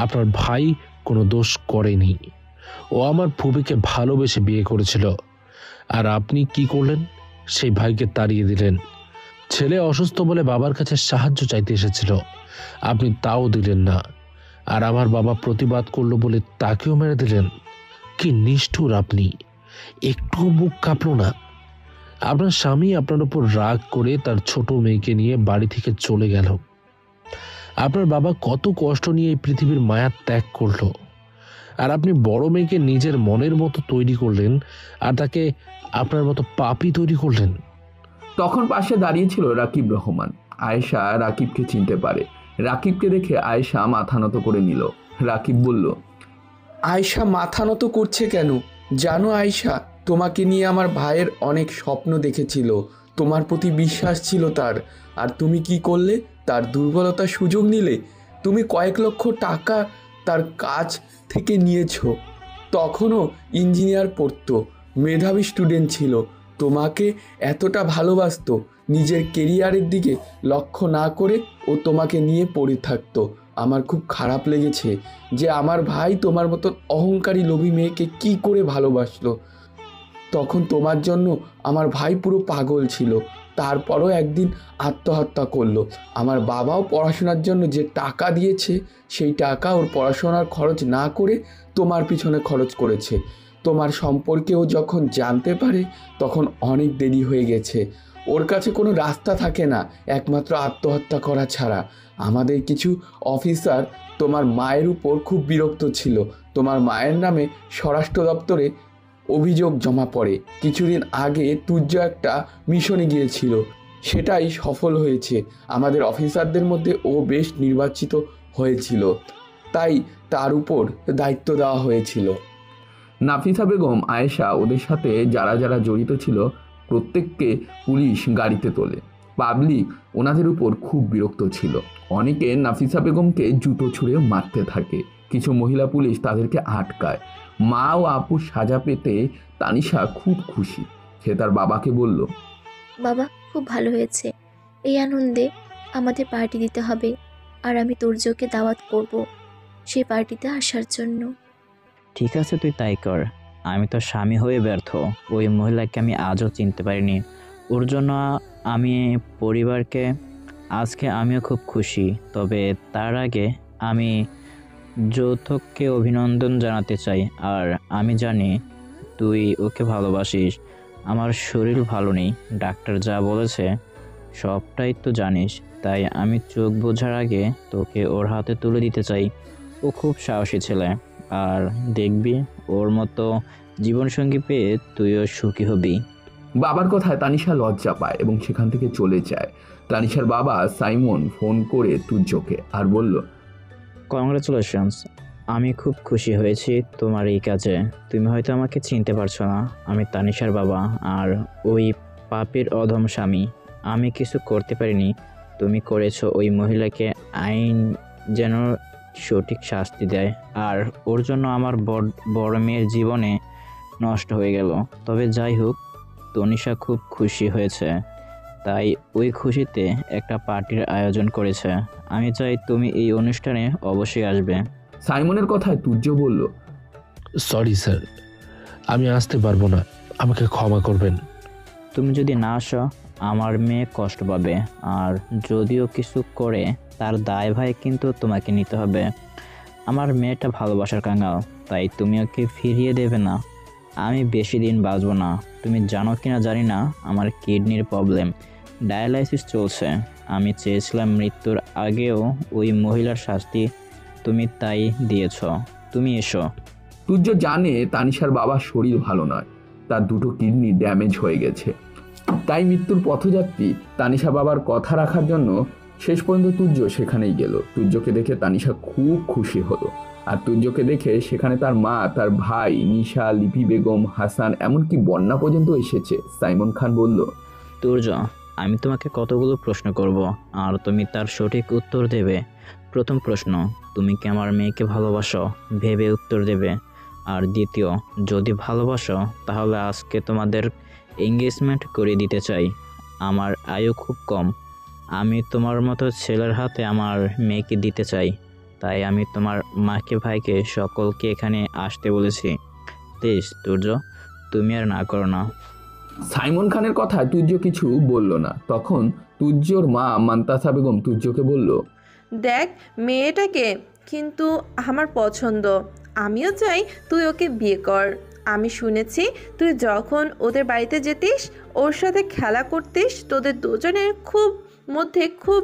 আপনার ভাই কোনো দোষ করেনি। ও আমার ফুপিকে ভালোবেসে বিয়ে করেছিল, আর আপনি কি করলেন? সেই ভাইকে তাড়িয়ে দিলেন। ছেলে অসুস্থ বলে বাবার কাছে সাহায্য চাইতে এসেছিল, আপনি তাও দিলেন না। আর আমার বাবা প্রতিবাদ করলো বলে তাকেও মেরে দিলেন। কি নিষ্ঠুর আপনি! একটুও বুক কাঁপলো না? আপনার স্বামী আপনার উপর রাগ করে তার ছোট মেয়েকে নিয়ে বাড়ি থেকে চলে গেল। আপনার বাবা কত কষ্ট নিয়ে এই পৃথিবীর মায়া ত্যাগ করলো, আর আপনি বড় মেয়েকে নিজের মনের মতো তৈরি করলেন, আর তাকে আপনার মতো পাপী তৈরি করলেন। তখন পাশে দাঁড়িয়ে ছিল রাকিব রহমান। আয়েশা রাকিবকে চিনতে পারে। রাকিবকে দেখে আয়েশা মাথা নত করে নিল। রাকিব বলল, আয়েশা মাথা নত করছে কেন? জানো আয়েশা, তোমাকে নিয়ে আমার ভাইয়ের অনেক স্বপ্ন দেখেছিল, তোমার প্রতি বিশ্বাস ছিল তার, আর তুমি কি করলে? তার দুর্বলতার সুযোগ নিলে। তুমি কয়েক লক্ষ টাকা তার কাছ থেকে নিয়েছো। তখনও ইঞ্জিনিয়ার পড়তো, মেধাবী স্টুডেন্ট ছিল, তোমাকে এতটা ভালোবাসতো, নিজের কেরিয়ারের দিকে লক্ষ্য না করে ও তোমাকে নিয়ে পড়ে থাকতো। আমার খুব খারাপ লেগেছে যে আমার ভাই তোমার মতো অহংকারী লোভী মেয়েকে কি করে ভালোবাসলো। তখন তোমার জন্য আমার ভাই পুরো পাগল ছিল, তারপরও একদিন আত্মহত্যা করলো। আমার বাবাও পড়াশোনার জন্য যে টাকা দিয়েছে, সেই টাকা ওর পড়াশোনার খরচ না করে তোমার পিছনে খরচ করেছে। তোমার সম্পর্কে ও যখন জানতে পারে তখন অনেক দেরি হয়ে গেছে। ওর কাছে কোনো রাস্তা থাকে না একমাত্র আত্মহত্যা করা ছাড়া। আমাদের কিছু অফিসার তোমার মায়ের উপর খুব বিরক্ত ছিল। তোমার মায়ের নামে স্বরাষ্ট্র দপ্তরে অভিযোগ জমা পড়ে। কিছুদিন আগে তুর্য একটা মিশনে গিয়েছিল, সেটাই সফল হয়েছে। আমাদের অফিসারদের মধ্যে ও বেশ নির্বাচিত হয়েছিল, তাই তার উপর দায়িত্ব দেওয়া হয়েছিল। নাফিসা বেগম, আয়েশা, ওদের সাথে যারা যারা জড়িত ছিল প্রত্যেককে পুলিশ গাড়িতে তোলে। পাবলিক ওনাদের উপর খুব বিরক্ত ছিল। অনেকে নাফিসা বেগমকে জুতো ছুঁড়ে মারতে থাকে। কিছু মহিলা পুলিশ তাদেরকে আটকায়। মা ও আপুর সাজা পেতে তানিশা খুব খুশি। সে তার বাবাকে বলল, বাবা খুব ভালো হয়েছে, এই আনন্দে আমাদের পার্টি দিতে হবে, আর আমি তুর্যকে দাওয়াত করব সেই পার্টিতে আসার জন্য। ঠিক আছে, তুই তাই কর। আমি তো স্বামী হয়ে ব্যর্থ। ওই মহিলাকে আমি আজও চিনতে পারিনি। ওর জন্য আমি পরিবারকে আজকে আমিও খুব খুশি। তবে তার আগে আমি যৌথককে অভিনন্দন জানাতে চাই। আর আমি জানি তুই ওকে ভালোবাসিস। আমার শরীর ভালো নেই, ডাক্তার যা বলেছে সবটাই তো জানিস। তাই আমি চোখ বোঝার আগে তোকে ওর হাতে তুলে দিতে চাই। ও খুব সাহসী ছেলে, আর দেখবি ওর মতো জীবনসঙ্গী পেয়ে তুইও সুখী হবি। বাবার কথায় তানিশা লজ্জা পায় এবং সেখান থেকে চলে যায়। তানিশার বাবা সাইমন ফোন করে তুর্যকে আর বলল, কংগ্রাচুলেশনস, আমি খুব খুশি হয়েছি তোমার এই কাজে। তুমি হয়তো আমাকে চিনতে পারছো না, আমি তানিশার বাবা আর ওই পাপীর অধম স্বামী। আমি কিছু করতে পারিনি, তুমি করেছো। ওই মহিলাকে আইন যেন সঠিক শাস্তি দেয়। আর ওর জন্য আমার বড় মেয়ের জীবনে নষ্ট হয়ে গেল। তবে যাই হোক, তনিশা খুব খুশি হয়েছে, তাই ওই খুশিতে একটা পার্টির আয়োজন করেছে। আমি চাই তুমি এই অনুষ্ঠানে অবশ্যই আসবে। সাইমনের কথায় তুর্য বলল, সরি স্যার, আমি আসতে পারবো না, আমাকে ক্ষমা করবেন। তুমি যদি না আসো আমার মেয়ে কষ্ট পাবে, আর যদিও কিছু করে তার দায়ভার কিন্তু তোমাকে নিতে হবে। আমার মেয়েটা ভালোবাসার কাঙ্গাল, তাই তুমি ওকে ফিরিয়ে দেবে না। আমি বেশি দিন বাঁচব না। তুমি জানো কিনা জানি না, আমার কিডনির প্রবলেম, ডায়ালাইসিস চলছে। আমি চেয়েছিলাম মৃত্যুর আগেও ওই মহিলার শাস্তি, তুমি তাই দিয়েছ। তুমি এসো। তুর্য জানে তানিশার বাবার শরীর ভালো নয়, তার দুটো কিডনি ড্যামেজ হয়ে গেছে। তাই মৃত্যুর পথযাত্রী তানিশা বাবার কথা রাখার জন্য শেষ পর্যন্ত তুর্য সেখানেই গেল। তুর্যকে দেখে তানিশা খুব খুশি হলো। আর তুর্যকে দেখে সেখানে তার মা, তার ভাই, নিশা, লিপি বেগম, হাসান, এমনকি বন্যা পর্যন্ত এসেছে। সাইমন খান বলল, তুর্য, আমি তোমাকে কতগুলো প্রশ্ন করব, আর তুমি তার সঠিক উত্তর দেবে। প্রথম প্রশ্ন, তুমি কি আমার মেয়েকে ভালোবাসো? ভেবে উত্তর দেবে। আর দ্বিতীয়, যদি ভালোবাসো তাহলে আজকে তোমাদের এঙ্গেজমেন্ট করে দিতে চাই। আমার আয়ু খুব কম, আমি তোমার মতো ছেলের হাতে আমার মেয়েকে দিতে চাই। তাই আমি তোমার মাকে, ভাইকে, সকলকে এখানে আসতে বলেছি। প্লিজ তুর্য, তুমি আর না করো না। সাইমন খানের কথায় তুর্য কিছু বলল না। তখন তুর্যর মা মান্তাসা বেগম তুর্যকে বলল, দেখ মেয়েটাকে কিন্তু আমার পছন্দ, আমিও চাই তুই ওকে বিয়ে কর। আমি শুনেছি তুই যখন ওদের বাড়িতে যেতিস, ওর সাথে খেলা করতিস, তোদের দুজনের মধ্যে খুব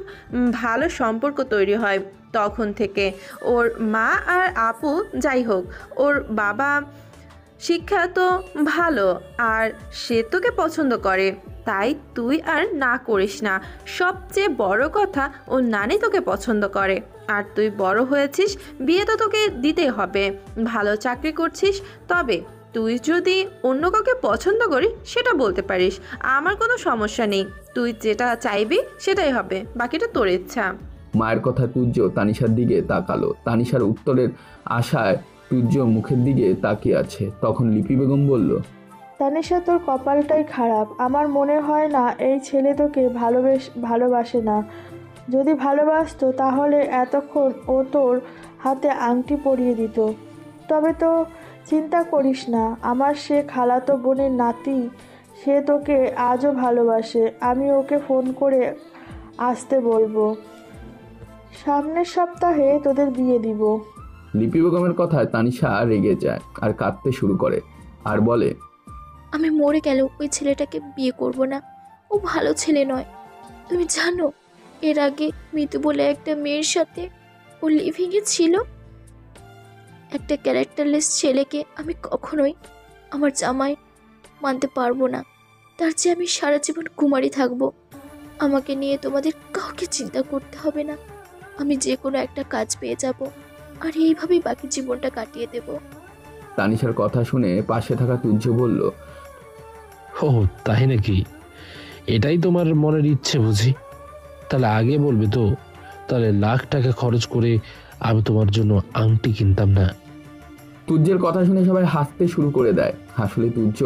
ভালো সম্পর্ক তৈরি হয়। তখন থেকে ওর মা আর আপু, যাই হোক, ওর বাবা শিক্ষা তো ভালো, আর সে তোকে পছন্দ করে। তাই তুই আর না করিস না। সবচেয়ে বড় কথা, ওর নানি তোকে পছন্দ করে। আর তুই বড় হয়েছিস, বিয়ে তো তোকে দিতেই হবে। ভালো চাকরি করছিস, তবে তুই যদি অন্য কাউকে পছন্দ করিস সেটা বলতে পারিস, আমার কোনো সমস্যা নেই। তুই যেটা চাইবি সেটাই হবে, বাকিটা তোর ইচ্ছা। মায়ের কথা তুর্য তানিশার দিকে তাকালো। তানিশার উত্তরের আশায় তুর্য মুখের দিকে তাকিয়ে আছে। তখন লিপি বেগম বলল, তানিশা, তোর কপালটাই খারাপ। আমার মনে হয় না এই ছেলে তোকে ভালোবাসে না। যদি ভালোবাসতো তাহলে এতক্ষণ ও তোর হাতে আংটি পরিয়ে দিত। তবে তো চিন্তা করিস না, আমার সে খালাতো বোনের নাতি, সে তোকে আজও ভালোবাসে। আমি ওকে ফোন করে আসতে বলবো। সামনের সপ্তাহে তোদের বিয়ে দিব। লিপি বেগমের কথায় তানিশা রেগে যায় আর কাঁদতে শুরু করে আর বলে, আমি মরে গেলেও ওই ছেলেটাকে বিয়ে করব না। ও ভালো ছেলে নয়। তুমি জানো, এর আগে মিতু বলে একটা মেয়ের সাথে ও লিভিংয়ে ছিল। একটা ক্যারেক্টারলেস ছেলেকে আমি কখনোই আমার জামাই মানতে পারবো না। তার চেয়ে আমি সারা জীবন কুমারী থাকবো। আমাকে নিয়ে তোমাদের কাউকে চিন্তা করতে হবে না। আমি যে কোনো একটা কাজ পেয়ে যাব, আর এইভাবেই বাকি জীবনটা কাটিয়ে দেব। তানিশার কথা শুনে পাশে থাকা তুর্য বলল, ও তাই নাকি? এটাই তোমার মনের ইচ্ছে বুঝি? তাহলে আগে বলবে তো, তাহলে লাখ টাকা খরচ করে আমি তোমার জন্য আংটি কিনতাম না। তুর্যের কথা শুনে সবাই হাসতে শুরু করে দেয়। আসলে তুর্য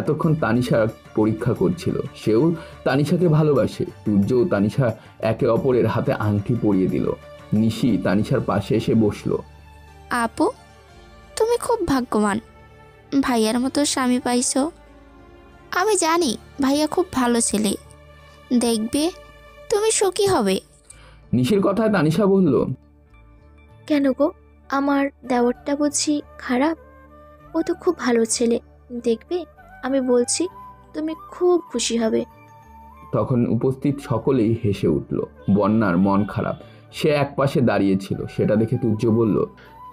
এতক্ষণ তানিশার পরীক্ষা করছিল। সেও তানিশাকে ভালোবাসে। তুর্যও তানিশা একে অপরের হাতে আংটি পরিয়ে দিল। নিশি তানিশার পাশে এসে বসলো। আপু, তুমি খুব ভাগ্যবান, ভাইয়ার মতো স্বামী পাইছো। আমি জানি ভাইয়া খুব ভালো ছেলে, দেখবে তুমি সুখী হবে। নিশির কথায় তানিশা বলল, কেন গো, আমার দেওয়ারটা বুঝি খারাপ? ও তো খুব ভালো ছেলে, দেখবে আমি বলছি তুমি খুব খুশি হবে। তখন উপস্থিত সকলেই হেসে উঠল। বন্যার মন খারাপ, সে একপাশে দাঁড়িয়েছিল। সেটা দেখে তুর্য বলল,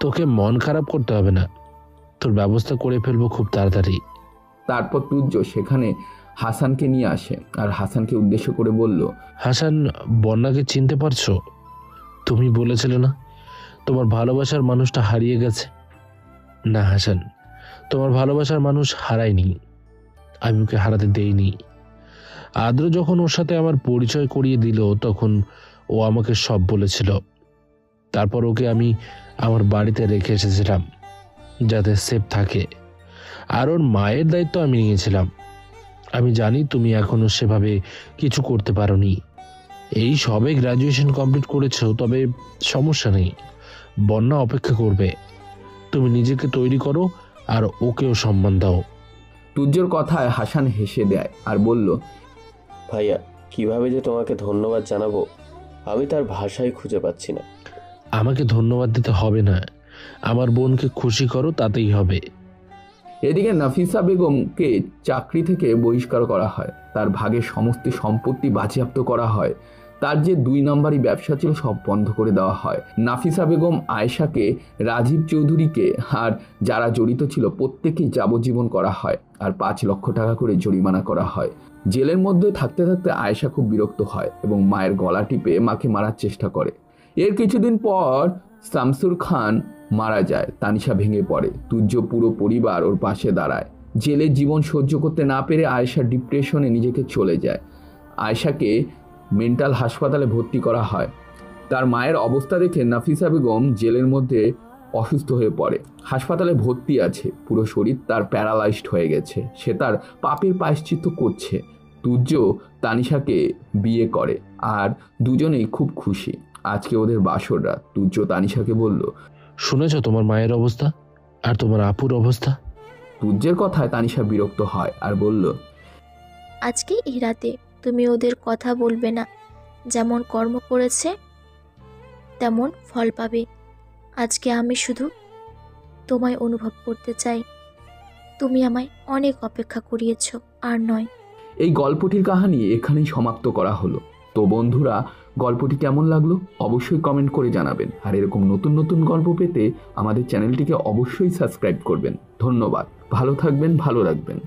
তোকে মন খারাপ করতে হবে না, তোর ব্যবস্থা করে ফেলবো খুব তাড়াতাড়ি। তারপর তুর্য সেখানে হাসানকে নিয়ে আসে আর হাসানকে উদ্দেশ্য করে বলল, হাসান, বন্যাকে চিনতে পারছো? তুমি বলেছিলে না তোমার ভালোবাসার মানুষটা হারিয়ে গেছে? না হাসান, তোমার ভালোবাসার মানুষ হারায়নি, আমি ওকে হারাতে দেইনি। আদ্র যখন ওর সাথে আমার পরিচয় করিয়ে দিল তখন ও আমাকে সব বলেছিল। তারপর ওকে আমি আমার বাড়িতে রেখে এসেছিলাম যাতে সেফ থাকে, আর ওর মায়ের দায়িত্ব আমি নিয়েছিলাম। আমি জানি তুমি এখনো সেভাবে কিছু করতে পারোনি, এই সবে গ্র্যাজুয়েশন কমপ্লিট করেছো, তবে সমস্যা নেই, বন্যা অপেক্ষা করবে। তুমি নিজেকে তৈরি করো আর ওকেও সম্মান দাও। তুর্যর কথায় হাসান হেসে দেয় আর বলল, ভাইয়া, কিভাবে যে তোমাকে ধন্যবাদ জানাবো আমি তার ভাষাই খুঁজে পাচ্ছি না। আমাকে ধন্যবাদ দিতে হবে না, আমার বোনকে খুশি করো তাতেই হবে। এদিকে নাফিসা বেগমকে চাকরি থেকে বহিষ্কার করা হয়। তার ভাগের সমস্ত সম্পত্তি বাজেয়াপ্ত করা হয়। তার যে 2 নম্বরই ব্যবসা ছিল সব বন্ধ করে দেওয়া হয়। নাফিসা বেগম আয়েশাকে, রাজীব চৌধুরীকে আর যারা জড়িত ছিল প্রত্যেকেই যাবজ্জীবন করা হয় আর 5 লক্ষ টাকা করে জরিমানা করা হয়। জেলের মধ্যে থাকতে থাকতে আয়েশা খুব বিরক্ত হয় এবং মায়ের গলা টিপে মাকে মারার চেষ্টা করে। এর কিছুদিন পর শামসুর খান মারা যায়। তানিশা ভেঙে পড়ে। তুর্য পুরো পরিবার ওর পাশে দাঁড়ায়। জেলে জীবন সহ্য করতে না পেরে আয়েশা ডিপ্রেশনে নিজেকে চলে যায়। আয়েশাকে মেন্টাল হাসপাতালে ভর্তি করা হয়। তার মায়ের অবস্থা দেখে নাফিসা বেগম জেলের মধ্যে অসুস্থ হয়ে পড়ে। হাসপাতালে ভর্তি আছে, পুরো শরীর তার প্যারালাইজড হয়ে গেছে। সে তার পাপের প্রায়শ্চিত্ত করছে। তুর্য তানিশাকে বিয়ে করে আর দুজনেই খুব খুশি। আজকে ওদের বাসর রাত। তুর্য তানিশাকে বলল, শুনেছ তোমার মায়ের অবস্থা আর তোমার আপুর অবস্থা? তুর্যের কথায় তানিশা বিরক্ত হয় আর বলল, আজকে এই রাতে তুমি ওদের কথা বলবে না। যেমন কর্ম করেছে তেমন ফল পাবে। আজকে আমি শুধু তোমায় অনুভব করতে চাই। তুমি আমায় অনেক অপেক্ষা করিয়েছ, আর নয়। এই গল্পটির কাহিনী এখানেই সমাপ্ত করা হলো। তো বন্ধুরা, গল্পটি কেমন লাগলো অবশ্যই কমেন্ট করে জানাবেন। আর এরকম নতুন নতুন গল্প পেতে আমাদের চ্যানেলটিকে অবশ্যই সাবস্ক্রাইব করবেন। ধন্যবাদ। ভালো থাকবেন, ভালো রাখবেন।